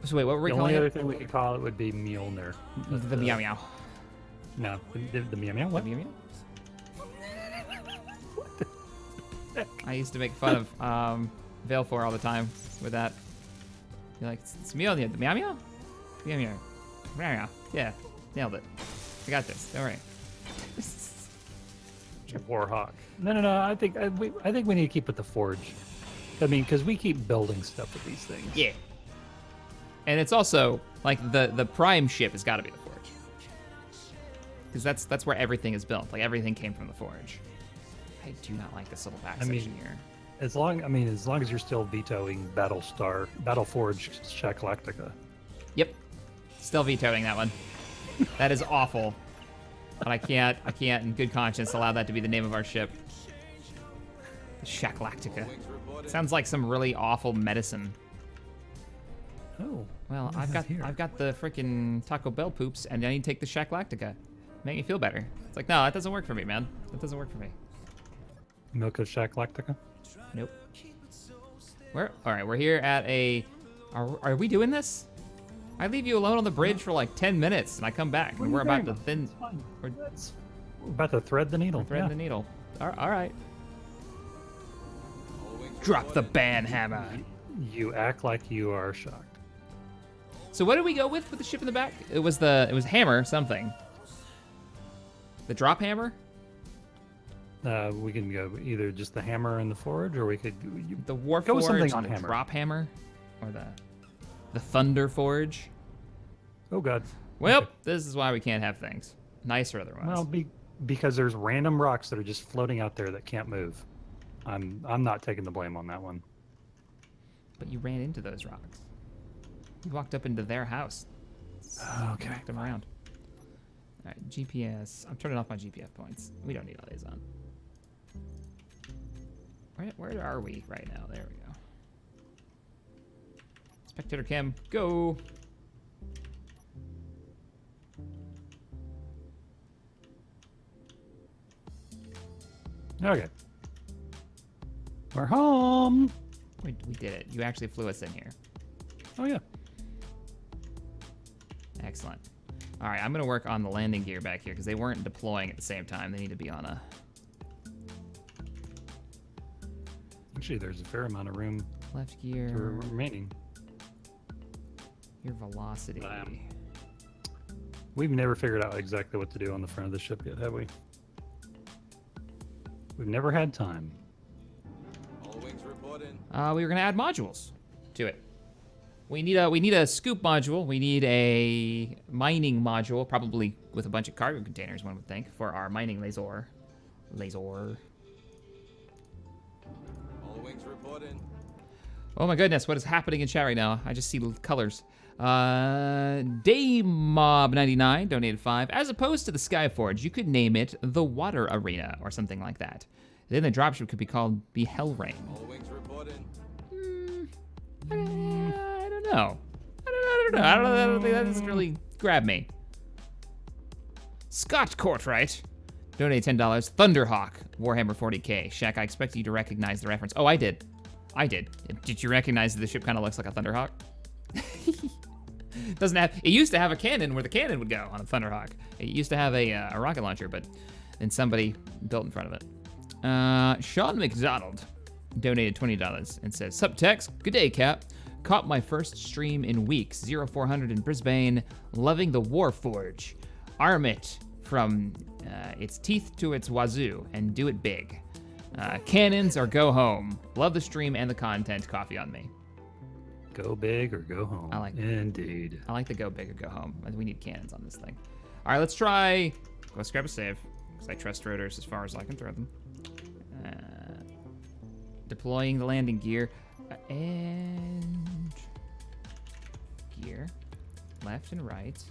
So wait, what were we The calling only other it? thing we could call it would be Mjolnir. The meow meow. No, the meow meow. What? The meow meow? I used to make fun of Valefor all the time with that. You're like, it's Mjolnir. The meow meow? Meow meow. Meow meow. Yeah, nailed it. I got this. Don't worry. Warhawk. No. I think we need to keep with the forge. I mean, because we keep building stuff with these things. Yeah. And it's also like the prime ship has got to be the forge, because that's where everything is built. Like everything came from the forge. I do not like this little back section here. As long as you're still vetoing Battleforge Shakalactica. Yep. Still vetoing that one. That is awful. But I can't in good conscience allow that to be the name of our ship. The Shacklactica. Wings reporting. Sounds like some really awful medicine. Oh. Well, what is I've this got here? I've got the freaking Taco Bell poops, and I need to take the Shacklactica. Make me feel better. It's like, no, that doesn't work for me, man. That doesn't work for me. Milk of Shacklactica. Nope. All right, we're here at a. Are we doing this? I leave you alone on the bridge for like 10 minutes, and I come back, and we're about to thin. We're We're about to thread the needle. threading yeah. the needle. All right. All wings Drop the reporting. ban hammer. You act like you are shocked. So what did we go with the ship in the back? It was hammer something. The drop hammer? We can go either just the hammer and the forge, or we could The war Go with forge, something on the hammer. drop hammer, or the thunder forge. Oh god. Well, Okay. this is why we can't have things. Nice or otherwise. Well, because there's random rocks that are just floating out there that can't move. I'm not taking the blame on that one. But you ran into those rocks. You walked up into their house. Okay. Knocked them around. All right, GPS. I'm turning off my GPS points. We don't need all these on. Where are we right now? There we go. Spectator cam, go. Okay. We're home. We did it. You actually flew us in here. Oh yeah. Excellent. All right, I'm going to work on the landing gear back here because they weren't deploying at the same time. They need to be on a Actually, there's a fair amount of room left for gear. remaining. Your velocity. We've never figured out exactly what to do on the front of the ship yet, have we? We've never had time. All wings reporting. We were going to add modules to it. We need a scoop module. We need a mining module, probably with a bunch of cargo containers, one would think, for our mining laser. All wings reporting. Oh my goodness, what is happening in chat right now? I just see colors. Daymob99 donated 5. As opposed to the Skyforge, you could name it the Water Arena or something like that. Then the dropship could be called the Hellrain. All wings reporting. I don't know. I don't think that doesn't really grab me. Scott Courtwright donated $10. Thunderhawk, Warhammer 40k. Shaq, I expect you to recognize the reference. Oh, I did. Did you recognize that the ship kind of looks like a Thunderhawk? Doesn't have. It used to have a cannon where the cannon would go on a Thunderhawk. It used to have a rocket launcher, but then somebody built in front of it. Sean McDonald donated $20 and says, "Subtext, good day, Cap. Caught my first stream in weeks. 0400 in Brisbane. Loving the Warforge. Arm it from its teeth to its wazoo and do it big. Cannons or go home. Love the stream and the content. Coffee on me." Go big or go home. I like that. Indeed. I like the go big or go home. We need cannons on this thing. All right, let's try. Let's grab a save because I trust rotors as far as I can throw them. Deploying the landing gear and gear, left and right.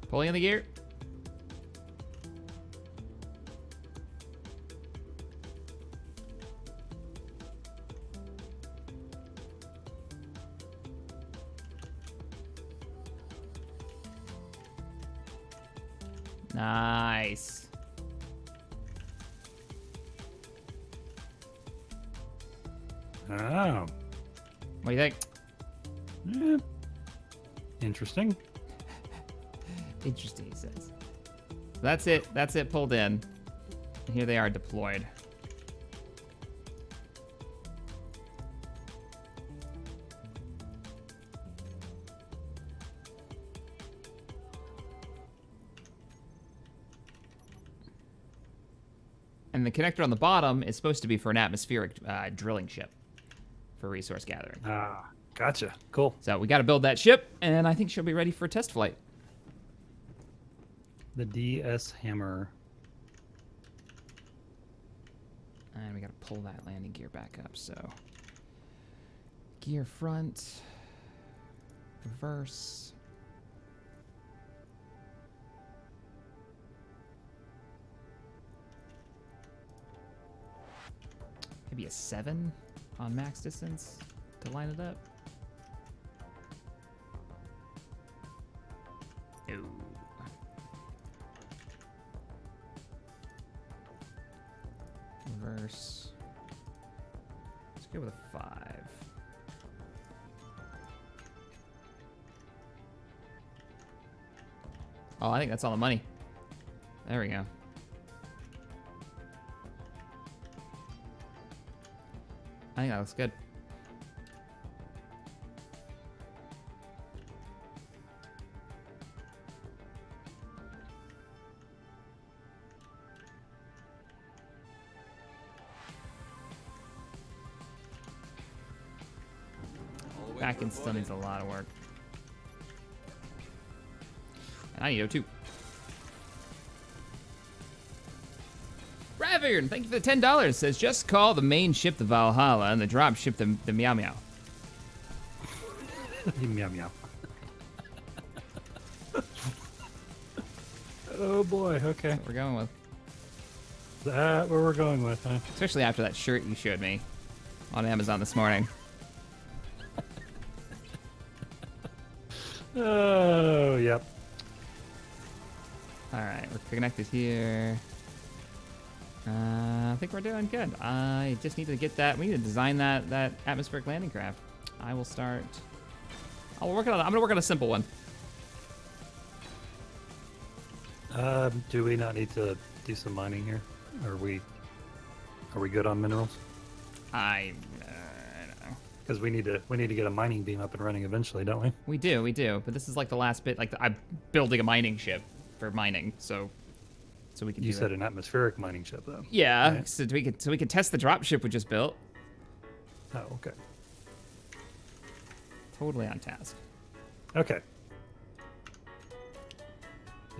Pulling in the gear. Nice. Oh. What do you think? Yeah. Interesting. Interesting, he says. That's it. That's it pulled in. And here they are deployed. And the connector on the bottom is supposed to be for an atmospheric drilling ship for resource gathering. Ah, gotcha. Cool. So we got to build that ship, and I think she'll be ready for test flight. The DS Hammer. And we got to pull that landing gear back up. So Gear front. Reverse. Maybe a 7 on max distance to line it up. No. Reverse. Let's go with a 5. Oh, I think that's all the money. There we go. I think that looks good. All wings Back in still reporting. needs a lot of work. And I need O2. Ravern, thank you for the $10. Says just call the main ship the Valhalla and the drop ship the Meow Meow. Meow meow. Oh boy. Okay. That's what we're going with. Is that where we're going with, huh? Especially after that shirt you showed me on Amazon this morning. Oh, yep. All right, we're connected here. I think we're doing good. I just need to get that. We need to design that atmospheric landing craft. I will start. I'm gonna work on a simple one. Do we not need to do some mining here? Are we good on minerals? I don't know. Because we need to get a mining beam up and running eventually, don't we? We do. But this is like the last bit. Like I'm building a mining ship for mining, so we can. You do said it. an atmospheric mining ship, though. Yeah, right? so we can test the drop ship we just built. Oh, okay. Totally on task. Okay.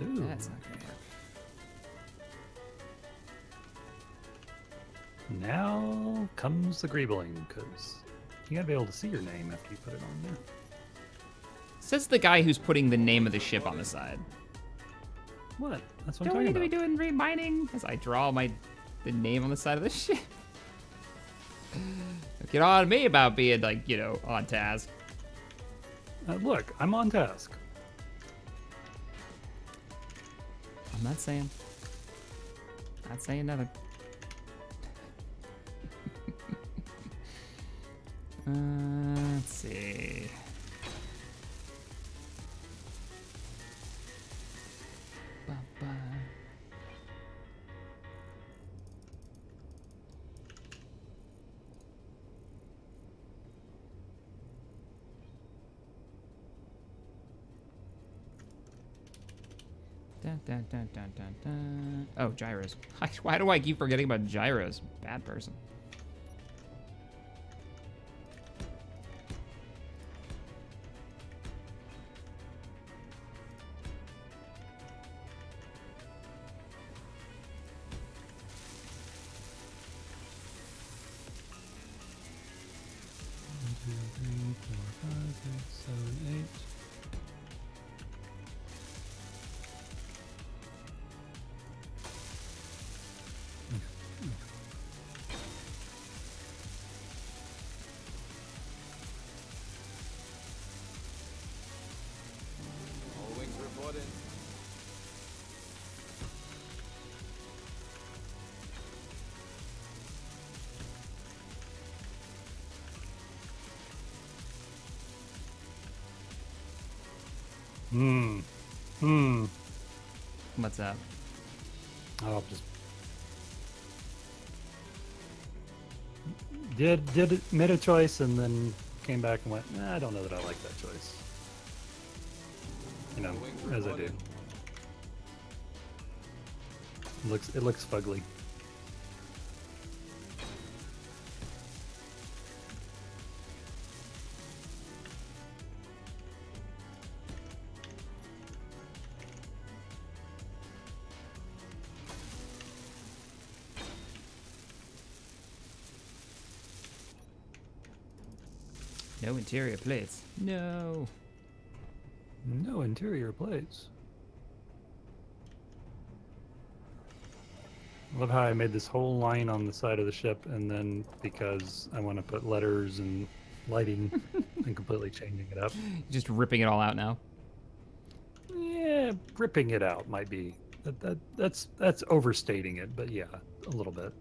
Ooh. That's not gonna work. Now comes the greebling, because you gotta be able to see your name after you put it on there. Says the guy who's putting the name of the ship on the side. What? That's what Don't I'm we talking need to be about. doing remining as I draw the name on the side of the ship? Don't get on me about being like, on task. Look, I'm on task. I'm not saying nothing. Let's see. Ba-ba. Dun, dun, dun, dun, dun, dun. Oh, gyros. Why do I keep forgetting about gyros? Bad person. All wings reporting. What's up? I'll just made a choice and then came back and went, I don't know that I like that choice. As I do. It looks fugly. No interior plates. No. No interior plates. I love how I made this whole line on the side of the ship, and then because I want to put letters and lighting, and completely changing it up. Just ripping it all out now. Yeah, ripping it out might be that's overstating it, but yeah, a little bit.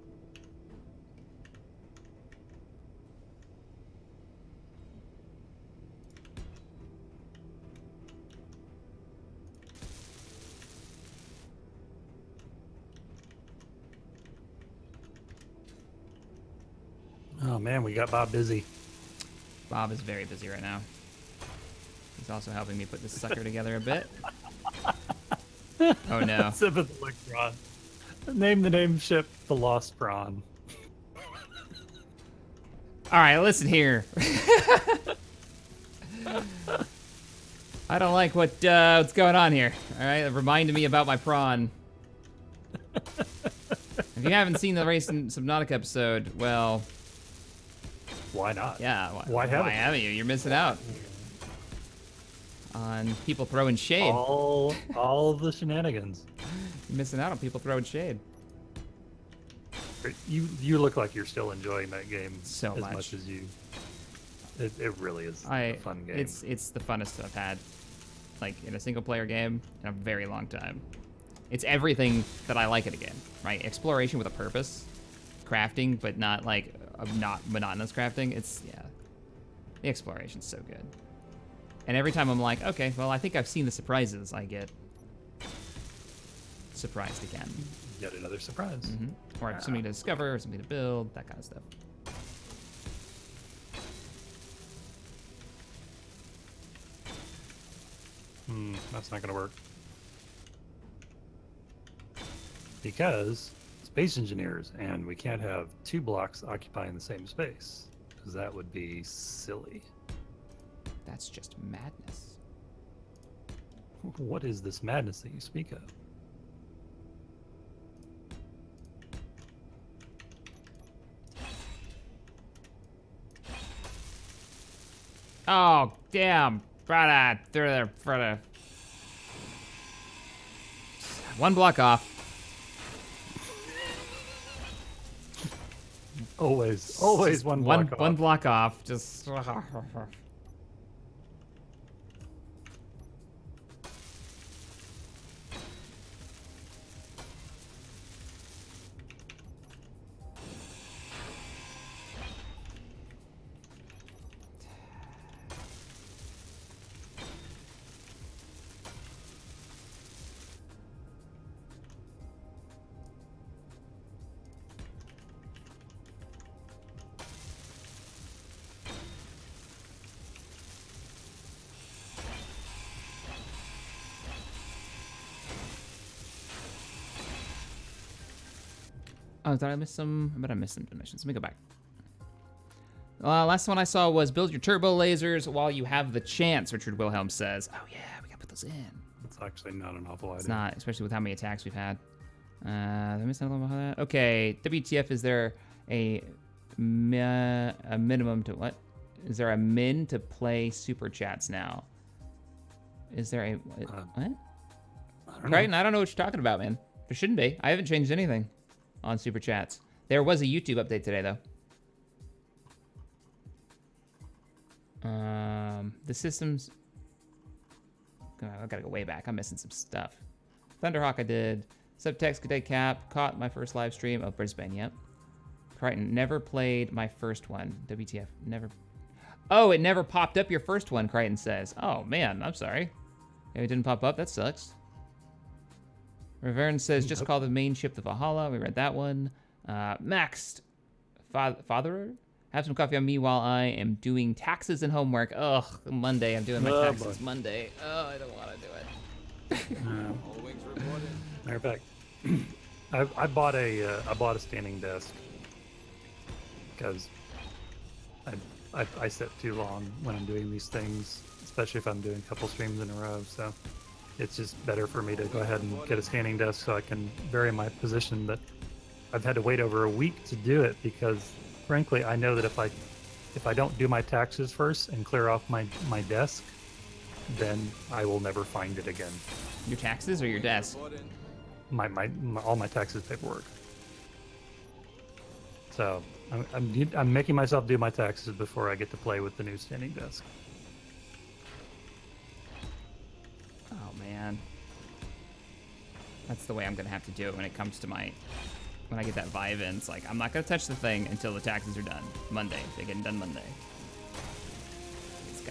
Oh man, we got Bob busy. Bob is very busy right now. He's also helping me put this sucker together a bit. Oh no. Sip of the Electron. Name the name ship the Lost Prawn. All right, listen here. I don't like what's going on here. All right, it reminded me about my prawn. If you haven't seen the Race in Subnautica episode, well, Why not? yeah, Why haven't you? You're missing out on people throwing shade. all of the shenanigans. You're missing out on people throwing shade. You look like you're still enjoying that game So as much. much as you. It really is a fun game. It's the funnest I've had, like in a single player game in a very long time. It's everything that I like in a game, right? Exploration with a purpose, crafting, but not like not monotonous crafting. It's the exploration's so good. And every time I'm like, okay, well, I think I've seen the surprises, I get surprised again. Yet another surprise. Or I have something to discover, or something to build, that kind of stuff. That's not gonna work. Because space engineers, and we can't have two blocks occupying the same space, because that would be silly. That's just madness. What is this madness that you speak of? Oh, damn. Brother, through there, brother. One block off. Always one block off. One block off. Just. Oh, did I miss some? I bet I missed some dimensions. Let me go back. Last one I saw was build your turbo lasers while you have the chance, Richard Wilhelm says. Oh, yeah, we gotta put those in. It's actually not an awful idea. It's not, especially with how many attacks we've had. Did I miss anything about that? Okay, WTF, is there a minimum to what? Is there a min to play super chats now? Is there a what? Crichton, I don't know what you're talking about, man. There shouldn't be. I haven't changed anything on super chats. There was a YouTube update today, though. The systems. I gotta go way back. I'm missing some stuff. Thunderhawk, I did. Subtext, Good Day Cap. Caught my first live stream of Brisbane. Yep. Crichton, never played my first one. WTF, never. Oh, it never popped up your first one, Crichton says. Oh, man, I'm sorry. It didn't pop up. That sucks. Revern says, just call the main ship the Valhalla. We read that one. Maxed. Fatherer? Have some coffee on me while I am doing taxes and homework. Ugh, Monday. I'm doing my taxes Monday. Oh, I don't want to do it. All wings reported. Matter of fact, I bought a standing desk because I sit too long when I'm doing these things, especially if I'm doing a couple streams in a row. So it's just better for me to go ahead and get a standing desk so I can vary my position. But I've had to wait over a week to do it because, frankly, I know that if I if I don't do my taxes first and clear off my desk, then I will never find it again. Your taxes or your desk? My all my taxes paperwork. So I'm making myself do my taxes before I get to play with the new standing desk. Oh man, that's the way I'm gonna have to do it when it comes to my when I get that Vive in. It's like I'm not gonna touch the thing until the taxes are done. Monday, they're getting done Monday.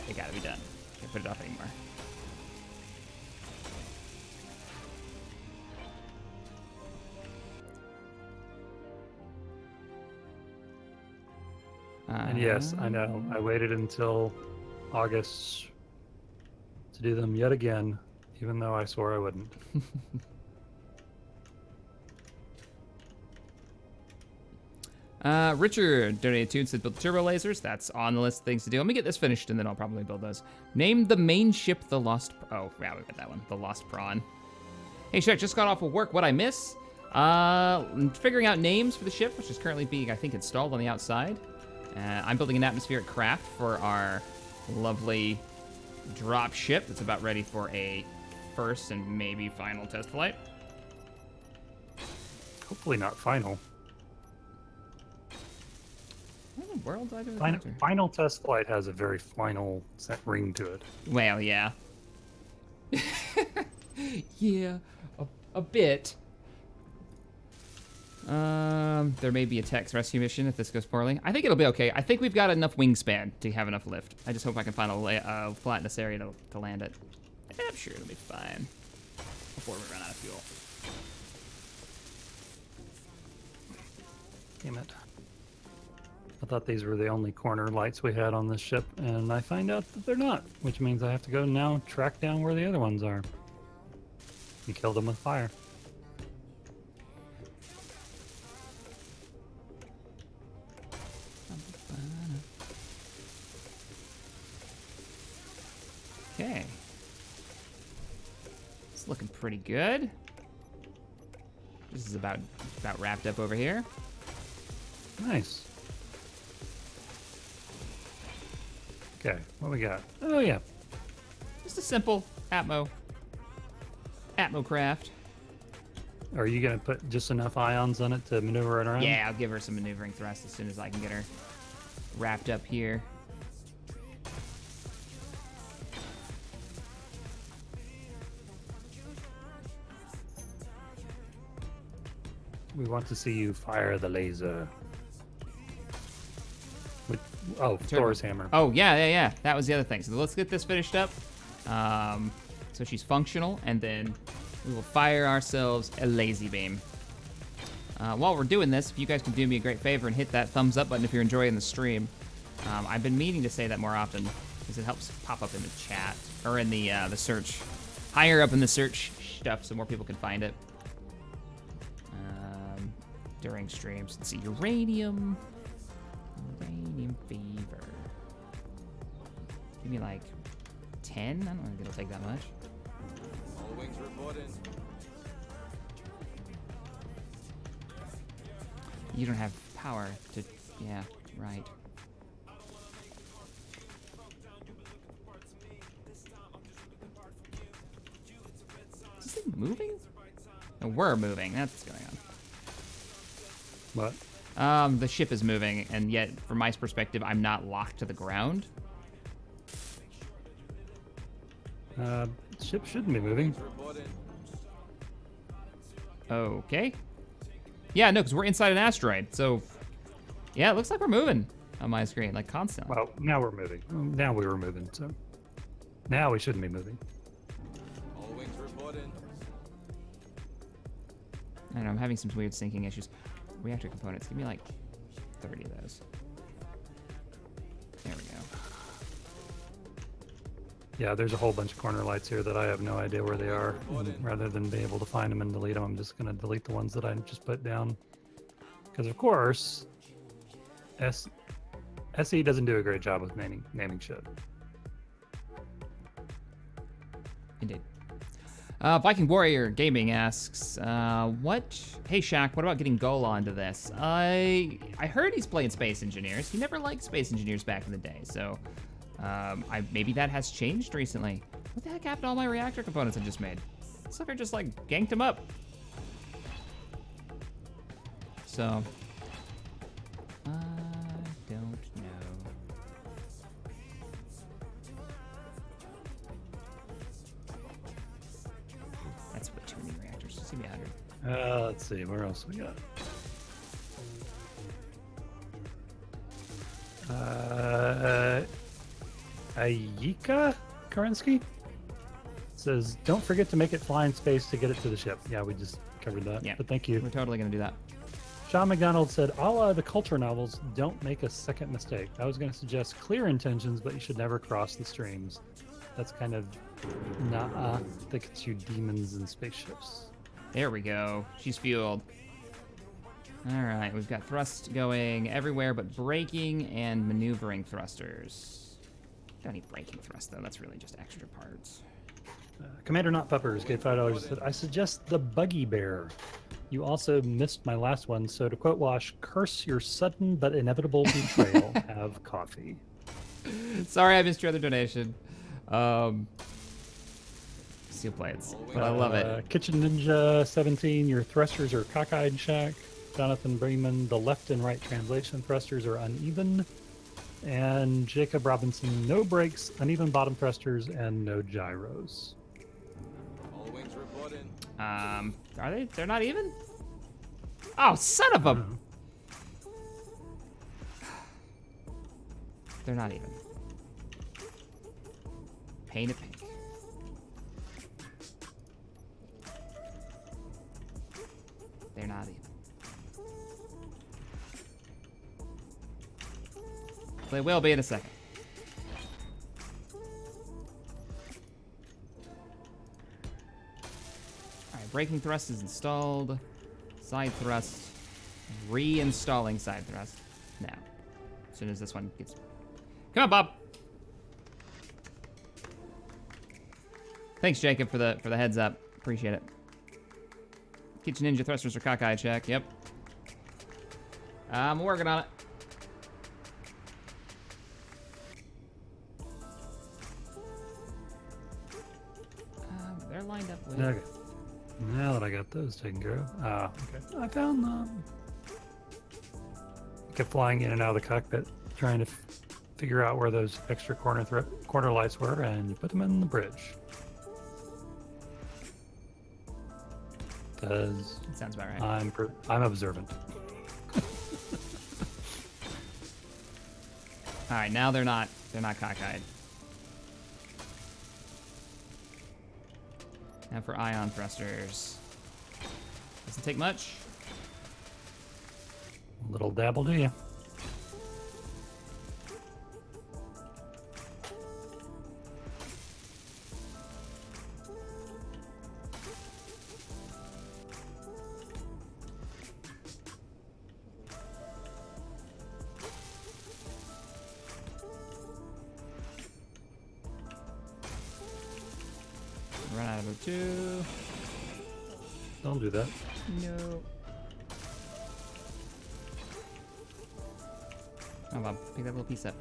It gotta be done. Can't put it off anymore. And yes, I know. I waited until August to do them yet again, even though I swore I wouldn't. Richard donated 2 and said build turbo lasers. That's on the list of things to do. Let me get this finished and then I'll probably build those. Name the main ship the Lost... Oh, yeah, we got that one. The Lost Prawn. Hey, Shrek, just got off of work. What'd I miss? Figuring out names for the ship, which is currently being, I think, installed on the outside. I'm building an atmospheric craft for our lovely drop ship that's about ready for a first and maybe final test flight. Hopefully not final. What in the world do I do with Final, that? final test flight has a very final set ring to it. Well, yeah. Yeah, a bit. There may be a Tex rescue mission if this goes poorly. I think it'll be okay. I think we've got enough wingspan to have enough lift. I just hope I can find a flatness area to land it. I'm sure it'll be fine before we run out of fuel. Damn it. I thought these were the only corner lights we had on this ship, and I find out that they're not, which means I have to go now track down where the other ones are. And kill them with fire. Okay. It's looking pretty good. This is about wrapped up over here. Nice. Okay, what we got? Oh yeah, Just a simple Atmo craft. are you gonna put just enough ions on it to maneuver it around? Yeah, I'll give her some maneuvering thrust as soon as I can get her wrapped up here. We want to see you fire the laser. With, Thor's hammer. Oh, yeah. That was the other thing. So let's get this finished up. So she's functional, and then we will fire ourselves a lazy beam. While we're doing this, if you guys can do me a great favor and hit that thumbs up button if you're enjoying the stream. I've been meaning to say that more often because it helps pop up in the chat or in the search, higher up in the search stuff, so more people can find it during streams. Let's see, uranium fever. Give me like 10. I don't think it'll take that much. All wings reporting. You don't have power to. Yeah, right. Is this thing moving? No, we're moving. That's what's going on. What? The ship is moving, and yet, from my perspective, I'm not locked to the ground. Ship shouldn't be moving. Reporting. Okay. Yeah, no, because we're inside an asteroid. So, yeah, it looks like we're moving on my screen, like constantly. Well, now we're moving. Now we were moving, so now we shouldn't be moving. All wings reporting. I don't know, I'm having some weird syncing issues. Reactor components, give me like 30 of those. There we go. Yeah, there's a whole bunch of corner lights here that I have no idea where they are. And rather than be able to find them and delete them, I'm just going to delete the ones that I just put down. Because, of course, SE doesn't do a great job with naming shit. Indeed. Viking Warrior Gaming asks, Hey Shaq, what about getting Goal onto this? I heard he's playing Space Engineers. He never liked Space Engineers back in the day, so maybe that has changed recently. What the heck happened to all my reactor components I just made? Sucker just like ganked him up. So, I don't know. That's way too many reactors. Just give me 100. Let's see, where else we got? Ayika Karinsky says, don't forget to make it fly in space to get it to the ship. Yeah, we just covered that. Yeah. But thank you. We're totally gonna do that. Sean McDonald said, a la the culture novels, don't make a second mistake. I was going to suggest clear intentions, but you should never cross the streams. That's kind of, nah, that gets you demons and spaceships. There we go. She's fueled. All right, we've got thrust going everywhere but braking and maneuvering thrusters. Don't need braking thrust, though. That's really just extra parts. Commander Not Puppers gave $5 and said, I suggest the Buggy Bear. You also missed my last one, so to quote Wash, curse your sudden but inevitable betrayal. Have coffee. Sorry, I missed your other donation. Steel plates, but I love it. Kitchen Ninja 17, your thrusters are cockeyed, Shaq. Jonathan Breeman, the left and right translation thrusters are uneven. And Jacob Robinson, no brakes, uneven bottom thrusters, and no gyros. All wings report in. Are they? They're not even? Oh, son of a... They're not even. Paint it pink. They're not even. They will be in a second. Alright, braking thrust is installed. Side thrust. Reinstalling side thrust. Now. As soon as this one gets... Come on, Bob! Thanks, Jacob, for the heads up. Appreciate it. Kitchen Ninja thrusters are cockeyed, check. Yep. I'm working on it. They're lined up with... Okay. Now that I got those taken care of. Okay. I found them. Kept flying in and out of the cockpit, trying to figure out where those extra corner lights were, and you put them in the bridge. Because sounds about right. I'm observant. All right, now they're not cockeyed. Now for ion thrusters. Doesn't take much. Little dabble, do you? Run out of O2. Don't do that. No. Oh, Bob, pick that little piece up.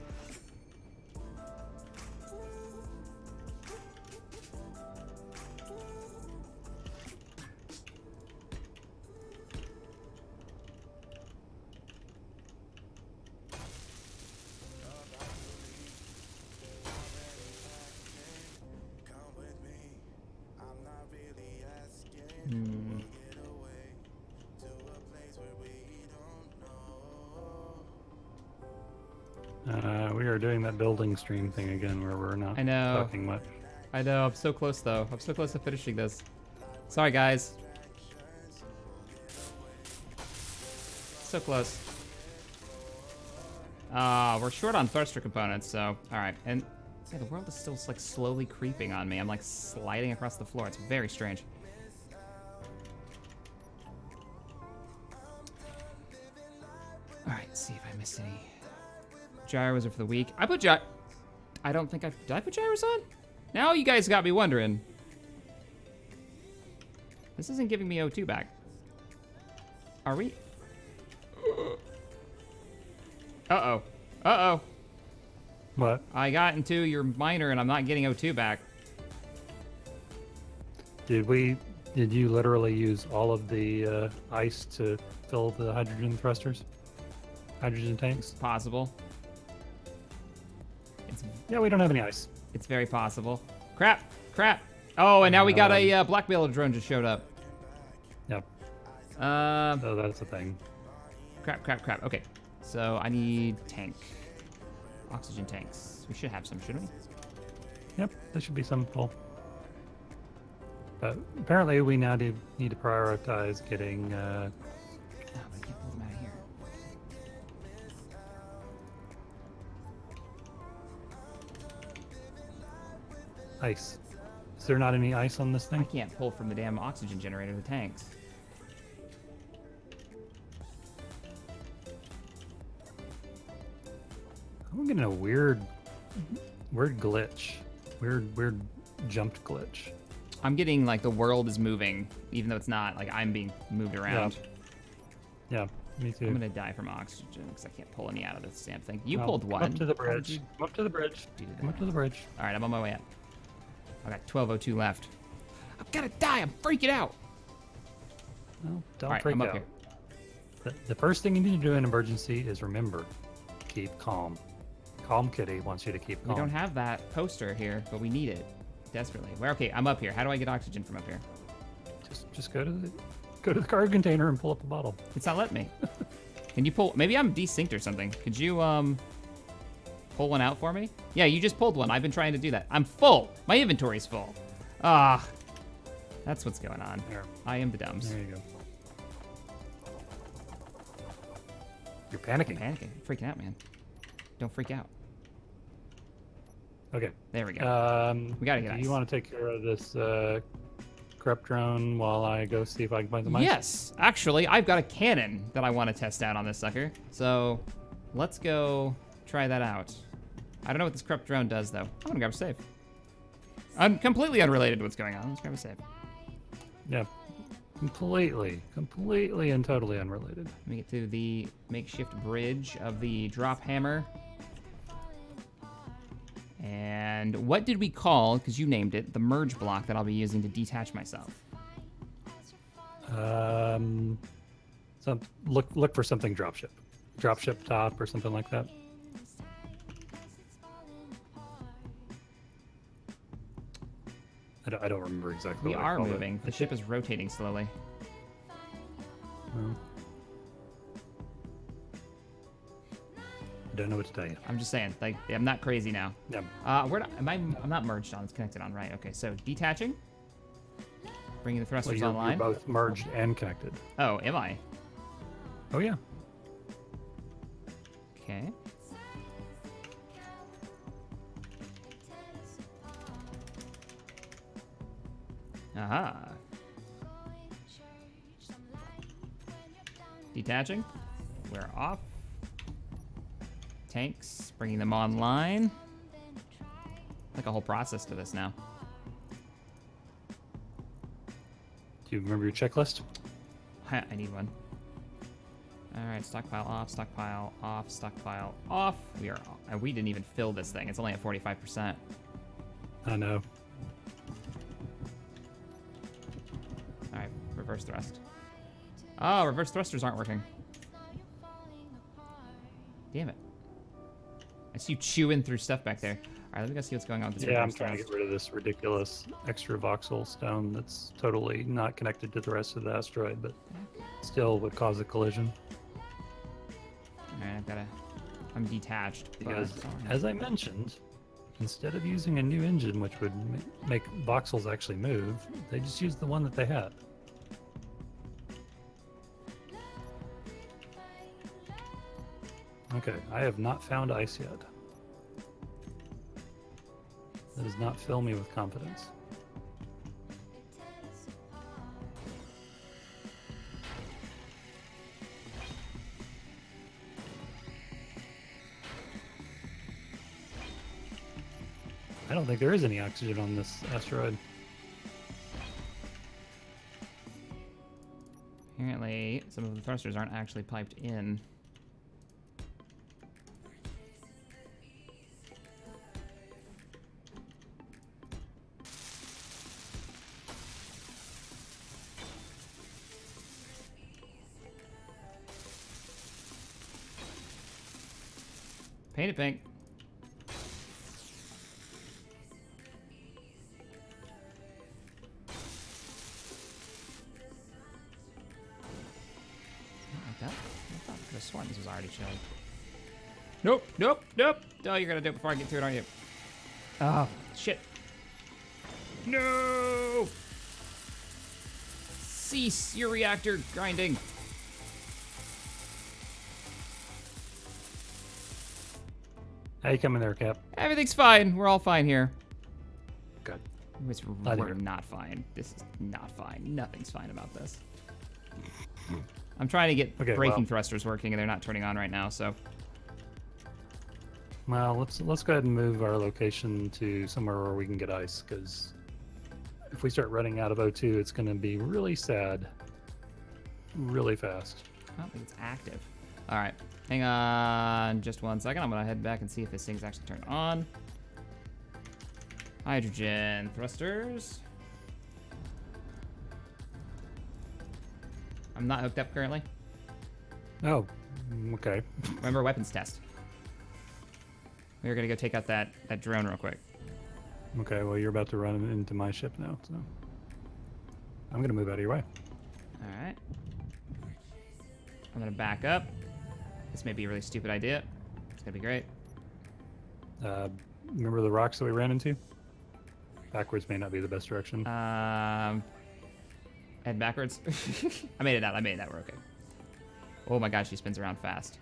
We are doing that building stream thing again where we're not talking much. I know, I'm so close though. I'm so close to finishing this. Sorry guys. So close. We're short on thruster components, so alright. And yeah, the world is still like slowly creeping on me. I'm like sliding across the floor. It's very strange. Alright, let's see if I missed any. Gyros are for the week. I put I don't think did I put gyros on? Now you guys got me wondering. This isn't giving me O2 back. Are we? Uh-oh. Uh-oh. What? I got into your miner and I'm not getting O2 back. Did you literally use all of the ice to fill the hydrogen thrusters? Hydrogen tanks? Possible. Yeah, we don't have any ice. It's very possible. Crap. Crap. Oh, and now we got a blackmailer drone just showed up. Yep. Um, So that's the thing. crap, crap, crap. Okay. So I need tank. Oxygen tanks. We should have some, shouldn't we? Yep, there should be some full. But apparently we now need to prioritize getting Oh, I can't pull them out of here. ice. Is there not any ice on this I thing? can't pull from the damn oxygen generator, the tanks. I'm getting a weird glitch. Weird jumped glitch. I'm getting like the world is moving, even though it's not. Like I'm being moved around. Yeah, me too. I'm gonna die from oxygen because I can't pull any out of this damn thing. You Well, pulled come one. up to the How did bridge. you Come up to the bridge. do Come up that? to the bridge. All right, I'm on my way up. I got 1202 left. I'm gonna die. I'm freaking out. Well, don't All right, freak I'm up out. here. The first thing you need to do in emergency is remember, keep calm. Calm Kitty wants you to keep calm. We don't have that poster here, but we need it desperately. Where? Okay, I'm up here. How do I get oxygen from up here? Just go to the cargo container and pull up a bottle. It's not letting me. Can you pull? Maybe I'm desynced or something. Could you pull one out for me? Yeah, you just pulled one. I've been trying to do that. I'm full. My inventory's full. Ah, that's what's going on. There. I am the dumbs. There you go. You're panicking. I'm panicking. I'm freaking out, man. Don't freak out. Okay. There we go. We gotta get Do ice. you want to take care of this Crep drone while I go see if I can find some ice? Yes, actually, I've got a cannon that I want to test out on this sucker. So let's go try that out. I don't know what this Crep drone does, though. I'm gonna grab a save. I'm completely unrelated to what's going on. Let's grab a save. Yeah. Completely and totally unrelated. Let me get to the makeshift bridge of the drop hammer. And what did we call, because you named it, the merge block that I'll be using to detach myself? So look for something dropship top or something like that. I don't remember exactly. We what I are called it. moving. The ship is rotating slowly. Well, I don't know what to tell you. I'm just saying, like, I'm not crazy now. Yeah. Where I'm not merged on. It's connected on, right? Okay, so detaching. Bringing the Well, thrusters you're online. both merged and connected. Oh, am I? Oh yeah. Okay. Aha. Detaching. We're off. Tanks, bringing them online. Like a whole process to this now. Do you remember your checklist? I need one. All right, stockpile off, stockpile off, stockpile off. We didn't even fill this thing. It's only at 45%. I know. All right, reverse thrust. Oh, reverse thrusters aren't working. Damn it. I see you chewing through stuff back there. All right, let me go see what's going on with this Yeah, I'm reverse trying to thrust. get rid of this ridiculous extra voxel stone that's totally not connected to the rest of the asteroid, but still would cause a collision. All right, I'm detached. but- Because, as I mentioned, instead of using a new engine, which would make voxels actually move, they just used the one that they had. Okay, I have not found ice yet. That does not fill me with confidence. I don't think there is any oxygen on this asteroid. some of the thrusters aren't actually piped in. Paint it pink. Like that? I thought I could have sworn this was already chilled. Nope, nope, nope. Oh, you're gonna do it before I get to it, aren't you? Oh, shit. No! Cease your reactor grinding. How you coming there, Cap? Everything's fine. We're all fine here. Good. It's Glad to we're hear. not fine. This is not fine. Nothing's fine about this. I'm trying to get Okay, braking well. thrusters working, and they're not turning on right now. So Well, let's go ahead and move our location to somewhere where we can get ice, because if we start running out of O2, it's going to be really sad, really fast. I don't think it's active. All right, hang on just 1 second. I'm gonna head back and see if this thing's actually turned on. Hydrogen thrusters. I'm not hooked up currently. Oh, okay. Remember weapons test. We're gonna go take out that drone real quick. Okay, well, you're about to run into my ship now, so I'm going to move out of your way. All right. I'm gonna back up. This may be a really stupid idea. It's gonna be great. Remember the rocks that we ran into? Backwards may not be the best direction. Head backwards. I made it out. We're okay. Oh my gosh, she spins around fast.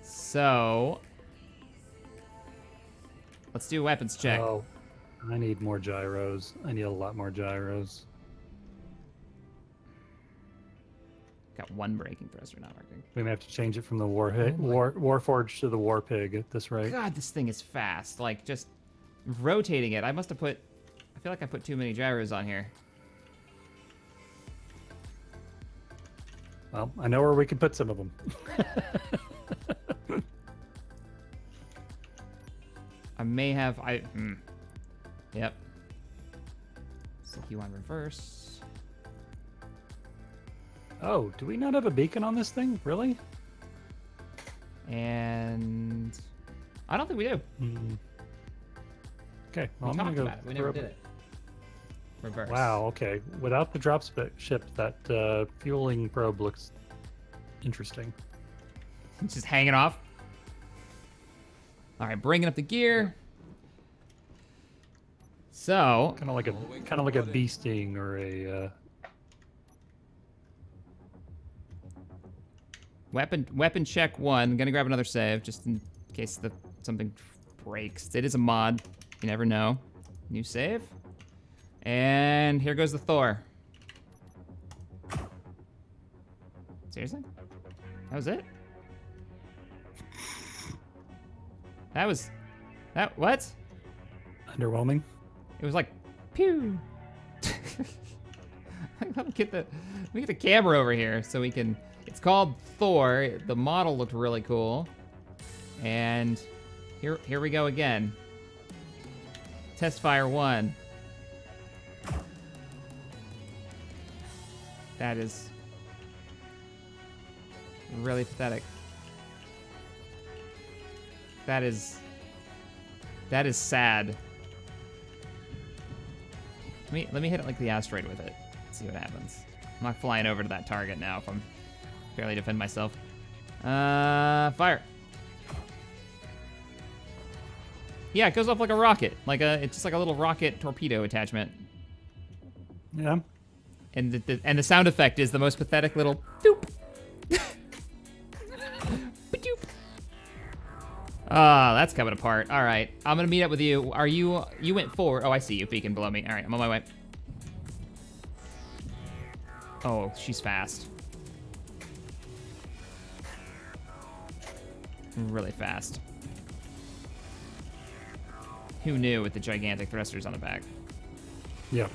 So let's do a weapons check. Oh, I need more gyros. I need a lot more gyros. Got one braking thruster not working. We may have to change it from the Warforge to the War Pig at this rate. God, this thing is fast. Like, just rotating it. I must have put... I feel like I put too many gyros on here. Well, I know where we can put some of them. I may have... Yep. CQ1 reverse. Oh, do we not have a beacon on this thing? Really? And... I don't think we do. Okay, We well, I'm talked gonna go. about it. We never did it. Reverse. Wow. Okay. Without the drop ship, that fueling probe looks interesting. Just hanging off. All right, bringing up the gear. So, Kind of like a bee sting or a. weapon check 1. Gonna grab another save just in case something breaks. It is a mod. You never know. New save. And here goes the Thor. Seriously? That was it? What? Underwhelming. It was like, pew. Let me get the camera over here so we can. It's called Thor. The model looked really cool, and here we go again. Test fire 1. That is really pathetic. That is sad. Let me hit it like the asteroid with it. See what happens. I'm not flying over to that target now if I'm barely defend myself. Fire. Yeah, it goes off like a rocket. It's just like a little rocket torpedo attachment. Yeah. And the sound effect is the most pathetic little doop. Ba-doop. Ah, that's coming apart. All right, I'm gonna meet up with you. You went forward. Oh, I see you, beacon below me. All right, I'm on my way. Oh, she's fast. Really fast. Who knew with the gigantic thrusters on the back? Yeah.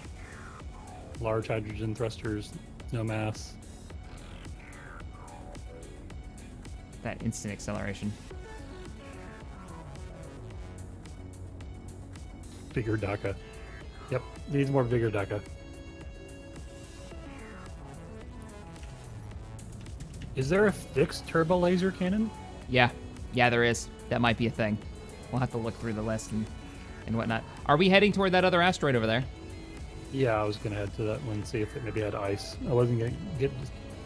Large hydrogen thrusters No mass. That instant acceleration. Bigger DACA. Yep, needs more bigger DACA. Is there a fixed turbo laser cannon? Yeah, there is. That might be a thing. We'll have to look through the list and whatnot. Are we heading toward that other asteroid over there? Yeah, I was gonna head to that one, see if it maybe had ice. I wasn't gonna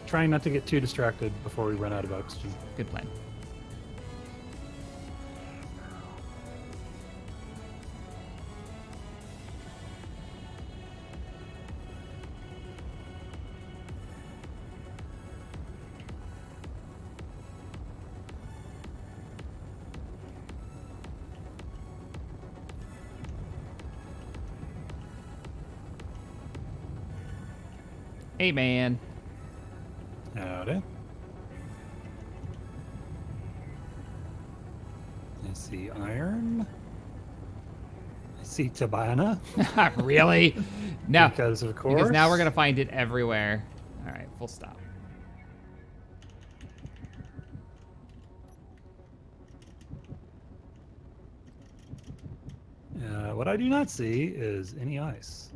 trying not to get too distracted before we run out of oxygen. Good plan. Hey, man. Howdy. I see iron. I see Tabana. Really? No. Because of course. Because now we're going to find it everywhere. All right, full stop. What I do not see is any ice.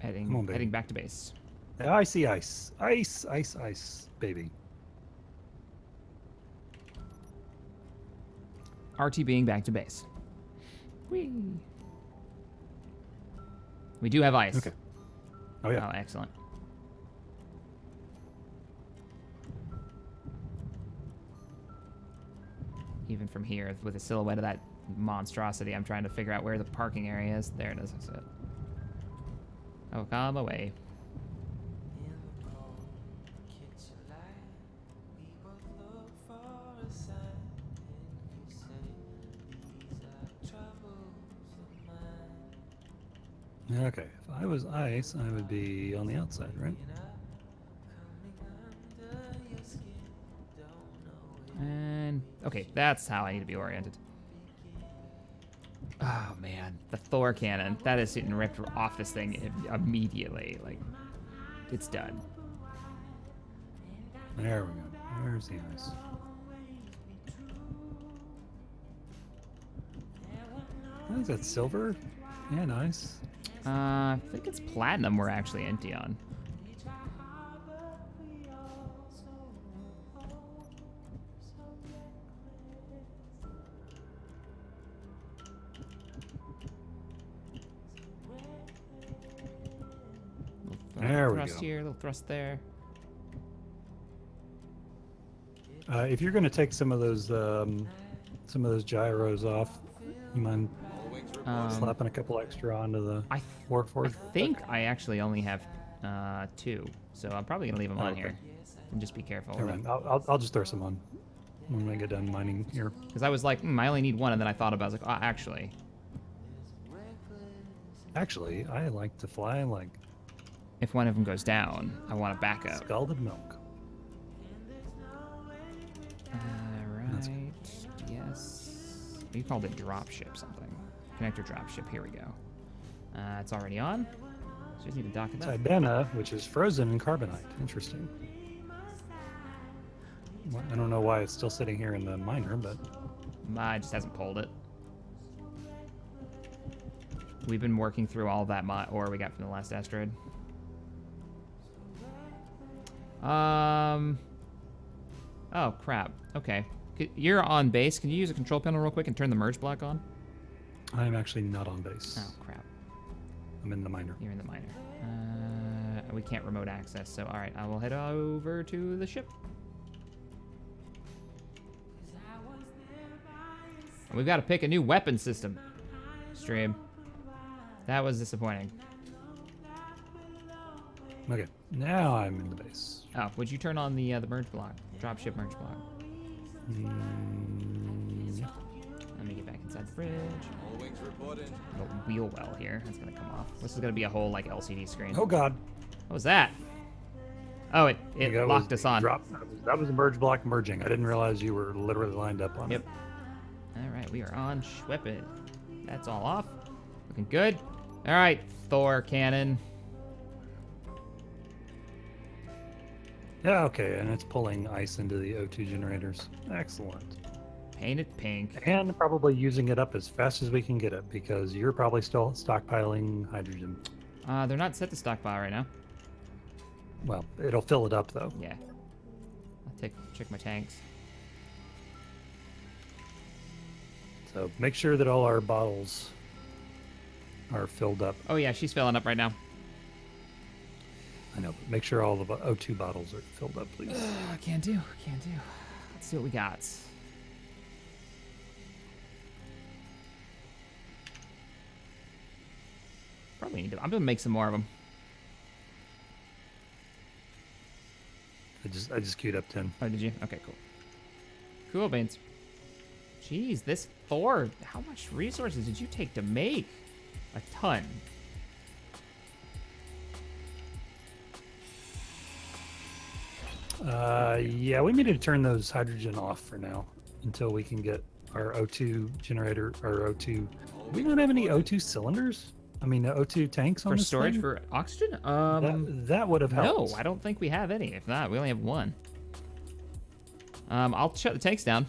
Come on, baby. Heading back to base. I see ice. Ice, ice, ice, baby. RTBing back to base. Whee. We do have ice. Okay. Oh, yeah. Oh, excellent. Even from here, with the silhouette of that monstrosity, I'm trying to figure out where the parking area is. There it is. That's it. Oh, come away. Okay, if I was ice, I would be on the outside, right? And okay, that's how I need to be oriented. Oh man, the Thor cannon. That is getting ripped off this thing immediately. Like, it's done. There we go. There's the ice. What is that, silver? Yeah, nice. I think it's platinum we're actually empty on. There we Thrust go. here, little thrust there. If you're going to take some of those gyros off, you mind slapping a couple extra onto the I Warforged? think I actually only have 2, so I'm probably gonna leave them on okay. here and just be careful. Never mind. I'll just throw some on when I get done mining here. Because I was like, I only need 1, and then I thought about it. I was like, oh, Actually, I like to fly like if one of them goes down, I want a backup. scalded milk. Right. Yes. You called it dropship something. Connector dropship. Here we go. It's already on. So just need to dock it up. Tidena, which is frozen in carbonite. Interesting. Well, I don't know why it's still sitting here in the miner, but It just hasn't pulled it. We've been working through all that ore we got from the last asteroid. Oh, crap. Okay. You're on base. Can you use a control panel real quick and turn the merge block on? I'm actually not on base. Oh, crap. I'm in the miner. You're in the miner. We can't remote access, so all right. I will head over to the ship. And we've got to pick a new weapon system. Stream. That was disappointing. Okay, now I'm in the base. Oh, would you turn on the merge block? Dropship merge block. Yeah. Let me get back inside the bridge. All wings reporting. The wheel well here. That's gonna come off. This is gonna be a whole like LCD screen. Oh God. What was that? Oh, it That locked was us on. That was a merge block merging. I didn't realize you were literally lined up on Yep. it. All right, we are on Schweppet. That's all off. Looking good. All right, Thor cannon. Yeah, okay, and it's pulling ice into the O2 generators. Excellent. Paint it pink. And probably using it up as fast as we can get it, because you're probably still stockpiling hydrogen. They're not set to stockpile right now. Well, it'll fill it up, though. Yeah. I'll check my tanks. So make sure that all our bottles are filled up. Oh yeah, she's filling up right now. I know, but make sure all the O2 bottles are filled up, please. Can't do. Let's see what we got. Probably need to. I'm gonna make some more of them. I just queued up 10. Oh, did you? Okay, cool. Cool beans. Jeez, this Thor. How much resources did you take to make? A ton. Yeah, we need to turn those hydrogen off for now until we can get our O2 generator, or O2. We don't have any O2 cylinders? I mean, O2 tanks on For this storage thing? for oxygen? That would have helped. No, I don't think we have any. If not, we only have one. I'll shut the tanks down.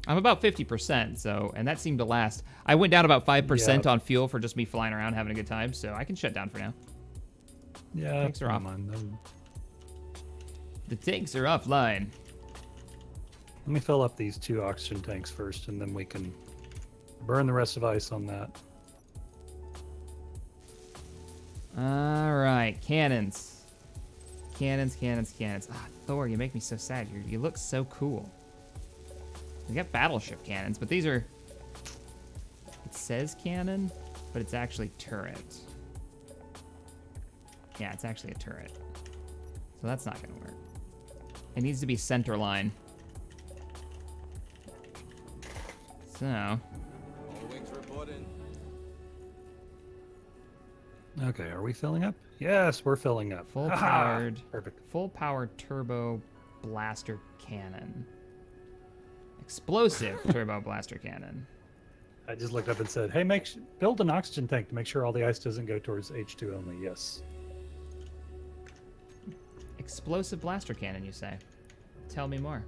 I'm about 50%, so, and that seemed to last. I went down about 5% on fuel for just me flying around having a good time, so I can shut down for now. Yeah, Tanks are off. come on. The tanks are offline. Let me fill up these 2 oxygen tanks first, and then we can burn the rest of ice on that. All right, cannons. Cannons. Ah, Thor, you make me so sad. You look so cool. We got battleship cannons, but these are... It says cannon, but it's actually turret. Yeah, it's actually a turret. So that's not going to work. It needs to be center line. So... All wings report in. Okay, are we filling up? Yes, we're filling up. Full Ha-ha! powered. Perfect. Full powered turbo blaster cannon. Explosive turbo blaster cannon. I just looked up and said, hey, build an oxygen tank to make sure all the ice doesn't go towards H2 only. Yes. Explosive blaster cannon, you say? Tell me more.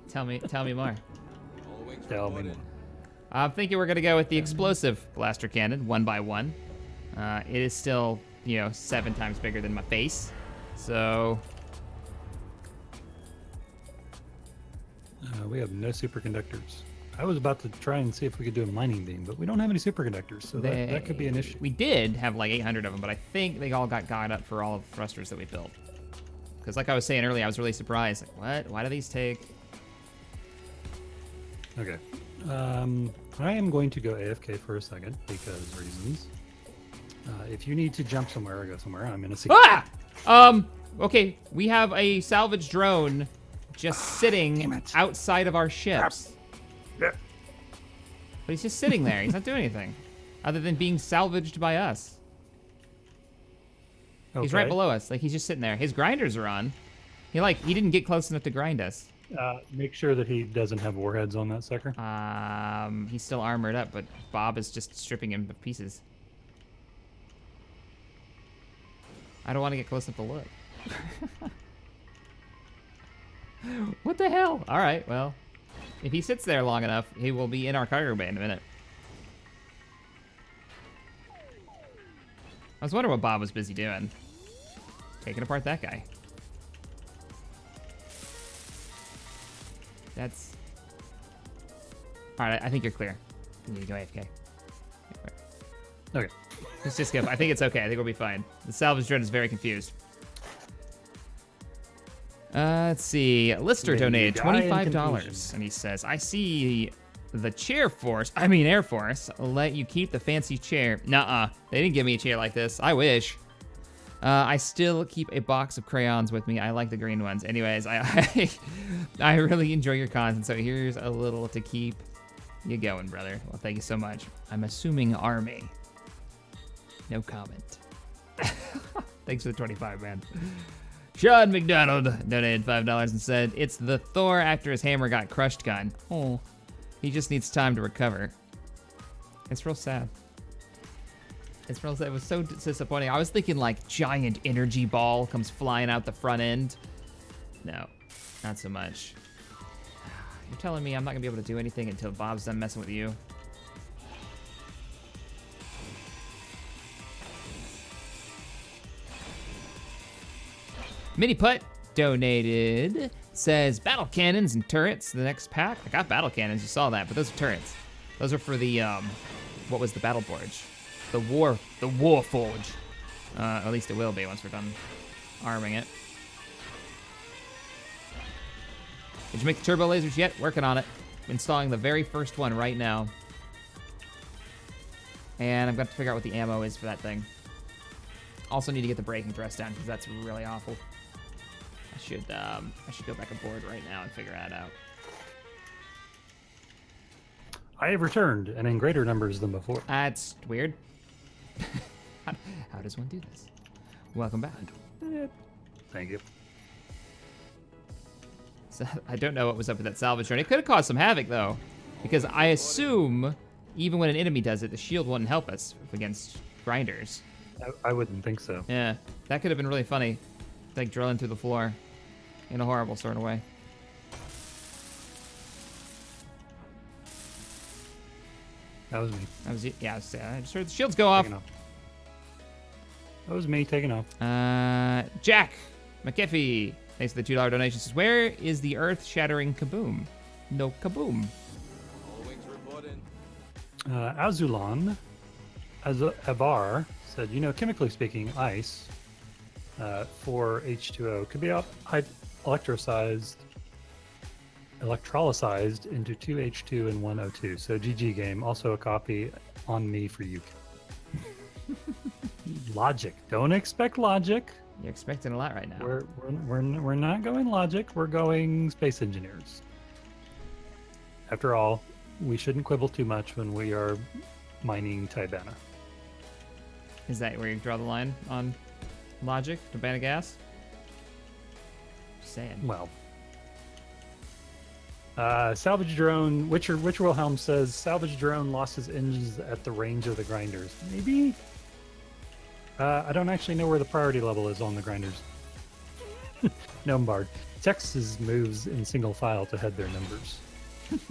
tell me more. All wings Tell report me in. more. I'm thinking we're gonna go with the explosive blaster cannon, 1 by 1. It is still, 7 times bigger than my face. So We have no superconductors. I was about to try and see if we could do a mining beam, but we don't have any superconductors, so that could be an issue. we did have like 800 of them, but I think they all got got up for all of the thrusters that we built. Because like I was saying earlier, I was really surprised. Like, what? Why do these take? Okay. I am going to go AFK for a second because reasons. If you need to jump somewhere or go somewhere, I'm gonna see. Ah! Okay, we have a salvage drone just sitting Damn it. outside of our ships. Yeah. But he's just sitting there. He's not doing anything other than being salvaged by us. He's right Okay. below us. Like, he's just sitting there. His grinders are on. He didn't get close enough to grind us. Make sure that he doesn't have warheads on that sucker. He's still armored up, but Bob is just stripping him to pieces. I don't want to get close enough to look. What the hell? All right, well, if he sits there long enough, he will be in our cargo bay in a minute. I was wondering what Bob was busy doing. Taking apart that guy. That's... All right, I think you're clear. You need to go AFK. Okay. Let's just go. I think it's okay. I think we'll be fine. The salvage drone is very confused. Let's see. Lister When you donated die in $25, confusion. and he says, "I see the Air Force let you keep the fancy chair." Nuh-uh. They didn't give me a chair like this. I wish. I still keep a box of crayons with me. I like the green ones. Anyways, I really enjoy your content, so here's a little to keep you going, brother. Well, thank you so much. I'm assuming Army. No comment. Thanks for the 25, man. Sean McDonald donated $5 and said, "It's the Thor after his hammer got crushed gun. Oh, he just needs time to recover." It's real sad. It's real sad. It was so disappointing. I was thinking like giant energy ball comes flying out the front end. No, not so much. You're telling me I'm not gonna be able to do anything until Bob's done messing with you? Mini Putt donated. Says battle cannons and turrets. The next pack. I got battle cannons. You saw that, but those are turrets. Those are for the what was the battle forge? The war forge. At least it will be once we're done arming it. Did you make the turbo lasers yet? Working on it. Installing the very first one right now. And I've got to figure out what the ammo is for that thing. Also need to get the braking thrust down because that's really awful. I should go back aboard right now and figure that out. I have returned, and in greater numbers than before. That's weird. How does one do this? Welcome back. Thank you. So, I don't know what was up with that salvage drone. It could have caused some havoc, though, because I assume even when an enemy does it, the shield wouldn't help us against grinders. I wouldn't think so. Yeah, that could have been really funny. Like drilling through the floor in a horrible sort of way. That was me. That was it. Yeah, I just heard the shields go off. Taking off. That was me taking off. Jack McKiffey, thanks for the $2 donation. Says, where is the earth-shattering kaboom? No kaboom. All wings reporting. Azulan Avar said, chemically speaking, ice for H2O could be electrolyzed into 2 H2 and 1 O2. So GG game, also a copy on me for you. Logic. Don't expect logic. You're expecting a lot right now. We're not going logic. We're going space engineers. After all, we shouldn't quibble too much when we are mining Tibana. Is that where you draw the line on logic? Tibana gas? Just saying. Well, salvage drone. Witcher Wilhelm says salvage drone lost his engines at the range of the grinders. Maybe. I don't actually know where the priority level is on the grinders. Gnomebard. Texas moves in single file to hide their numbers.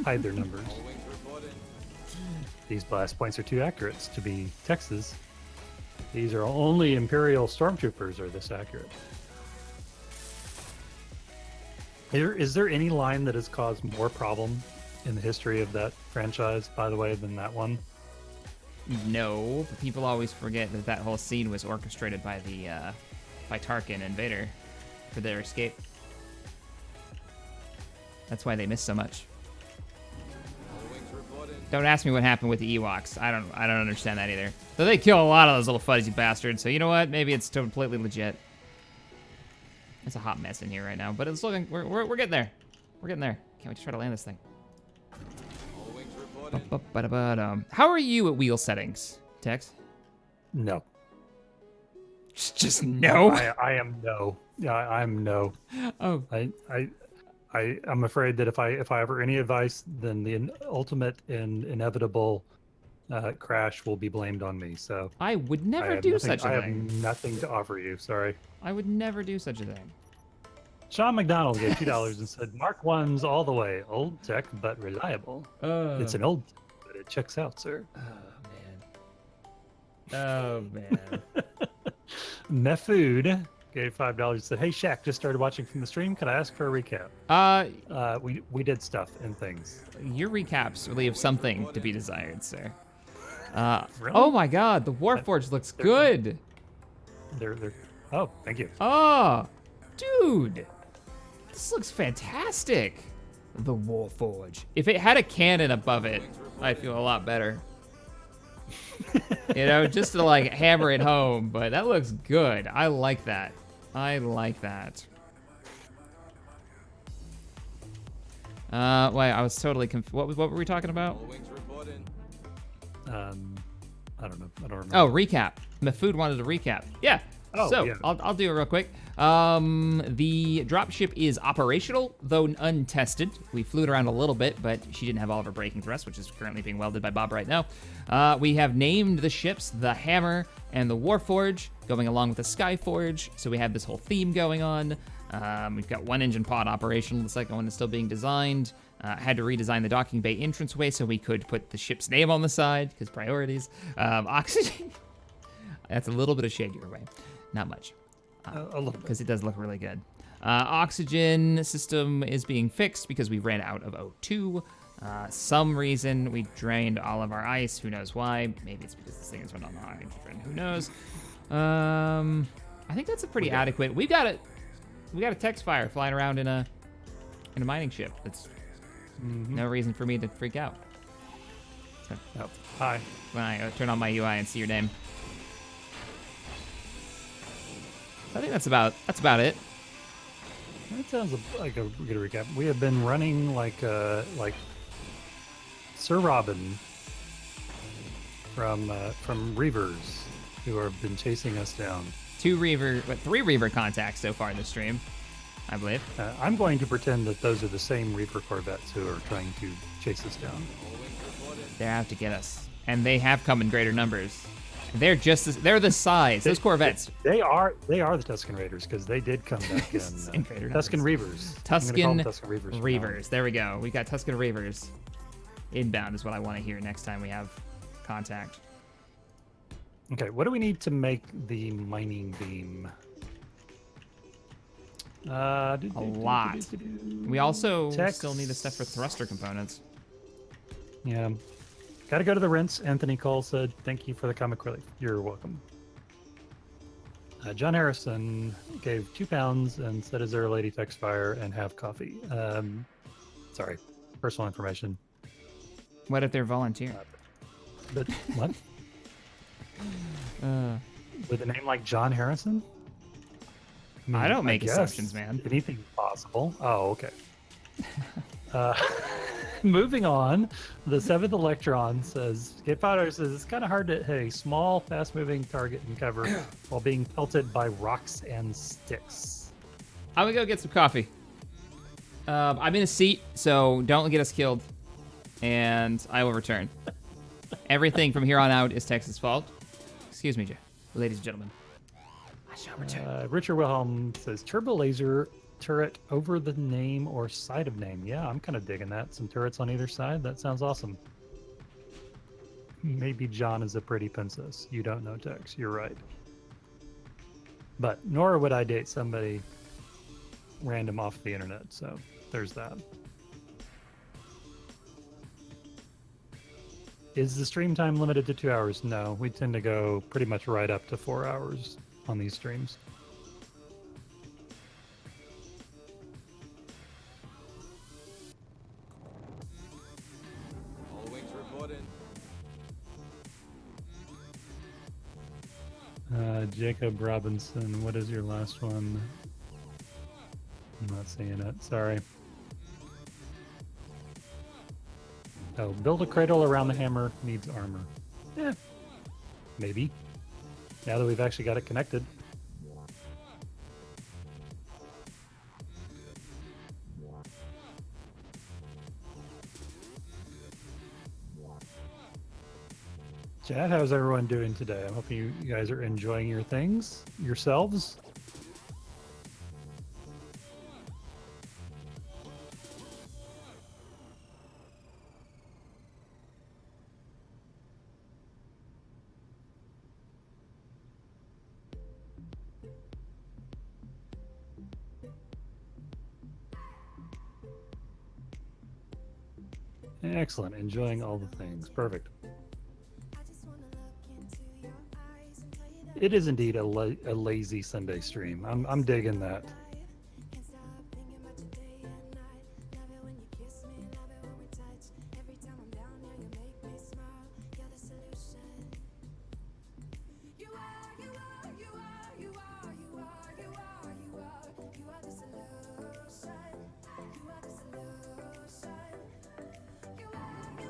All wings reporting. These blast points are too accurate to be Texas. These are only Imperial stormtroopers are this accurate. Is there any line that has caused more problem in the history of that franchise, by the way, than that one? No, but people always forget that that whole scene was orchestrated by by Tarkin and Vader for their escape. That's why they missed so much. All wings reporting. Don't ask me what happened with the Ewoks. I don't understand that either. So they kill a lot of those little fuzzy bastards. So you know what? Maybe it's completely legit. It's a hot mess in here right now, but it's looking. We're getting there. We're getting there. Can't wait to try to land this thing. All wings reporting. Ba-ba-ba-da-ba-dum. How are you at wheel settings, Tex? No. Just no. I am no. Yeah, I'm no. Oh. I'm afraid that if I ever any advice, then the ultimate and inevitable crash will be blamed on me. So I would never do such a I thing. have nothing to offer you. Sorry. I would never do such a thing. Sean McDonald gave $2 and said, "Mark One's all the way, old tech but reliable. It's an old, but it checks out, sir." Oh man. Mefood gave $5 and said, "Hey Shaq, just started watching from the stream. Could I ask for a recap?" We did stuff and things. Your recaps leave something to be desired, sir. Really? Oh my God, the Warforged looks good. They're. Oh, thank you. Oh, dude, this looks fantastic. The Warforged. If it had a cannon above it, I'd feel a lot better. Just to like hammer it home, but that looks good. I like that. I like that. Wait, I was totally what were we talking about? All wings reporting. I don't know. I don't remember. Oh, recap. Mafood wanted a recap. Yeah. Oh, so yeah. I'll do it real quick. The dropship is operational, though untested. We flew it around a little bit, but she didn't have all of her braking thrusts, which is currently being welded by Bob right now. We have named the ships the Hammer and the Warforge, going along with the Skyforge. So we have this whole theme going on. We've got one engine pod operational. The second one is still being designed. Had to redesign the docking bay entranceway so we could put the ship's name on the side, because priorities. Oxygen. That's a little bit of shade your way. Not much. A little bit. Because it does look really good. Oxygen system is being fixed because we ran out of O2. Some reason we drained all of our ice. Who knows why? Maybe it's because this thing is run on hydrogen. Who knows? I think that's a pretty adequate. We got a text fire flying around in a mining ship. That's no reason for me to freak out. So, Oh, hi. when I turn on my UI and see your name. I think that's about it. That sounds like a good recap. We have been running like Sir Robin from Reevers, who have been chasing us down. Three Reaver contacts so far this stream, I believe. I'm going to pretend that those are the same Reaper Corvettes who are trying to chase us down. They're out to get us, and they have come in greater numbers. They're they're the size. Those Corvettes. They are the Tuscan Raiders, because they did come back in greater Tuscan numbers. Reavers. I'm Tuscan gonna call them Tuscan Reavers. from now on. Reavers. There we go. We got Tuscan Reavers. Inbound is what I want to hear next time we have contact. Okay, what do we need to make the mining beam? A lot. We also Text. still need the stuff for thruster components. Yeah. Gotta go to the rinse. Anthony Cole said, thank you for the comic relief. You're welcome. John Harrison gave £2 and said, is there a lady text fire and have coffee? Sorry, personal information. What if they're volunteer? But what? With a name like John Harrison? mean, I don't make guess assumptions, man. Anything's possible. Oh, okay. Moving on, the 7th Electron says, Gatefire says it's kind of hard to hit a small, fast-moving target in cover while being pelted by rocks and sticks. I'm gonna go get some coffee. I'm in a seat, so don't get us killed, and I will return. Everything from here on out is Texas' fault. Excuse me, ladies and gentlemen. I shall return. Richard Wilhelm says, Turbo Laser turret over the name or side of name. Yeah, I'm kind of digging that. Some turrets on either side. That sounds awesome. Maybe John is a pretty princess. You don't know, Tex. You're right. But nor would I date somebody random off the internet. So there's that. Is the stream time limited to 2 hours? No, we tend to go pretty much right up to 4 hours on these streams. All wings report in. Jacob Robinson, what is your last one? I'm not seeing it. Sorry. Oh, build a cradle around the hammer needs armor. Yeah, maybe. Now that we've actually got it connected. Chad, how's everyone doing today? I hope you guys are enjoying your things, yourselves. Excellent. Enjoying all the things. Perfect. It is indeed a lazy Sunday stream. I'm digging that.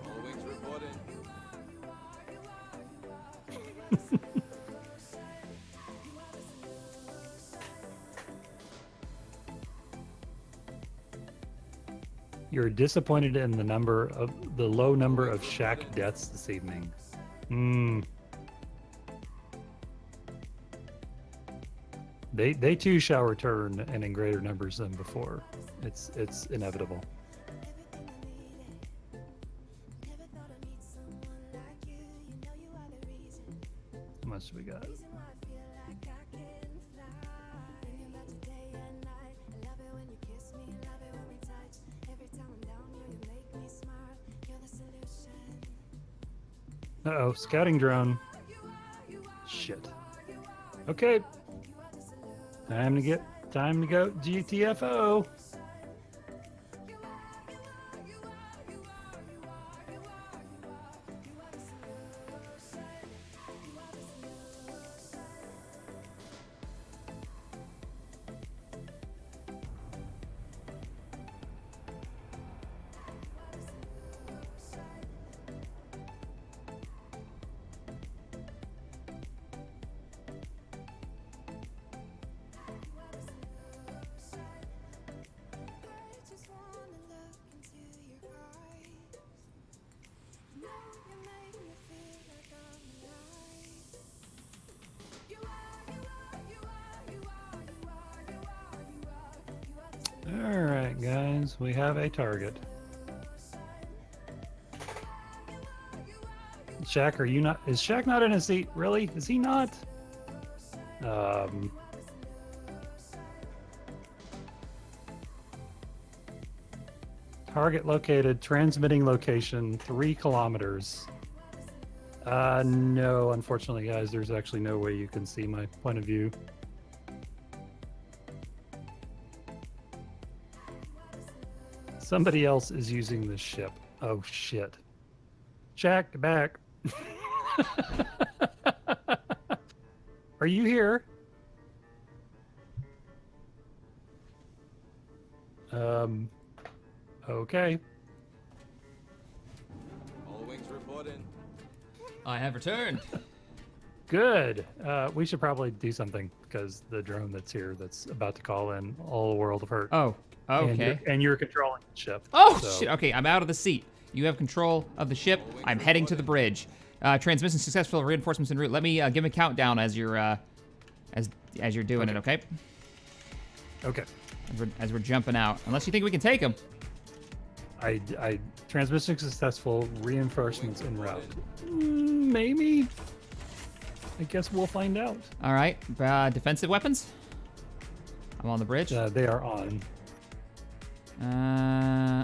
All wings report in. You're disappointed in the low number of shack deaths this evening. They too shall return, and in greater numbers than before. It's inevitable. How much do we got? Uh-oh, scouting drone. Shit. Okay. Time to go GTFO. Alright, guys, we have a target. Shaq, are you not? Is Shaq not in his seat? Really? Is he not? Target located, transmitting location, 3 kilometers. No, unfortunately, guys, there's actually no way you can see my point of view. Somebody else is using this ship. Oh, shit. Jack, back. Are you here? Okay. All wings reporting. I have returned. Good. We should probably do something because the drone that's here that's about to call in all the world of hurt. Oh, okay. And you're controlling the ship. Oh, so. shit. Okay, I'm out of the seat. You have control of the ship. I'm heading to the bridge. Transmission successful. Reinforcements en route. Let me give him a countdown as you're as you're doing it. Okay. Okay. As we're jumping out. Unless you think we can take him. I transmission successful. Reinforcements en route. Maybe. I guess we'll find out. All right. Defensive weapons. I'm on the bridge. They are on.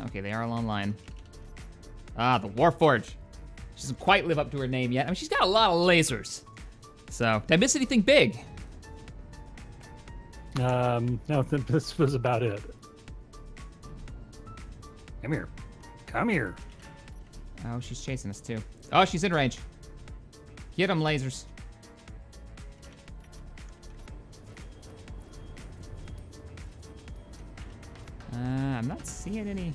Okay, they are all online. Ah, the Warforge. She doesn't quite live up to her name yet. I mean, she's got a lot of lasers. So, did I miss anything big? No, this was about it. Come here. Come here. Oh, she's chasing us too. Oh, she's in range. Get them, lasers. I'm not seeing any.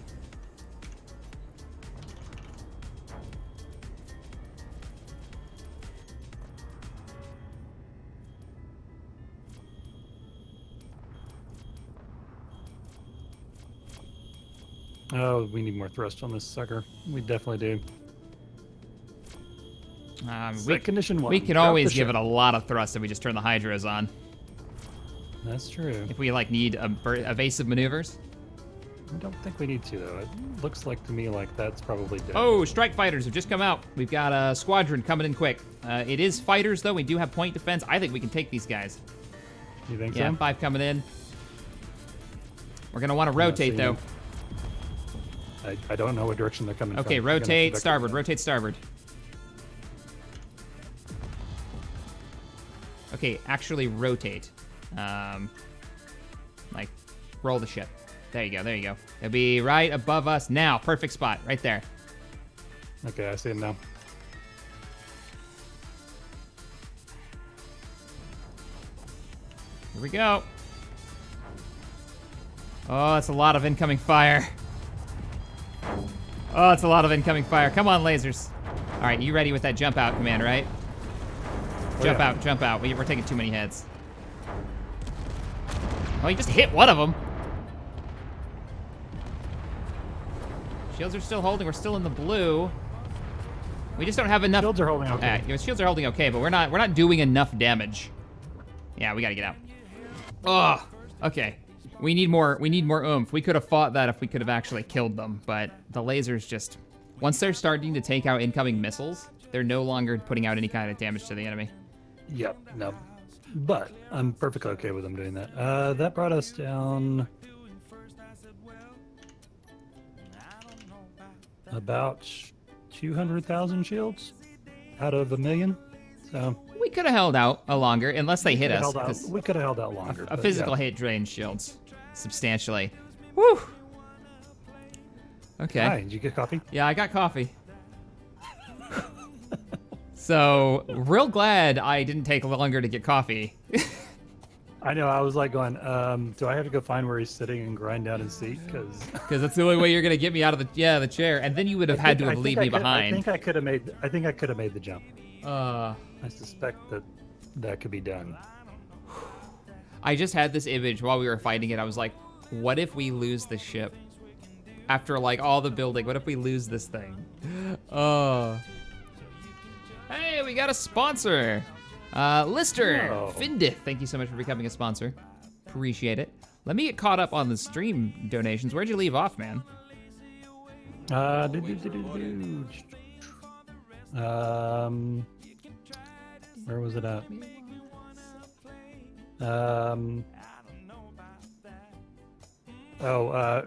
Oh, we need more thrust on this sucker. We definitely do. Condition 1. We can Drop always the give ship. it a lot of thrust if we just turn the hydras on. That's true. If we like need evasive maneuvers. I don't think we need to though. It looks like to me like that's probably dead. Oh, strike fighters have just come out. We've got a squadron coming in quick. It is fighters though. We do have point defense. I think we can take these guys. You think Yeah, so? 5 coming in. We're gonna want to rotate though. I don't know what direction they're coming from. Okay, We're gonna rotate have to starboard. Rotate starboard. Okay, actually rotate. Like, roll the ship. There you go, there you go. It'll be right above us now. Perfect spot, right there. Okay, I see him now. Here we go. Oh, that's a lot of incoming fire. Oh, that's a lot of incoming fire. Come on, lasers. All right, you ready with that jump out command, right? Jump yeah. out, jump out. We're taking too many heads. Oh, you just hit one of them. Shields are still holding. We're still in the blue. We just don't have enough. Shields are holding okay. Shields are holding okay, but we're not doing enough damage. Yeah, we gotta get out. Oh, okay. We need more oomph. We could have fought that if we could have actually killed them, but the lasers just, once they're starting to take out incoming missiles, they're no longer putting out any kind of damage to the enemy. Yep, no. But I'm perfectly okay with them doing that. That brought us down about 200,000 shields out of 1 million. So We could have held out longer, unless they hit us. We could have held out longer. A physical hit drains shields substantially. Woo! Okay. Hi, did you get coffee? Yeah, I got coffee. So, real glad I didn't take longer to get coffee. I know, I was like going, do I have to go find where he's sitting and grind down his seat? Because that's the only way you're going to get me out of the chair. And then you would have had to have leave me behind. I think I could have made the jump. I suspect that could be done. I just had this image while we were fighting it. I was like, what if we lose the ship? After like all the building, what if we lose this thing? Hey, we got a sponsor. Lister Findith, thank you so much for becoming a sponsor. Appreciate it. Let me get caught up on the stream donations. Where'd you leave off, man? Where was it at?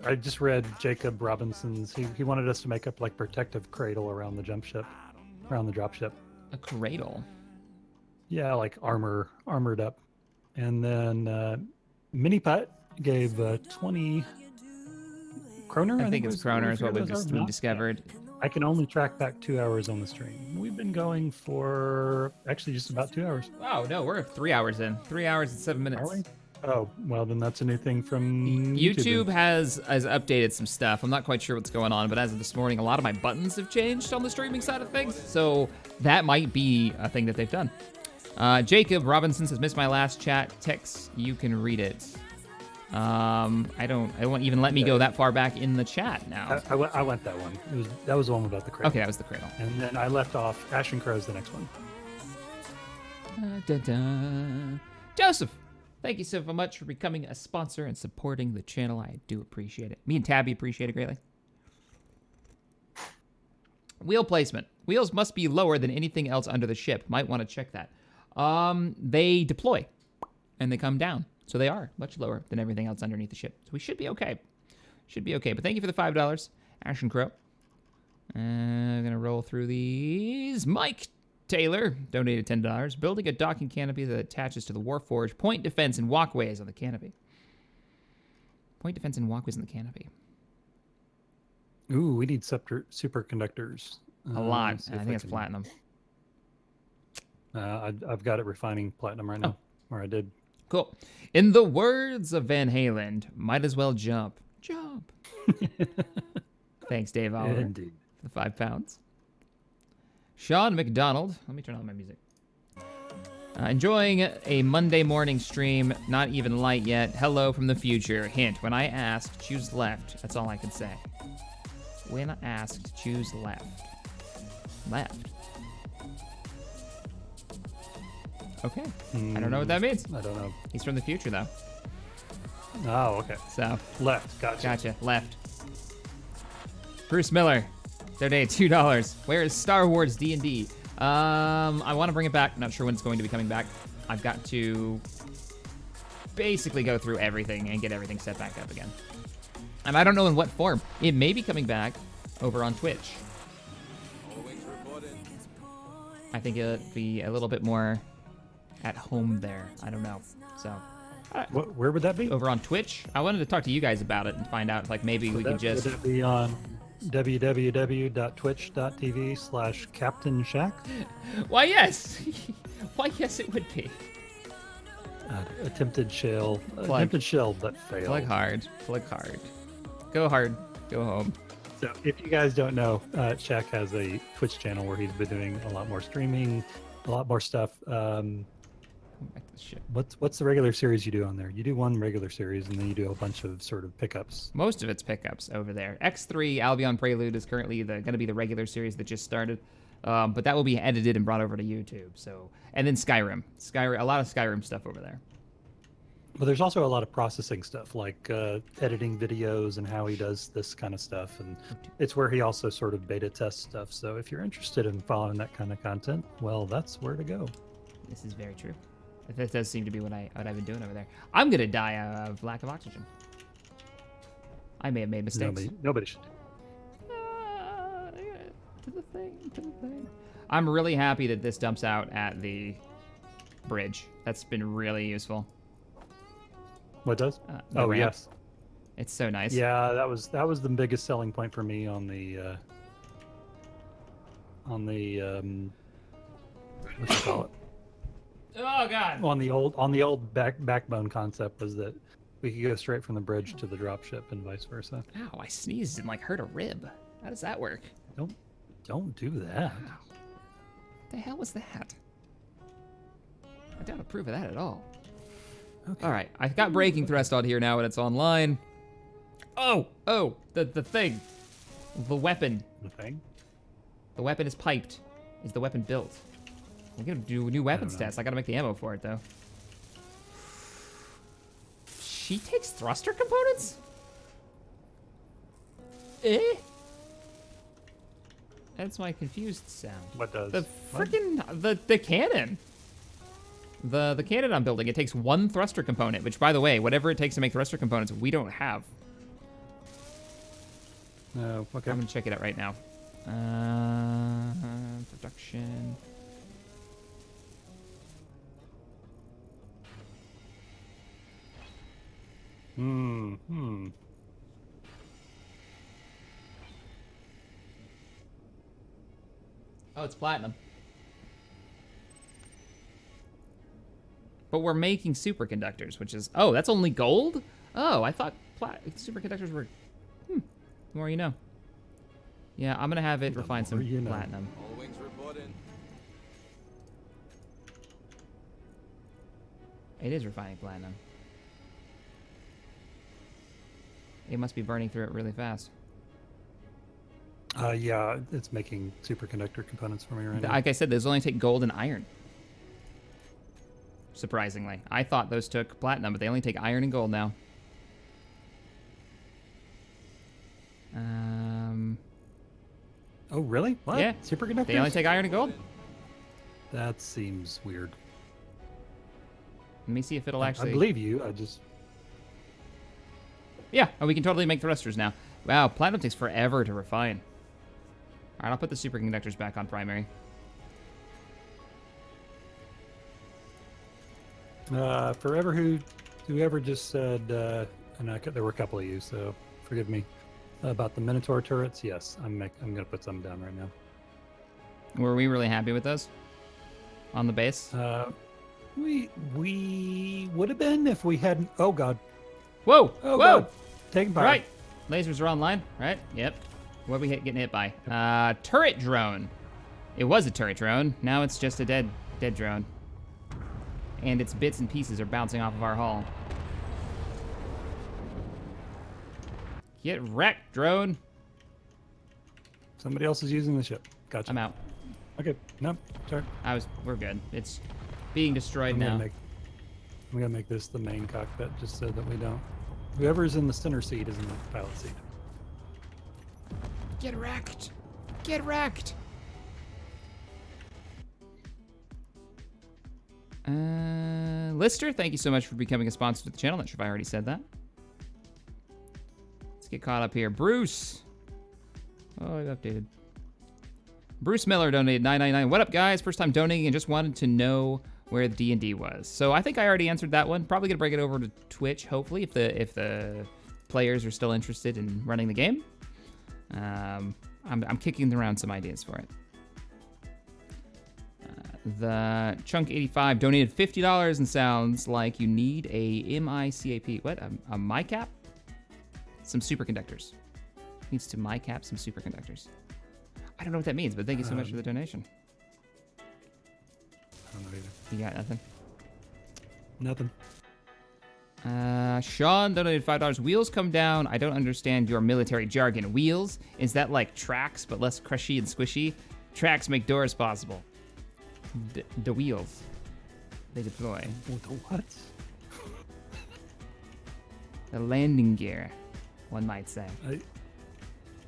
I just read Jacob Robinson's. He wanted us to make up like protective cradle around the drop ship. A cradle? Yeah, like armored up. And then Mini Putt gave 20 kroner. I think it was kroner is what we discovered. I can only track back 2 hours on the stream. We've been going for actually just about 2 hours. Oh, no, we're 3 hours in. 3 hours and 7 minutes. Are we? Oh, well, then that's a new thing from YouTube has updated some stuff. I'm not quite sure what's going on, but as of this morning, a lot of my buttons have changed on the streaming side of things. So that might be a thing that they've done. Jacob Robinson says, missed my last chat. Text, you can read it. It won't even let me go that far back in the chat now. I went that one. That was the one about the cradle. Okay, that was the cradle. And then I left off Ashen Crow's the next one. Joseph, thank you so much for becoming a sponsor and supporting the channel. I do appreciate it. Me and Tabby appreciate it greatly. Wheel placement. Wheels must be lower than anything else under the ship. Might want to check that. They deploy and they come down. So they are much lower than everything else underneath the ship. So we should be okay. Should be okay. But thank you for the $5, Ashen Crow. I'm going to roll through these. Mike Taylor donated $10. Building a docking canopy that attaches to the Warforge. Point defense and walkways on the canopy. Point defense and walkways on the canopy. Ooh, we need superconductors. A lot. I think it's platinum. I've got it refining platinum right now. Or I did. Cool. In the words of Van Halen, might as well jump. Jump. Thanks, Dave Oliver. Indeed. For the 5 pounds. Sean McDonald. Let me turn on my music. Enjoying a Monday morning stream. Not even light yet. Hello from the future. Hint, when I asked, choose left. That's all I can say. When I asked, choose left. Left. Okay. I don't know what that means. I don't know. He's from the future, though. Oh, okay. So. Left. Gotcha. Left. Bruce Miller. Donate $2. Where is Star Wars D&D? I want to bring it back. Not sure when it's going to be coming back. I've got to basically go through everything and get everything set back up again. And I don't know in what form. It may be coming back over on Twitch. I think it'll be a little bit more at home there. I don't know. So, where would that be? Over on Twitch. I wanted to talk to you guys about it and find out if like maybe we could just. Would it be on www.twitch.tv/Captain Shack? Why yes. Why yes it would be. Attempted shell, but failed. Plug hard. Go hard. Go home. So if you guys don't know, Shaq has a Twitch channel where he's been doing a lot more streaming, a lot more stuff. Come back to the ship. What's the regular series you do on there? You do one regular series, and then you do a bunch of sort of pickups. Most of its pickups over there. X3 Albion Prelude is currently going to be the regular series that just started, but that will be edited and brought over to YouTube. So, and then Skyrim, a lot of Skyrim stuff over there. But there's also a lot of processing stuff, like editing videos and how he does this kind of stuff, and it's where he also sort of beta tests stuff. So if you're interested in following that kind of content, well, that's where to go. This is very true. That does seem to be what I've been doing over there. I'm gonna die of lack of oxygen. I may have made mistakes. Nobody should. To the thing. I'm really happy that this dumps out at the bridge. That's been really useful. What does? The Oh, ramp. yes. It's so nice. Yeah, that was the biggest selling point for me on the what you call it? Oh God. On the old backbone concept was that we could go straight from the bridge to the dropship and vice versa. Ow! I sneezed and like hurt a rib. How does that work? Don't do that. What the hell was that? I don't approve of that at all. Okay. All right, I've got braking thrust on here now, and it's online. Oh, the thing, the weapon. The thing. The weapon is piped. Is the weapon built? I'm gonna do new weapon stats. I gotta make the ammo for it though. She takes thruster components? Eh? That's my confused sound. What does? The What? freaking the cannon. The cannon I'm building, it takes one thruster component, which by the way, whatever it takes to make thruster components, we don't have. No. Okay. I'm gonna check it out right now. Production. Oh, it's platinum. But we're making superconductors, which is... Oh, that's only gold? Oh, I thought superconductors were... The more you know. Yeah, I'm going to have it refine some you know. platinum. All wings reporting. It is refining platinum. It must be burning through it really fast. Yeah, it's making superconductor components for me right now. Like I said, those only take gold and iron. Surprisingly. I thought those took platinum, but they only take iron and gold now. Oh, really? What? Yeah. Superconductors? They only take iron and gold. That seems weird. Let me see if it'll actually... I believe you. I just... Yeah, oh, we can totally make thrusters now. Wow, platinum takes forever to refine. All right, I'll put the superconductors back on primary. Whoever just said, and there were a couple of you, so forgive me, about the Minotaur turrets. Yes, I'm gonna put some down right now. Were we really happy with those on the base? We would have been if we hadn't. Oh God. Whoa! Oh Whoa! God. Taking fire. Right. Lasers are online, right? Yep. What are we getting hit by? Turret drone. It was a turret drone. Now it's just a dead drone. And its bits and pieces are bouncing off of our hull. Get wrecked, drone. Somebody else is using the ship. Gotcha. I'm out. Okay. Nope. Sorry. We're good. It's being destroyed now. I'm gonna make this the main cockpit just so that we don't. Whoever's in the center seat is in the pilot seat. Get wrecked. Get wrecked. Lister, thank you so much for becoming a sponsor to the channel. Not sure if I already said that. Let's get caught up here. Bruce. Oh, I've updated. Bruce Miller donated $9.99. What up, guys? First time donating and just wanted to know where the D&D was. So I think I already answered that one. Probably gonna bring it over to Twitch, hopefully, if the players are still interested in running the game. I'm kicking around some ideas for it. The Chunk85 donated $50 and sounds like you need a MICAP. What? A MICAP? Some superconductors. Needs to MICAP some superconductors. I don't know what that means, but thank you so much for the donation. I don't know either. You got nothing? Nothing. Sean donated $5. Wheels come down. I don't understand your military jargon. Wheels? Is that like tracks, but less crushy and squishy? Tracks make doors possible. The wheels. They deploy. The what? The landing gear, one might say.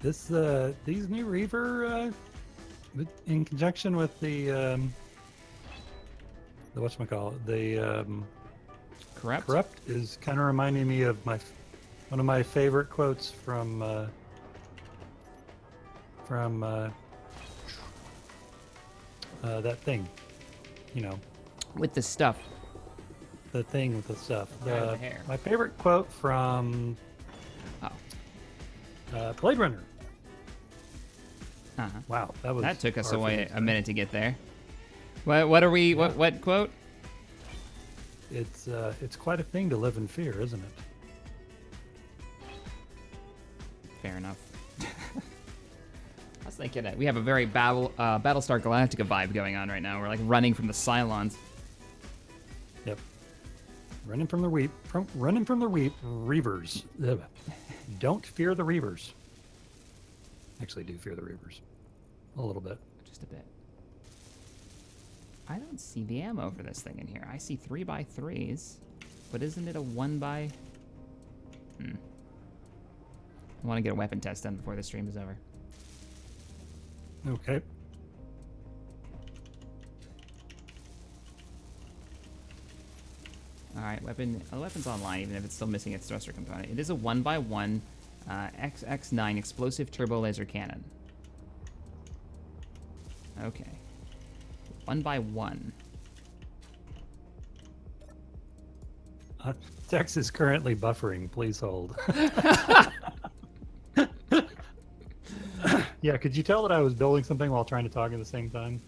These new Reaver, in conjunction with the whatchamacallit, the Corrupt? is kind of reminding me of one of my favorite quotes from that thing, you know, With the stuff. the thing with the stuff. Guy with the hair. My favorite quote from Blade Runner. Uh-huh. Wow, That took us hard for me away to a say. minute to get there. What are we? What quote? It's quite a thing to live in fear, isn't it? Fair enough. I was thinking that we have a very Battlestar Galactica vibe going on right now. We're like running from the Cylons. Yep. Running from the Reevers. Ugh. Don't fear the Reevers. Actually, do fear the Reevers. A little bit. Just a bit. I don't see the ammo for this thing in here. I see 3x3s, but isn't it a 1x? I want to get a weapon test done before the stream is over. Okay. All right, the weapon's online, even if it's still missing its thruster component. It is a 1x1 XX9 explosive turbo laser cannon. Okay. 1x1. Tex is currently buffering. Please hold. Yeah, could you tell that I was building something while trying to talk at the same time?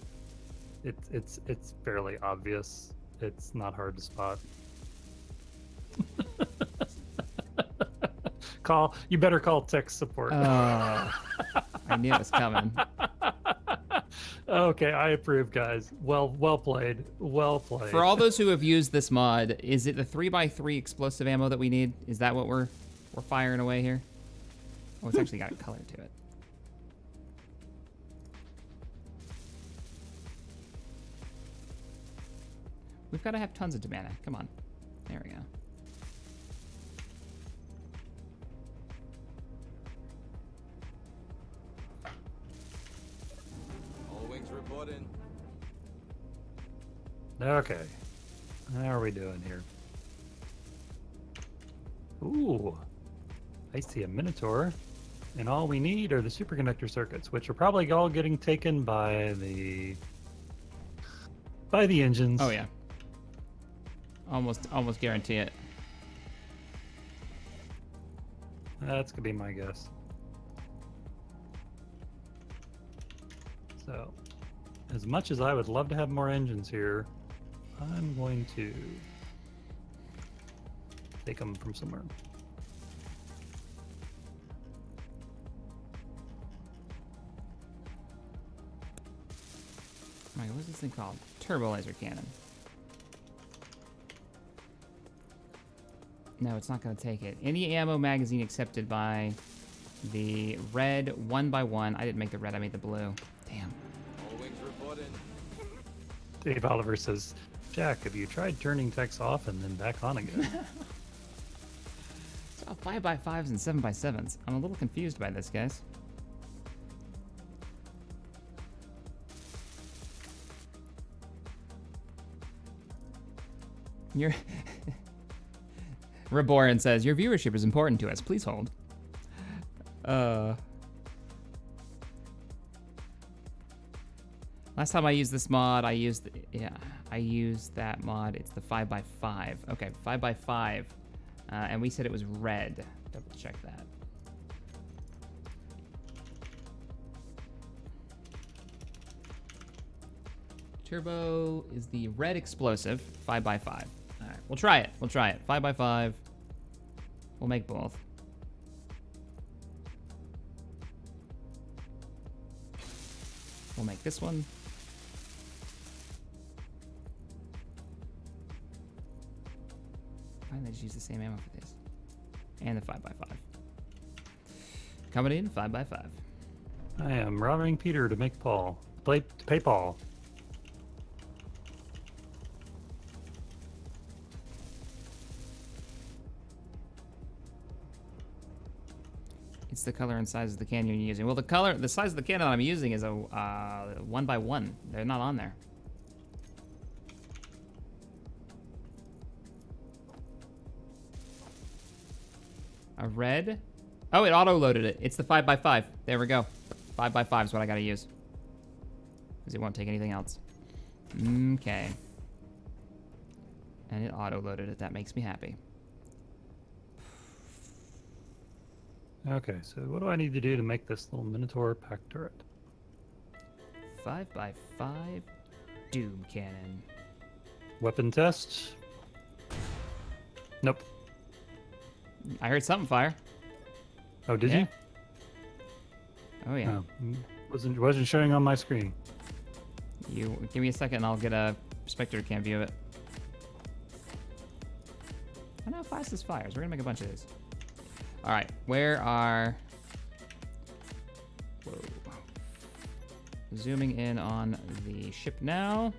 It's fairly obvious. It's not hard to spot. You better call tech support. I knew it was coming. Okay, I approve, guys. Well played. Well played. For all those who have used this mod, is it the 3x3 explosive ammo that we need? Is that what we're firing away here? Oh, it's actually got a color to it. We've got to have tons of Damana. Come on. There we go. All wings reporting. Okay. How are we doing here? Ooh. I see a Minotaur. And all we need are the superconductor circuits, which are probably all getting taken by the engines. Oh yeah. Almost guarantee it. That's gonna be my guess. So, as much as I would love to have more engines here, I'm going to take them from somewhere. Alright, what's this thing called? Turbo laser cannon. No, it's not going to take it. Any ammo magazine accepted by the red 1x1. I didn't make the red, I made the blue. Damn. All wings reporting. Dave Oliver says, Jack, have you tried turning Tex off and then back on again? It's all 5x5s and 7x7s. I'm a little confused by this, guys. You're... Reborn says, your viewership is important to us. Please hold. Last time I used this mod, I used that mod. It's the 5x5. Okay, 5x5. And we said it was red. Double check that. Turbo is the red explosive, 5x5. All right, we'll try it. 5x5. We'll make both. We'll make this one. Why didn't they just use the same ammo for these? And the 5x5. Coming in 5x5. I am robbing Peter to make Paul. To pay Paul. It's the color and size of the can you're using. Well, the size of the can that I'm using is a 1x1. They're not on there. A red. Oh, it auto-loaded it. It's the 5x5. There we go. 5x5 is what I gotta use. Because it won't take anything else. Okay. And it auto-loaded it. That makes me happy. Okay, so what do I need to do to make this little Minotaur pack turret? 5x5 Doom Cannon. Weapon test? Nope. I heard something fire. Oh, did Yeah. you? Oh, yeah. Oh, wasn't showing on my screen. You give me a second and I'll get a spectator cam view of it. I know how fast this fires. We're gonna make a bunch of these. All right, where are... Whoa. Zooming in on the ship now.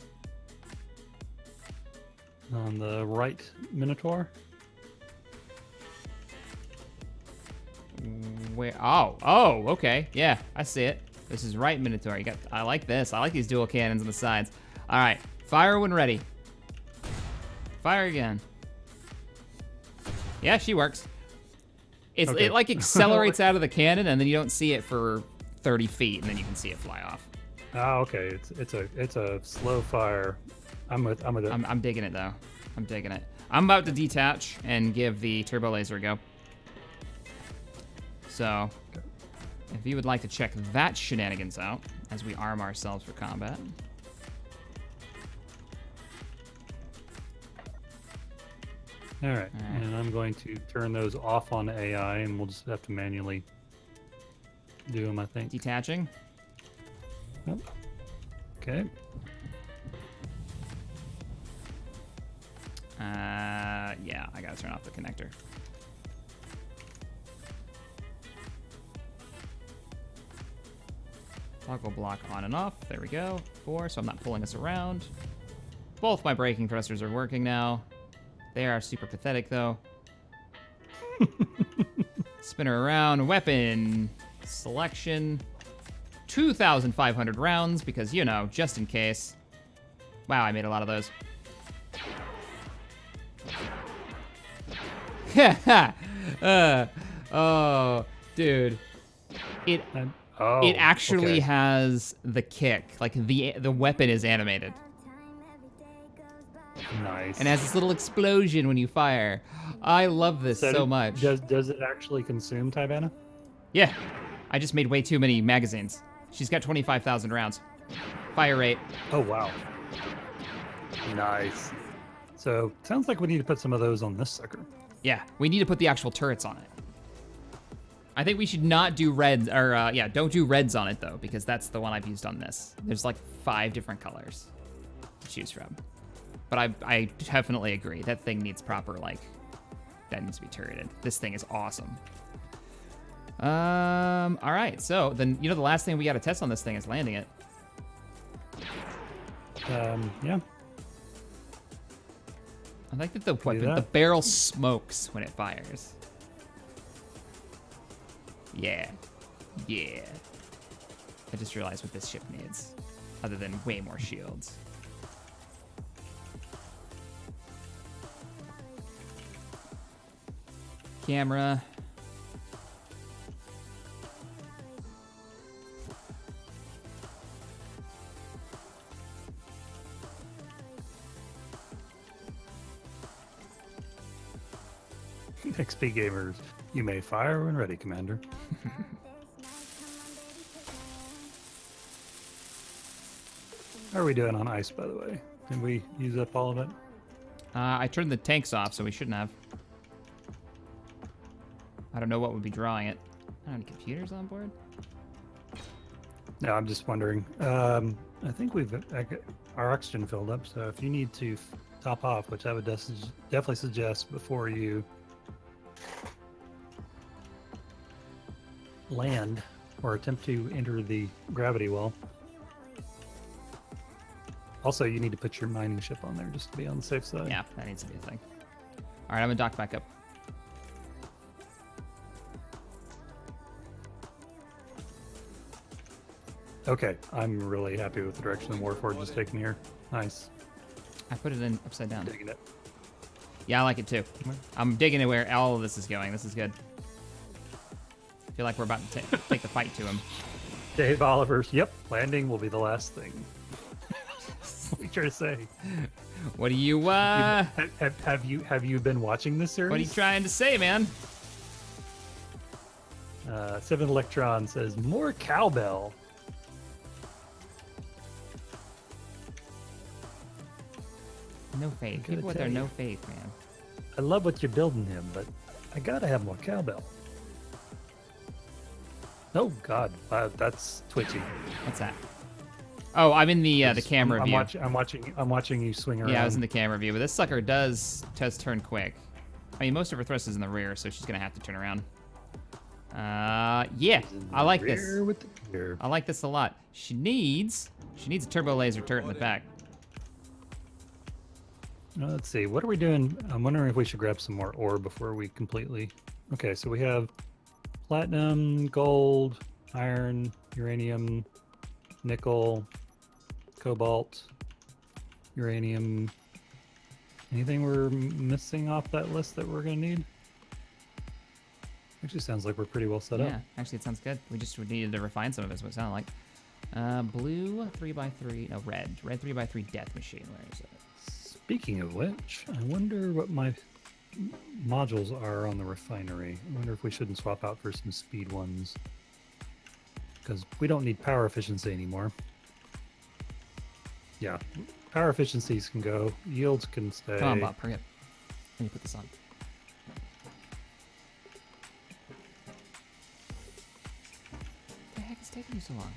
On the right Minotaur? Where? Oh, okay. Yeah, I see it. This is right Minotaur. You got. I like this. I like these dual cannons on the sides. All right, fire when ready. Fire again. Yeah, she works. Okay. It like accelerates out of the cannon, and then you don't see it for 30 feet, and then you can see it fly off. Oh, okay. It's a slow fire. I'm with it. I'm digging it though. I'm digging it. I'm about to detach and give the turbo laser a go. So, if you would like to check that shenanigans out as we arm ourselves for combat. All right, and I'm going to turn those off on AI, and we'll just have to manually do them, I think. Detaching. Yep. Okay. Yeah, I gotta turn off the connector. Toggle block on and off. There we go. 4, so I'm not pulling us around. Both my braking thrusters are working now. They are super pathetic, though. Spin her around. Weapon selection. 2,500 rounds, because, you know, just in case. Wow, I made a lot of those. Oh, dude. It actually okay. has the kick. Like, the weapon is animated. Nice. And has this little explosion when you fire. I love this so much. Does it actually consume Tybana? Yeah. I just made way too many magazines. She's got 25,000 rounds. Fire rate. Oh, wow. Nice. So, sounds like we need to put some of those on this sucker. Yeah, we need to put the actual turrets on it. I think we should not do reds, or don't do reds on it though, because that's the one I've used on this. There's like 5 different colors to choose from. But I definitely agree. That thing needs proper, like, that needs to be turreted. This thing is awesome. All right, so then, you know, the last thing we got to test on this thing is landing it. Yeah. I like that the weapon, that. the barrel smokes when it fires. Yeah. Yeah. I just realized what this ship needs, other than way more shields. Camera. XP gamers, you may fire when ready, Commander. How are we doing on ice, by the way? Did we use up all of it? I turned the tanks off, so we shouldn't have. I don't know what would be drawing it. I don't have any computers on board. No, I'm just wondering. I think our oxygen filled up, so if you need to top off, which I would definitely suggest before you land or attempt to enter the gravity well. Also, you need to put your mining ship on there just to be on the safe side. Yeah, that needs to be a thing. All right, I'm gonna dock back up. Okay, I'm really happy with the direction the Warforged is taking here. Nice. I put it in upside down. Digging it. Yeah, I like it too. I'm digging it where all of this is going. This is good. I feel like we're about to take the fight to him. Dave Oliver's, yep, landing will be the last thing. What are you trying to say? What do you, Have you been watching this series? what are you trying to say, man? Seven Electron says, more cowbell. No faith. gotta People with tell their you. no faith, man. I love what you're building him, but I gotta have more cowbell. Oh God, that's twitchy. What's that? Oh, I'm in the camera view. I'm watching you swing around. Yeah, I was in the camera view, but this sucker does turn quick. I mean, most of her thrust is in the rear, so she's gonna have to turn around. Yeah, I like this. Rear with the gear. I like this a lot. She needs a turbo laser turret in the back. Let's see, what are we doing? I'm wondering if we should grab some more ore before we completely. Okay, so we have platinum, gold, iron, uranium, nickel, cobalt, uranium. Anything we're missing off that list that we're gonna need? Actually, sounds like we're pretty well set up. Yeah, actually, it sounds good. We just needed to refine some of it, is what it sounded like. Blue 3x3, no, red 3x3 death machine. Where is it? Speaking of which, I wonder what my modules are on the refinery. I wonder if we shouldn't swap out for some speed ones. Because we don't need power efficiency anymore. Yeah, power efficiencies can go. Yields can stay. Come on, Bob, hurry up. Let me put this on. What the heck is taking you so long?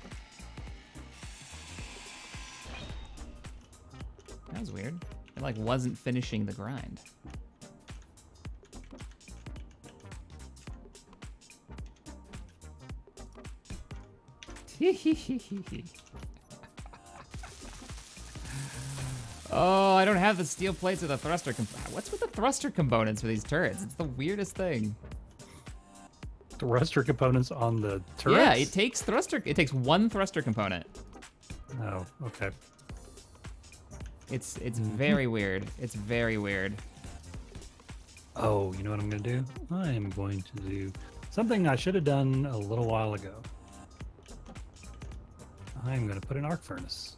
That was weird. It like wasn't finishing the grind. Oh, I don't have the steel plates or the thruster. What's with the thruster components for these turrets? It's the weirdest thing. Thruster components on the turrets? Yeah, it takes thruster. It takes one thruster component. Oh, okay. It's very weird. It's very weird. Oh, you know what I'm going to do? I am going to do something I should have done a little while ago. I'm going to put an arc furnace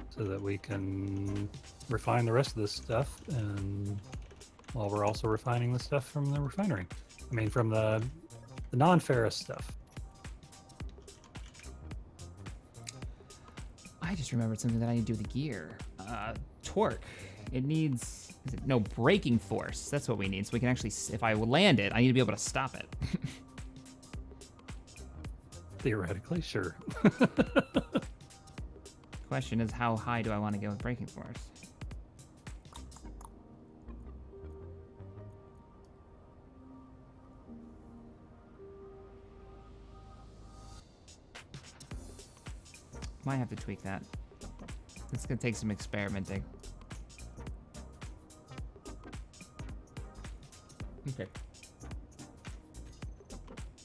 so that we can refine the rest of this stuff, and while we're also refining the stuff from the refinery. I mean, from the non-ferrous stuff. I just remembered something that I need to do with the gear. Torque. It needs no braking force. That's what we need. So we can actually, if I land it, I need to be able to stop it. Theoretically, sure. Question is, how high do I want to go with braking force? Might have to tweak that. It's gonna take some experimenting. Okay.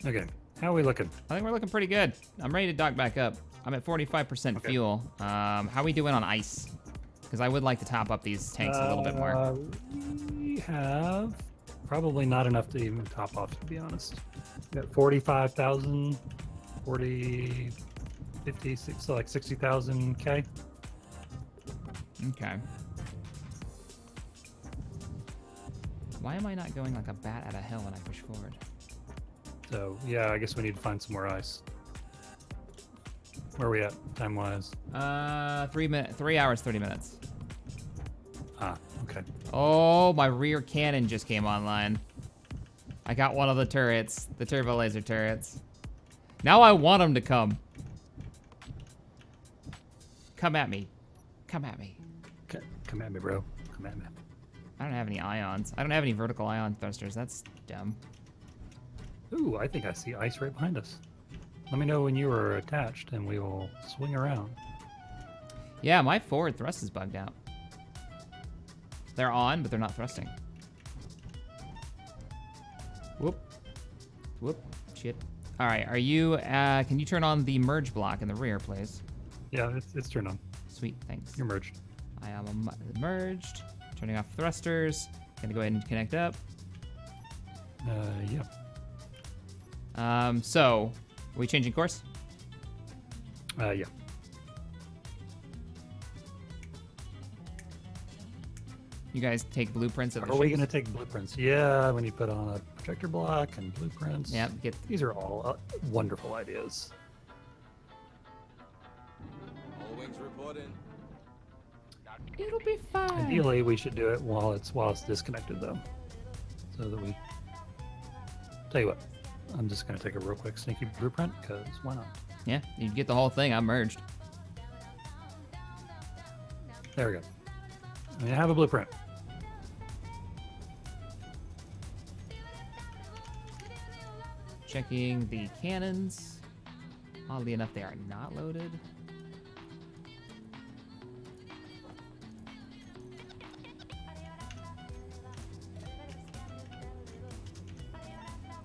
Okay, how are we looking? I think we're looking pretty good. I'm ready to dock back up. I'm at 45% Okay. fuel. How are we doing on ice? Because I would like to top up these tanks a little bit more. We have probably not enough to even top off, to be honest. We got 45,000, 40, 50, so like 60,000 K. Okay. Why am I not going like a bat at a hill when I push forward? So yeah, I guess we need to find some more ice. Where are we at, time-wise? 3 hours, 30 minutes. Ah, okay. Oh, my rear cannon just came online. I got one of the turrets, the turbo laser turrets. Now I want them to come. Come at me. Come at me. Come at me, bro. Come at me. I don't have any ions. I don't have any vertical ion thrusters. That's dumb. Ooh, I think I see ice right behind us. Let me know when you are attached, and we will swing around. Yeah, my forward thrust is bugged out. They're on, but they're not thrusting. Whoop. Whoop. Shit. All right, are you, can you turn on the merge block in the rear, please? Yeah, it's turned on. Sweet, thanks. You're merged. I am merged. Turning off thrusters. Gonna go ahead and connect up. Yeah. So, are we changing course? Yeah. You guys take blueprints of the Are we ships? going to take blueprints? Yeah, when you put on a projector block and blueprints. Yeah, get These are all wonderful ideas. All wings report in. It'll be fine. Ideally, we should do it while it's disconnected, though, so that we. Tell you what, I'm just going to take a real quick sneaky blueprint because why not? Yeah, you get the whole thing. I'm merged. There we go. I mean, I have a blueprint. Checking the cannons. Oddly enough, they are not loaded.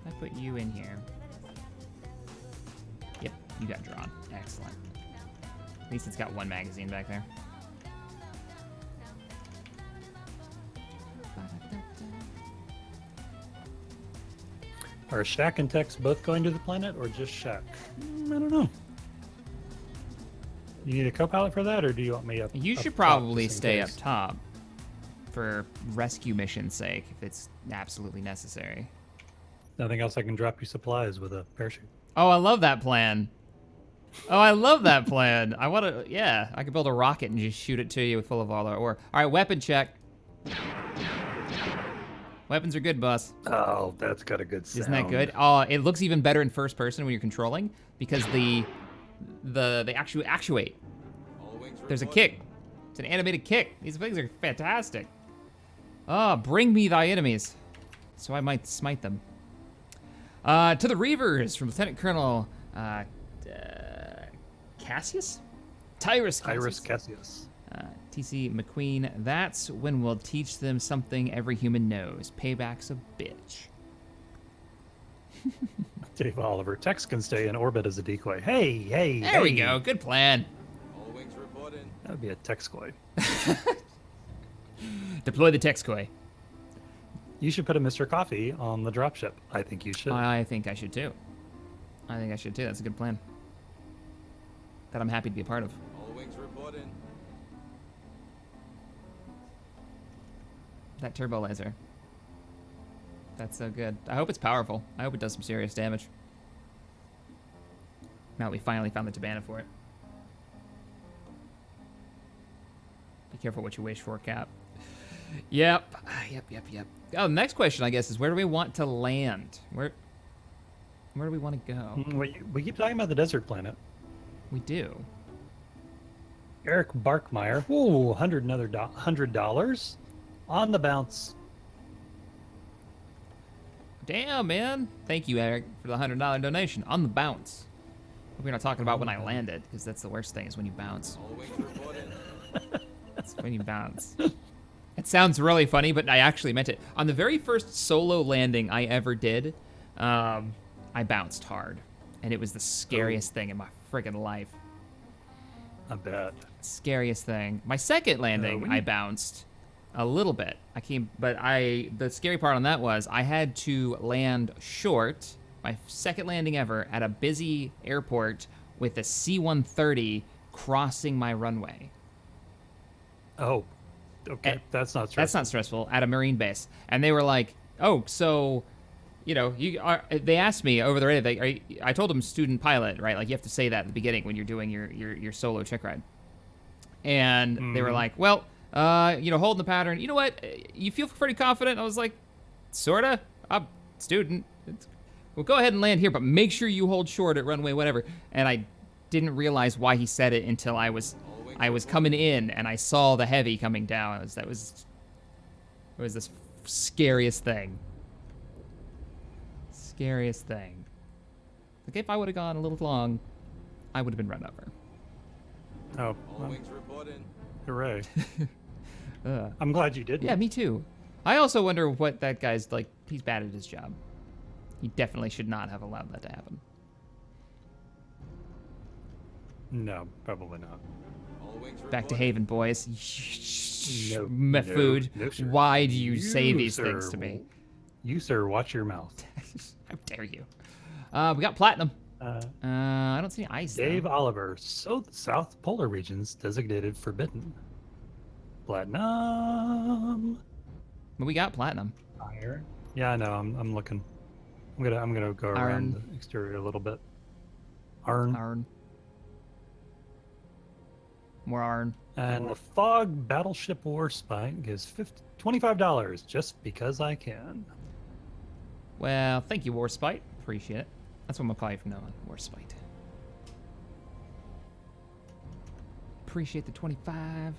I put you in here. Yep, you got drawn. Excellent. At least it's got one magazine back there. Are Shaq and Tex both going to the planet, or just Shaq? I don't know. You need a co-pilot for that, or do you want me up? You up should top probably just in stay up case? top for rescue mission's sake, if it's absolutely necessary. Nothing else. I can drop you supplies with a parachute. Oh, I love that plan. Oh, I love that plan. I want to, yeah, I could build a rocket and just shoot it to you full of all our ore. All right, weapon check. Weapons are good, boss. Oh, that's got a good sound. Isn't that good? Oh, it looks even better in first person when you're controlling because they actually actuate. All wings There's a report kick. It's an animated kick. These things are fantastic. Oh, bring me thy enemies, so I might smite them. To the Reevers from Lieutenant Colonel Cassius? Tyrus Cassius. Iris Cassius. TC McQueen. That's when we'll teach them something every human knows. Payback's a bitch. Dave Oliver. Tex can stay in orbit as a decoy. Hey. There we go. Good plan. All wings report in. That would be a Texcoy. Deploy the Texcoy. You should put a Mr. Coffee on the dropship. I think you should. I think I should too. That's a good plan. That I'm happy to be a part of. All wings report in. That turbo laser. That's so good. I hope it's powerful. I hope it does some serious damage. Now that we finally found the Tabana for it. Be careful what you wish for, Cap. Yep. Oh, the next question, I guess, is where do we want to land? Where do we want to go? We keep talking about the desert planet. We do. Eric Barkmeyer. Ooh, $100 on the bounce. Damn, man. Thank you, Eric, for the $100 donation. On the bounce. Hope you're not talking about when I landed, because that's the worst thing, is when you bounce. All wings report in. It's when you bounce. It sounds really funny, but I actually meant it. On the very first solo landing I ever did, I bounced hard. And it was the scariest thing in my friggin' life. I bet. Scariest thing. My second landing, I bounced a little bit. The scary part on that was I had to land short, my second landing ever, at a busy airport with a C-130 crossing my runway. Oh, okay. That's not stressful. That's not stressful. At a Marine base. And they were like, oh, so, they asked me over the radio, I told them student pilot, right? Like, you have to say that at the beginning when you're doing your solo check ride. And they were like, well, holding the pattern. You know what? You feel pretty confident? I was like, sorta. I'm student. Well, go ahead and land here, but make sure you hold short at runway whatever. And I didn't realize why he said it until I was I was coming in and I saw the heavy coming down. It was this scariest thing. Scariest thing. Like if I would have gone a little long, I would have been run over. Oh, All well, wings reporting. hooray. Ugh. I'm glad you did. Yeah, me too. I also wonder what that guy's like. He's bad at his job. He definitely should not have allowed that to happen. No, probably not. All wings reporting. Back to Haven, boys. No, Food. no, sir. Why do you say these things sir, to me? You, sir, watch your mouth. How dare you? We got platinum. Uh, I don't see any ice. Dave though. Oliver, so the South Polar regions designated forbidden. Platinum. But we got platinum. Iron. Yeah, I know. I'm looking. I'm gonna go around Iron. the exterior a little bit. Iron. Iron. More iron. And the Fog Battleship Warspite gives $25 just because I can. Well, thank you, Warspite. Appreciate it. That's what I'm gonna call you from now on. Warspite. Appreciate the 25.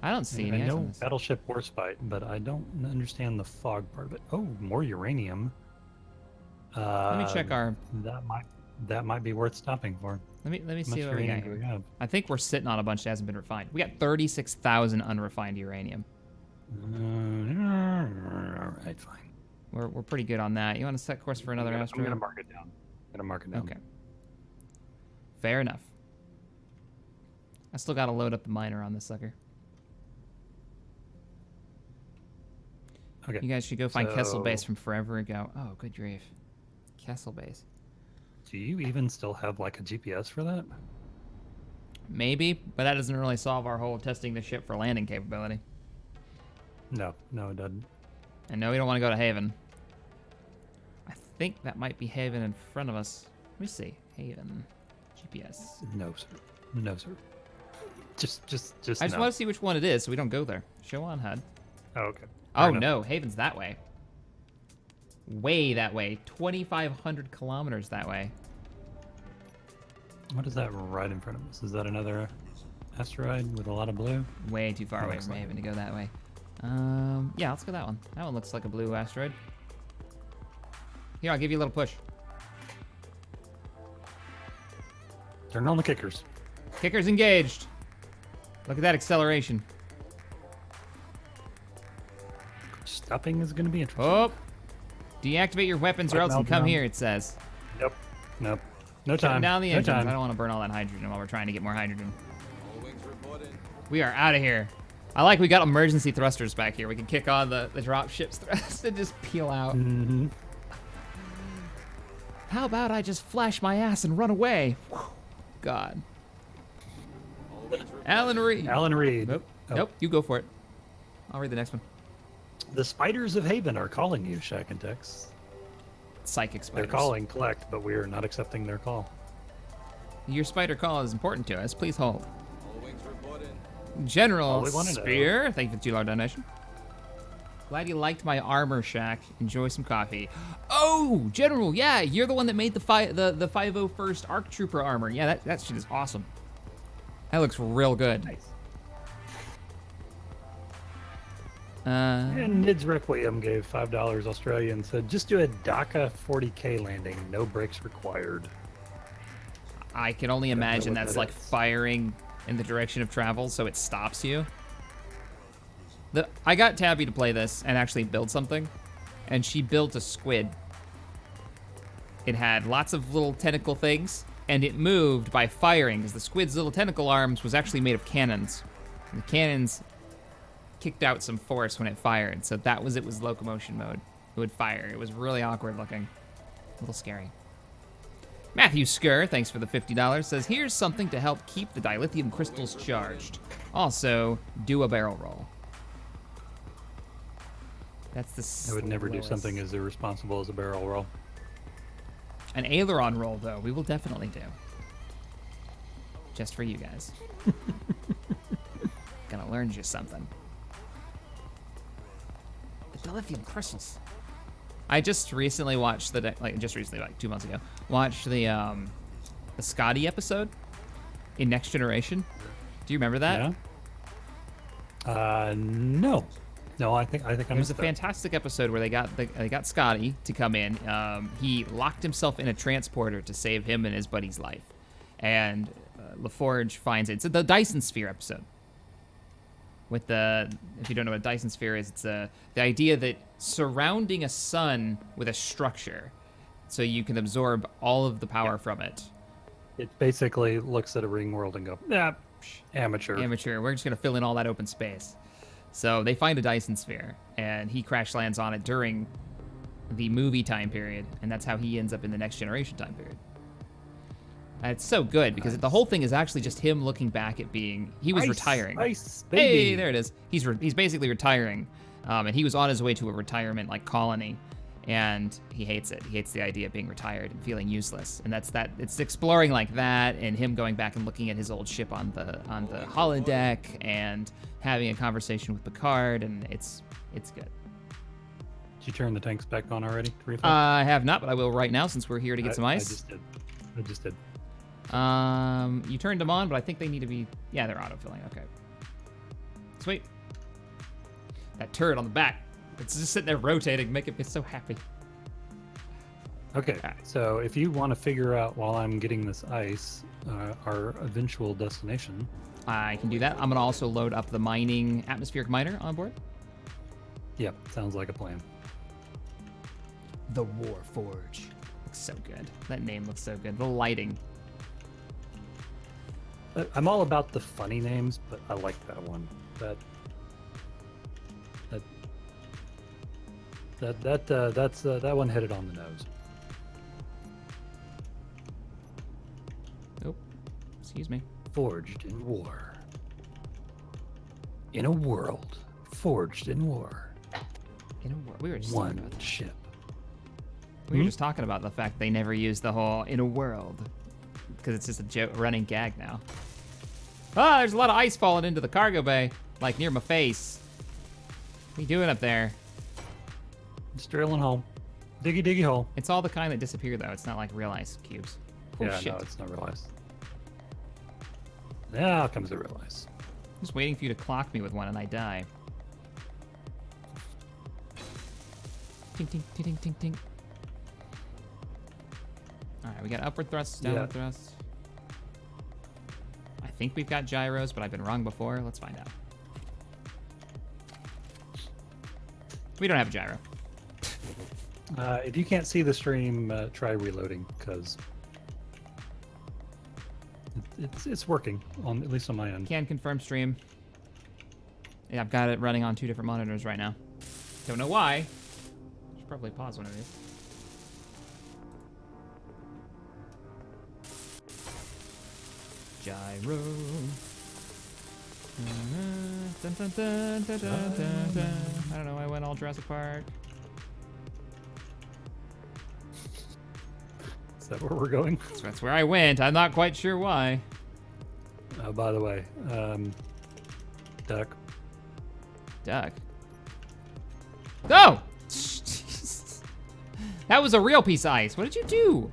I don't see I any ice know on this. Battleship Warspite, but I don't understand the fog part of it. Oh, more uranium. Let me check our. That might be worth stopping for. Let me How much see what we got uranium do we here. have? I think we're sitting on a bunch that hasn't been refined. We got 36,000 unrefined uranium. All right, fine. We're pretty good on that. You want to set course for another I'm asteroid? gonna mark it down. I'm gonna mark it down. Okay. Fair enough. I still gotta load up the miner on this sucker. Okay. You guys should go find Kessel Base So- from forever ago. Oh, good grief. Kessel Base. Do you even still have like a GPS for that? Maybe, but that doesn't really solve our whole testing the ship for landing capability. No, it doesn't. And no, we don't want to go to Haven. I think that might be Haven in front of us. Let me see. Haven. GPS. No, sir. No, sir. Just I just no. want to see which one it is so we don't go there. Show on HUD. Oh, okay. Oh, Fair enough. no. Haven's that way. Way that way. 2,500 kilometers that way. What is that right in front of us? Is that another asteroid with a lot of blue? Way too far That away looks from like Haven to go that way. Yeah, let's go that one. That one looks like a blue asteroid. Here, I'll give you a little push. Turn on the kickers. Kickers engaged. Look at that acceleration. Stopping is going to be interesting. Oh! Deactivate your weapons or Like else and come meltdown. here, it says. Nope. No Shutting time. down the no engines. time. I don't want to burn all that hydrogen while we're trying to get more hydrogen. All wings reporting. We are out of here. I like we got emergency thrusters back here. We can kick on the drop ship's thrust and just peel out. Mm-hmm. How about I just flash my ass and run away? Whew. God. All wings reporting. Alan Reed. Alan Reed. Nope. Oh. Nope. You go for it. I'll read the next one. The spiders of Haven are calling you, Shack and Tex. Psychic They're spiders. calling collect, but we are not accepting their call. Your spider call is important to us. Please hold. All wings reporting. General All we wanna know. Spear. Thank you for the $2 donation. Glad you liked my armor shack. Enjoy some coffee. Oh, General, yeah, you're the one that made the 501st ARC Trooper armor. Yeah, that shit is awesome. That looks real good. Nice. Uh, And Nids Requiem gave $5 Australia and said, just do a DACA 40K landing, no brakes required. I can only imagine what that's that like is. firing in the direction of travel, so it stops you. I got Tabby to play this and actually build something, and she built a squid. It had lots of little tentacle things, and it moved by firing, because the squid's little tentacle arms was actually made of cannons. And the cannons kicked out some force when it fired, so that was it was locomotion mode. It would fire. It was really awkward looking. A little scary. Matthew Skur, thanks for the $50, says, here's something to help keep the dilithium crystals charged. Also, do a barrel roll. That's the I would never do slowest. something as irresponsible as a barrel roll. An aileron roll, though, we will definitely do. Just for you guys. Gonna learn you something. The dilithium crystals. I just recently watched like 2 months ago, watched the Scotty episode in Next Generation, Do you remember that? Yeah. No. No, I think I It was missed a that. fantastic episode where they got Scotty to come in. He locked himself in a transporter to save him and his buddy's life, and LaForge finds it. It's the Dyson Sphere episode. With if you don't know what a Dyson Sphere is, it's the idea that surrounding a sun with a structure, so you can absorb all of the power from it. It basically looks at a ring world and go, yeah, amateur. Amateur. We're just gonna fill in all that open space. So they find a Dyson Sphere, and he crash lands on it during the movie time period, and that's how he ends up in the Next Generation time period. And it's so good because the whole thing is actually just him looking back at he was retiring. Ice, Hey, baby. there it is. He's basically retiring, and he was on his way to a retirement like colony, and he hates it. He hates the idea of being retired and feeling useless. And that's that. It's exploring like that, and him going back and looking at his old ship on the holodeck and having a conversation with Picard, and it's good. Did you turn the tanks back on already to refill? I have not, but I will right now since we're here to get some ice. I just did. You turned them on, but I think they need to be. Yeah, they're autofilling. Okay. Sweet. That turret on the back. It's just sitting there rotating, making me so happy. Okay, Alright. so if you want to figure out while I'm getting this ice, our eventual destination. I can do that. I'm gonna also load up the mining atmospheric miner on board. Yep, sounds like a plan. The Warforge. Looks so good. That name looks so good. The lighting. I'm all about the funny names, but I like that one. That one hit it on the nose. Oh, excuse me. Forged in war. In a world forged in war. In a world, we were just talking One about that. ship. We were just talking about the fact they never use the whole "in a world" because it's just a running gag now. Ah, there's a lot of ice falling into the cargo bay, like near my face. What are you doing up there? Just drilling hole. Diggy diggy hole. It's all the kind that disappear though. It's not like real ice cubes. Oh Yeah, shit! no, it's not real ice. Now comes the real ice. Just waiting for you to clock me with one and I die. Ting ting ting ting ting ting. All right, we got upward thrusts, downward thrusts. I think we've got gyros, but I've been wrong before. Let's find out. We don't have a gyro. If you can't see the stream, try reloading because it's working on at least on my end. Can confirm stream. Yeah, I've got it running on 2 different monitors right now. Don't know why. Should probably pause one of these. Gyro. Dun, dun, dun, dun, dun, dun, dun. I don't know. I went all Jurassic Park. Is that where we're going? So that's where I went. I'm not quite sure why. Oh, by the way, duck. Duck. Oh! That was a real piece of ice. What did you do?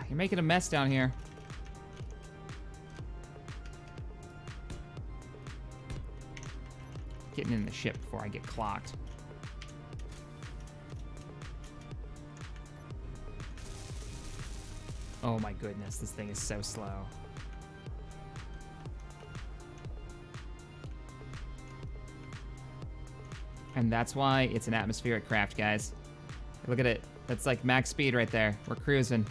You're making a mess down here. Getting in the ship before I get clocked. Oh my goodness, this thing is so slow. And that's why it's an atmospheric craft, guys. Look at it. That's like max speed right there. We're cruising.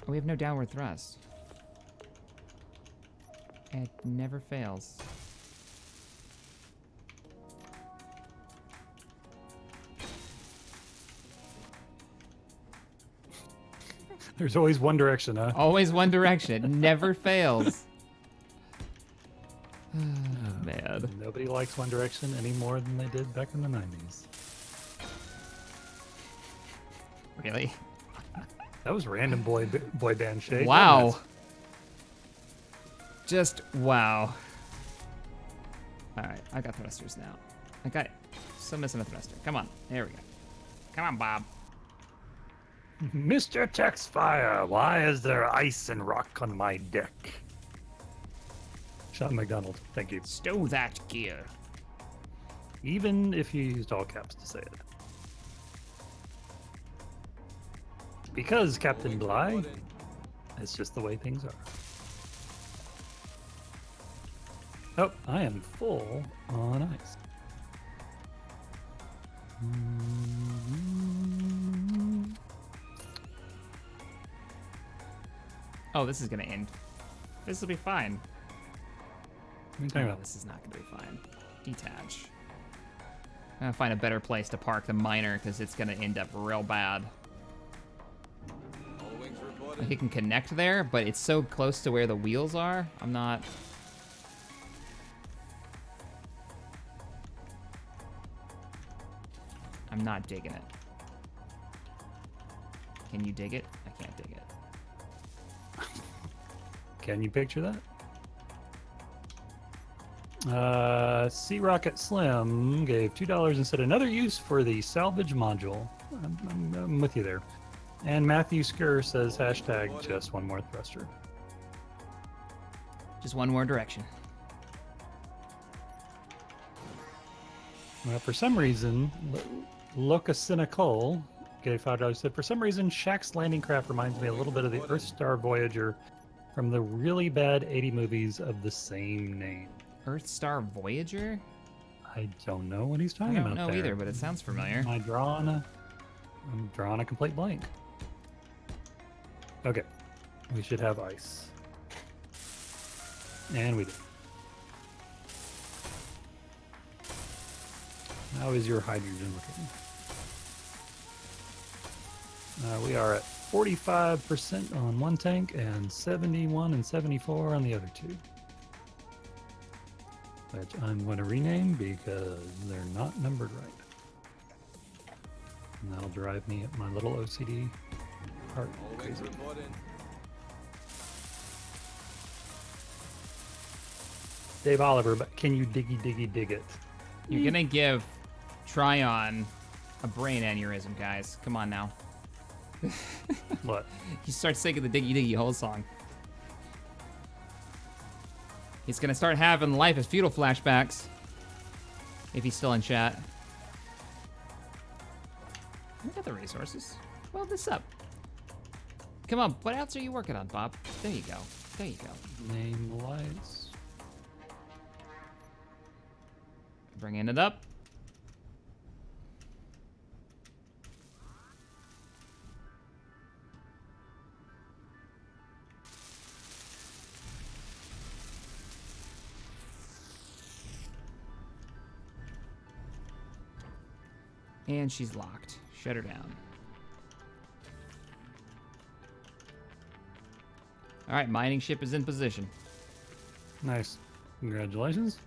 We have no downward thrust. It never fails. There's always one direction, huh? Always one direction. It never fails. Man. Nobody likes One Direction any more than they did back in the 90s. Really? That was random boy band shade. Wow. Just wow. All right, I got thrusters now. I got still missing a thruster. Come on, there we go. Come on, Bob. Mr. Texfire, why is there ice and rock on my deck? Sean McDonald, thank you. Stow that gear. Even if you used all caps to say it. Because, Captain Wings Bly, reporting. it's just the way things are. Oh, I am full on ice. Oh, this is gonna end. This will be fine. What are you talking Oh, about? this is not gonna be fine. Detach. I'm gonna find a better place to park the miner because it's gonna end up real bad. All wings reporting. Like it can connect there, but it's so close to where the wheels are. I'm not digging it. Can you dig it? I can't dig it. Can you picture that? Sea Rocket Slim gave $2 and said another use for the salvage module. I'm with you there. And Matthew Skur says hashtag just one more thruster. Just one more direction. Well, for some reason, Locasinical gave $5. Said for some reason, Shaq's landing craft reminds me a little bit of the Earth Star Voyager from the really bad 80 movies of the same name. Earthstar Voyager? I don't know what he's I talking don't about know there. either, but it sounds familiar. I'm drawing a complete blank. Okay, we should have ice. And we do. How is your hydrogen looking? We are at 45% on one tank and 71 and 74 on the other two. Which I'm going to rename because they're not numbered right. And that'll drive me at my little OCD heart All wings crazy. reporting. Dave Oliver, but can you dig it? You're gonna give Tryon a brain aneurysm, guys. Come on now. What? He starts singing the Diggy Diggy Hole song. He's gonna start having life as feudal flashbacks. If he's still in chat. We got the resources. Well, this up. Come on, what else are you working on, Bob? There you go. There you go. Name lights. Bringing it up. And she's locked. Shut her down. All right, mining ship is in position. Nice. Congratulations.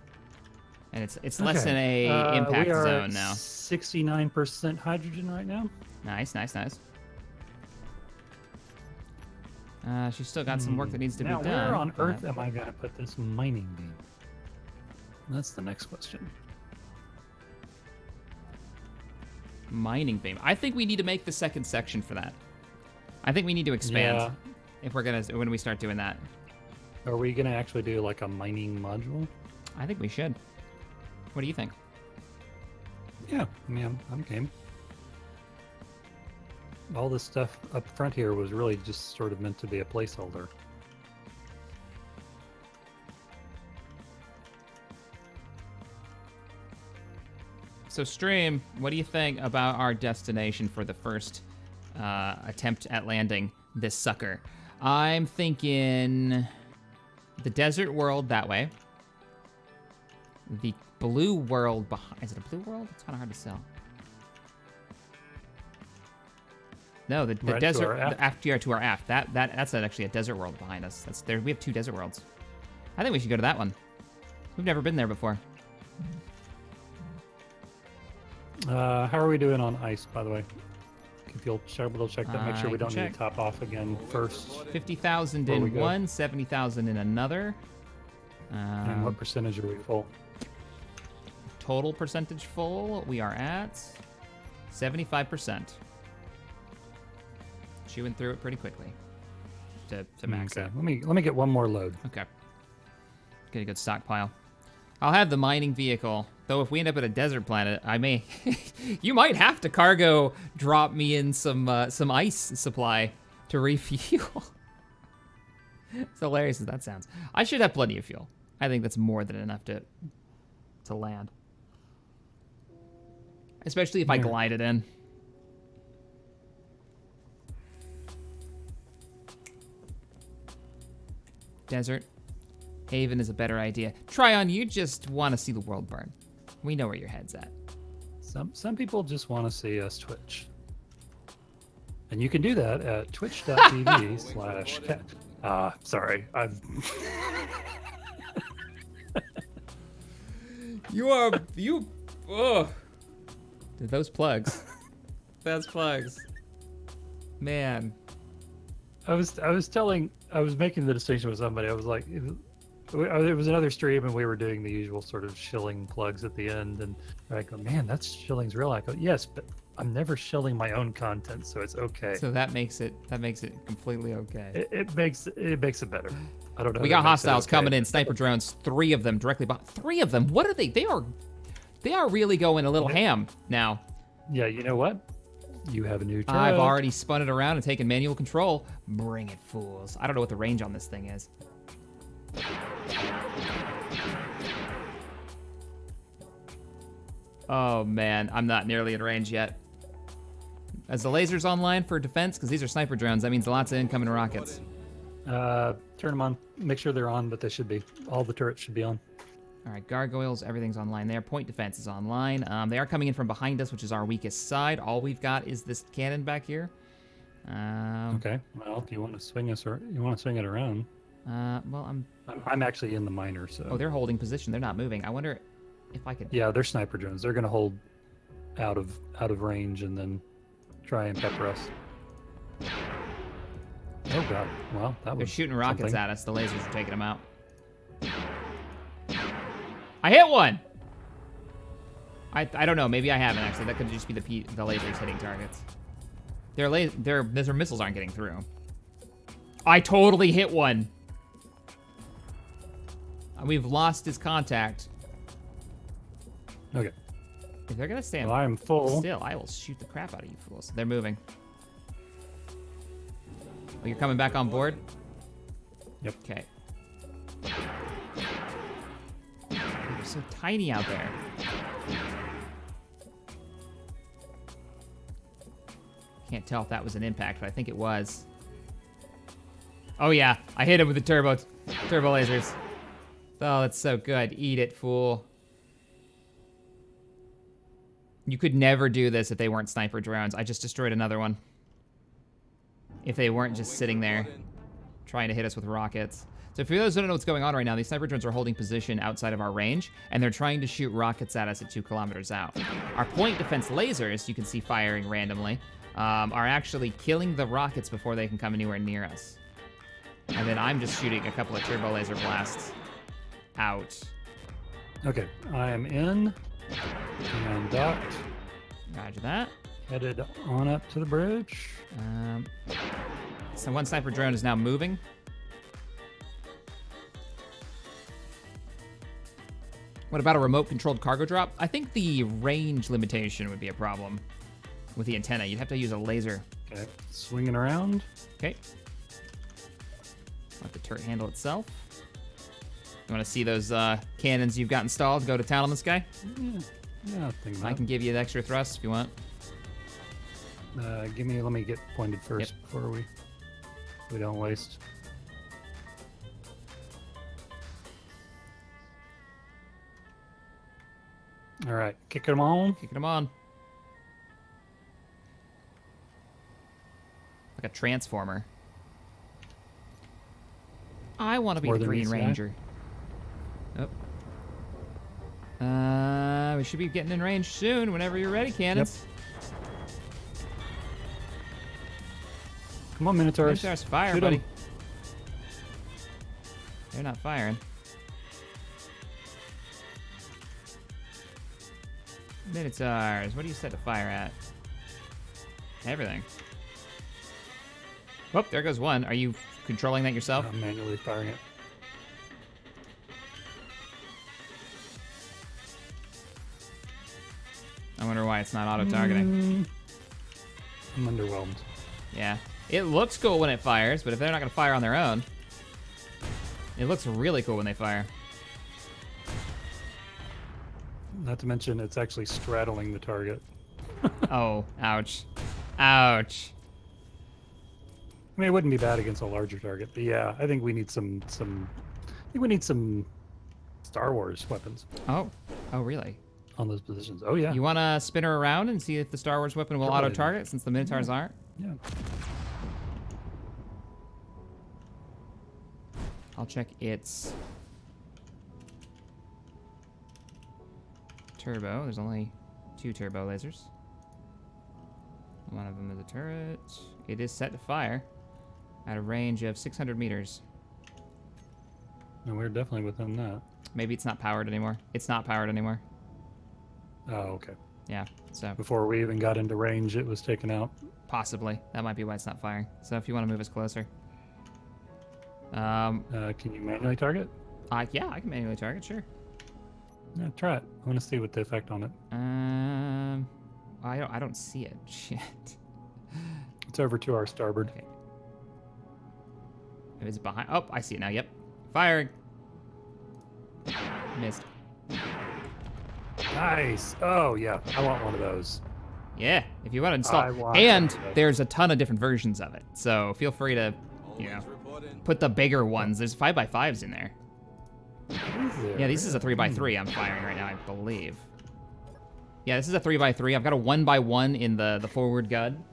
And it's less than a impact we are zone at now. 69% hydrogen right now. Nice, nice, nice. She's still got some work that needs to Now, be done. where on but- Earth am I going to put this mining beam? That's the next question. Mining beam. I think we need to make the second section for that. I think we need to expand Yeah. if we're gonna when we start doing that. Are we going to actually do like a mining module? I think we should. What do you think? Yeah, I mean, I'm game. All this stuff up front here was really just sort of meant to be a placeholder. So, Stream, what do you think about our destination for the first attempt at landing this sucker? I'm thinking the desert world that way. The blue world behind. Is it a blue world? It's kind of hard to sell. No, the Right to desert our aft. after to our aft. That's actually a desert world behind us. That's there. We have two desert worlds. I think we should go to that one. We've never been there before. How are we doing on ice, by the way? if you'll double check that, make sure I we can don't need check. to top off again first. 50,000 Where we in go. one, 70,000 in another. And what percentage are we full? Total percentage full, we are at 75%. Chewing through it pretty quickly to max Okay, it. let me get one more load. Okay. Get a good stockpile. I'll have the mining vehicle, though if we end up at a desert planet, I may... you might have to cargo drop me in some ice supply to refuel. It's hilarious as that sounds. I should have plenty of fuel. I think that's more than enough to land. Especially if I Yeah. glide it in. Desert. Haven is a better idea. Tryon, you just want to see the world burn. We know where your head's at. Some people just want to see us Twitch. And you can do that at twitch.tv/cat. Sorry. Ugh. Those plugs. Those plugs. Man. I was making the distinction with somebody. I was like, it was another stream, and we were doing the usual sort of shilling plugs at the end, and I go, man, that's shilling's real. I go, yes, but I'm never shilling my own content, so it's okay. So that makes it completely okay. It makes it better. I don't know. We got hostiles coming in, sniper drones, 3 of them directly behind. 3 of them. What are they? They are really going a little ham now. Yeah, you know what? You have a new truck. I've already spun it around and taken manual control. Bring it, fools. I don't know what the range on this thing is. Oh, man. I'm not nearly in range yet. As the lasers online for defense, because these are sniper drones, that means lots of incoming rockets. Turn them on. Make sure they're on, but they should be. All the turrets should be on. All right, gargoyles, everything's online there. Point defense is online. They are coming in from behind us, which is our weakest side. All we've got is this cannon back here. Okay. Well, if you want to swing us, or you want to swing it around. Well, I'm actually in the miner, so. Oh, they're holding position. They're not moving. I wonder if I could. Yeah, they're sniper drones. They're gonna hold out of range and then try and pepper us. Oh god. Well, that was. They're shooting rockets something. at us. The lasers are taking them out. I hit one. I don't know. Maybe I haven't actually. That could just be the lasers hitting targets. Their missiles aren't getting through. I totally hit one. We've lost his contact. Okay. If they're gonna stand Well, I am full. still, I will shoot the crap out of you fools. They're moving. Oh, you're coming back on board? Yep. Okay. They're so tiny out there. Can't tell if that was an impact, but I think it was. Oh yeah, I hit him with the turbo lasers. Oh, that's so good. Eat it, fool. You could never do this if they weren't sniper drones. I just destroyed another one. If they weren't just sitting there trying to hit us with rockets. So for those who don't know what's going on right now, these sniper drones are holding position outside of our range, and they're trying to shoot rockets at us at 2 kilometers out. Our point defense lasers, you can see firing randomly, are actually killing the rockets before they can come anywhere near us. And then I'm just shooting a couple of turbo laser blasts out. Okay. I am in and docked. Roger that. Headed on up to the bridge. So one sniper drone is now moving. What about a remote-controlled cargo drop? I think the range limitation would be a problem with the antenna. You'd have to use a laser. Okay. Swinging around. Okay. Let the turret handle itself. You want to see those cannons you've got installed? Go to town on this guy? Yeah, I think I that. can give you the extra thrust if you want. Let me get pointed first before we don't waste. All right, kick them on. Kicking them on. Like a transformer. I want to be More the than Green meets the eye. Ranger. Oh. We should be getting in range soon whenever you're ready, cannons. Come on, Minotaurs. Minotaurs, fire, Shoot buddy. 'em. They're not firing. Minotaurs, what do you set to fire at? Everything. Whoop, there goes one. Are you controlling that yourself? I'm manually firing it. I wonder why it's not auto-targeting. I'm underwhelmed. Yeah. It looks cool when it fires, but if they're not going to fire on their own, it looks really cool when they fire. Not to mention, it's actually straddling the target. Oh, ouch. Ouch. I mean, it wouldn't be bad against a larger target, but yeah, I think we need some. I think we need some Star Wars weapons Oh. Oh, really? on those positions. Oh yeah. You want to spin her around and see if the Star Wars weapon will Sure, auto-target since the Minotaurs aren't? Yeah. I'll check its turbo. There's only 2 turbo lasers. One of them is a turret. It is set to fire at a range of 600 meters. And we're definitely within that. Maybe it's not powered anymore. It's not powered anymore. Oh, okay. Yeah, so Before we even got into range, it was taken out. possibly. That might be why it's not firing. So if you want to move us closer. Can you manually target? Yeah, I can manually target, sure. Yeah, try it. I want to see what the effect on it. I don't see it. Shit. It's over to our starboard. Okay. If it's behind. Oh, I see it now. Yep. Firing. Missed. Nice. Oh yeah, I want one of those. Yeah, if you want to I install. want And one of those. there's a ton of different versions of it. So feel free to, All you know, wings reporting. put the bigger ones. There's 5x5s in there. Yeah, this is a 3x3 I'm firing right now, I believe. Yeah, this is a 3x3. I've got a 1x1 in the forward gun.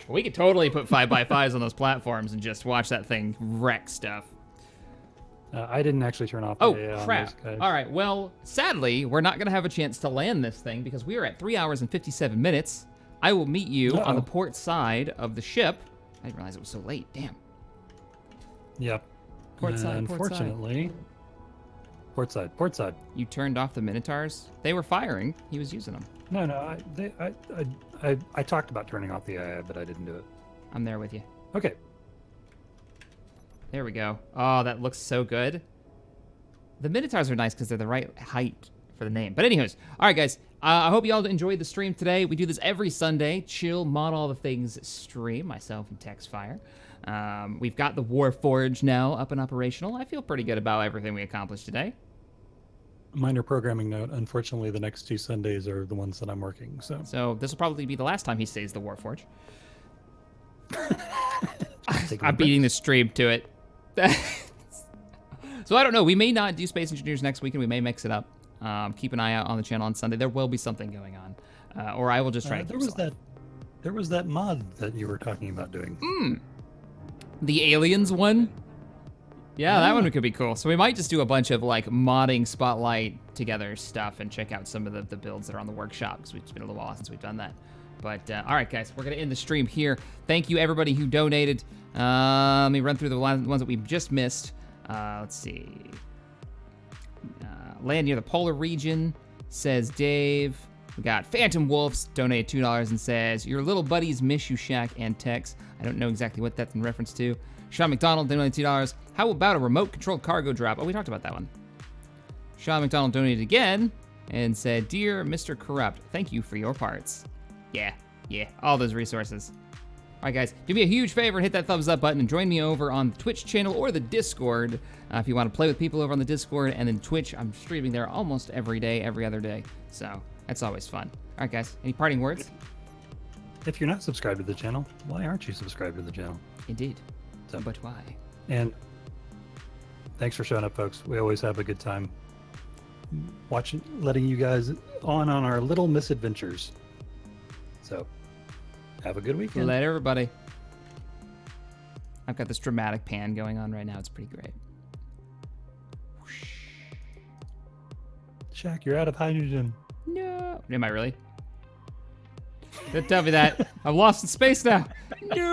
We could totally put 5x5s on those platforms and just watch that thing wreck stuff. I didn't actually turn off the Oh, AI on crap. those guys. All right, well, sadly, we're not going to have a chance to land this thing because we are at 3 hours and 57 minutes. I will meet you on the port side of the ship. I didn't realize it was so late. Damn. Yep. Port side, port side. Unfortunately, port side, port side. You turned off the Minotaurs? They were firing. He was using them. No, I talked about turning off the AI, but I didn't do it. I'm there with you. Okay. There we go. Oh, that looks so good. The Minotaurs are nice because they're the right height for the name. But anyways, all right, guys. I hope you all enjoyed the stream today. We do this every Sunday. Chill, mod all the things stream, myself and Textfire. We've got the Warforge now up and operational. I feel pretty good about everything we accomplished today. Minor programming note. Unfortunately, the next 2 Sundays are the ones that I'm working. So this will probably be the last time he stays the Warforge. take a I'm break. beating the stream to it. So I don't know. We may not do Space Engineers next week, and we may mix it up. Keep an eye out on the channel on Sunday. There will be something going on, or I will just try to. There was that. There was that mod that you were talking about doing. The aliens one. Yeah, that one could be cool. So we might just do a bunch of like modding Spotlight together stuff and check out some of the builds that are on the workshop because it's been a little while since we've done that. But all right, guys, we're gonna end the stream here. Thank you everybody who donated. Let me run through the ones that we've just missed. Let's see. Land near the polar region, says Dave. We got Phantom Wolves donated $2 and says, your little buddies miss you, Shaq and Tex. I don't know exactly what that's in reference to. Sean McDonald donated $2. How about a remote controlled cargo drop? Oh, we talked about that one. Sean McDonald donated again and said, dear Mr. Corrupt, thank you for your parts. Yeah, all those resources. All right, guys, do me a huge favor and hit that thumbs up button and join me over on the Twitch channel or the Discord if you want to play with people over on the Discord. And then Twitch, I'm streaming there almost every day, every other day. So that's always fun. All right, guys, any parting words? If you're not subscribed to the channel, why aren't you subscribed to the channel? Indeed. So- But why? And thanks for showing up, folks. We always have a good time letting you guys on our little misadventures. So have a good weekend. Let everybody. I've got this dramatic pan going on right now. It's pretty great. Shaq, you're out of hydrogen. No. Am I really? Don't tell me that. I'm lost in space now. No.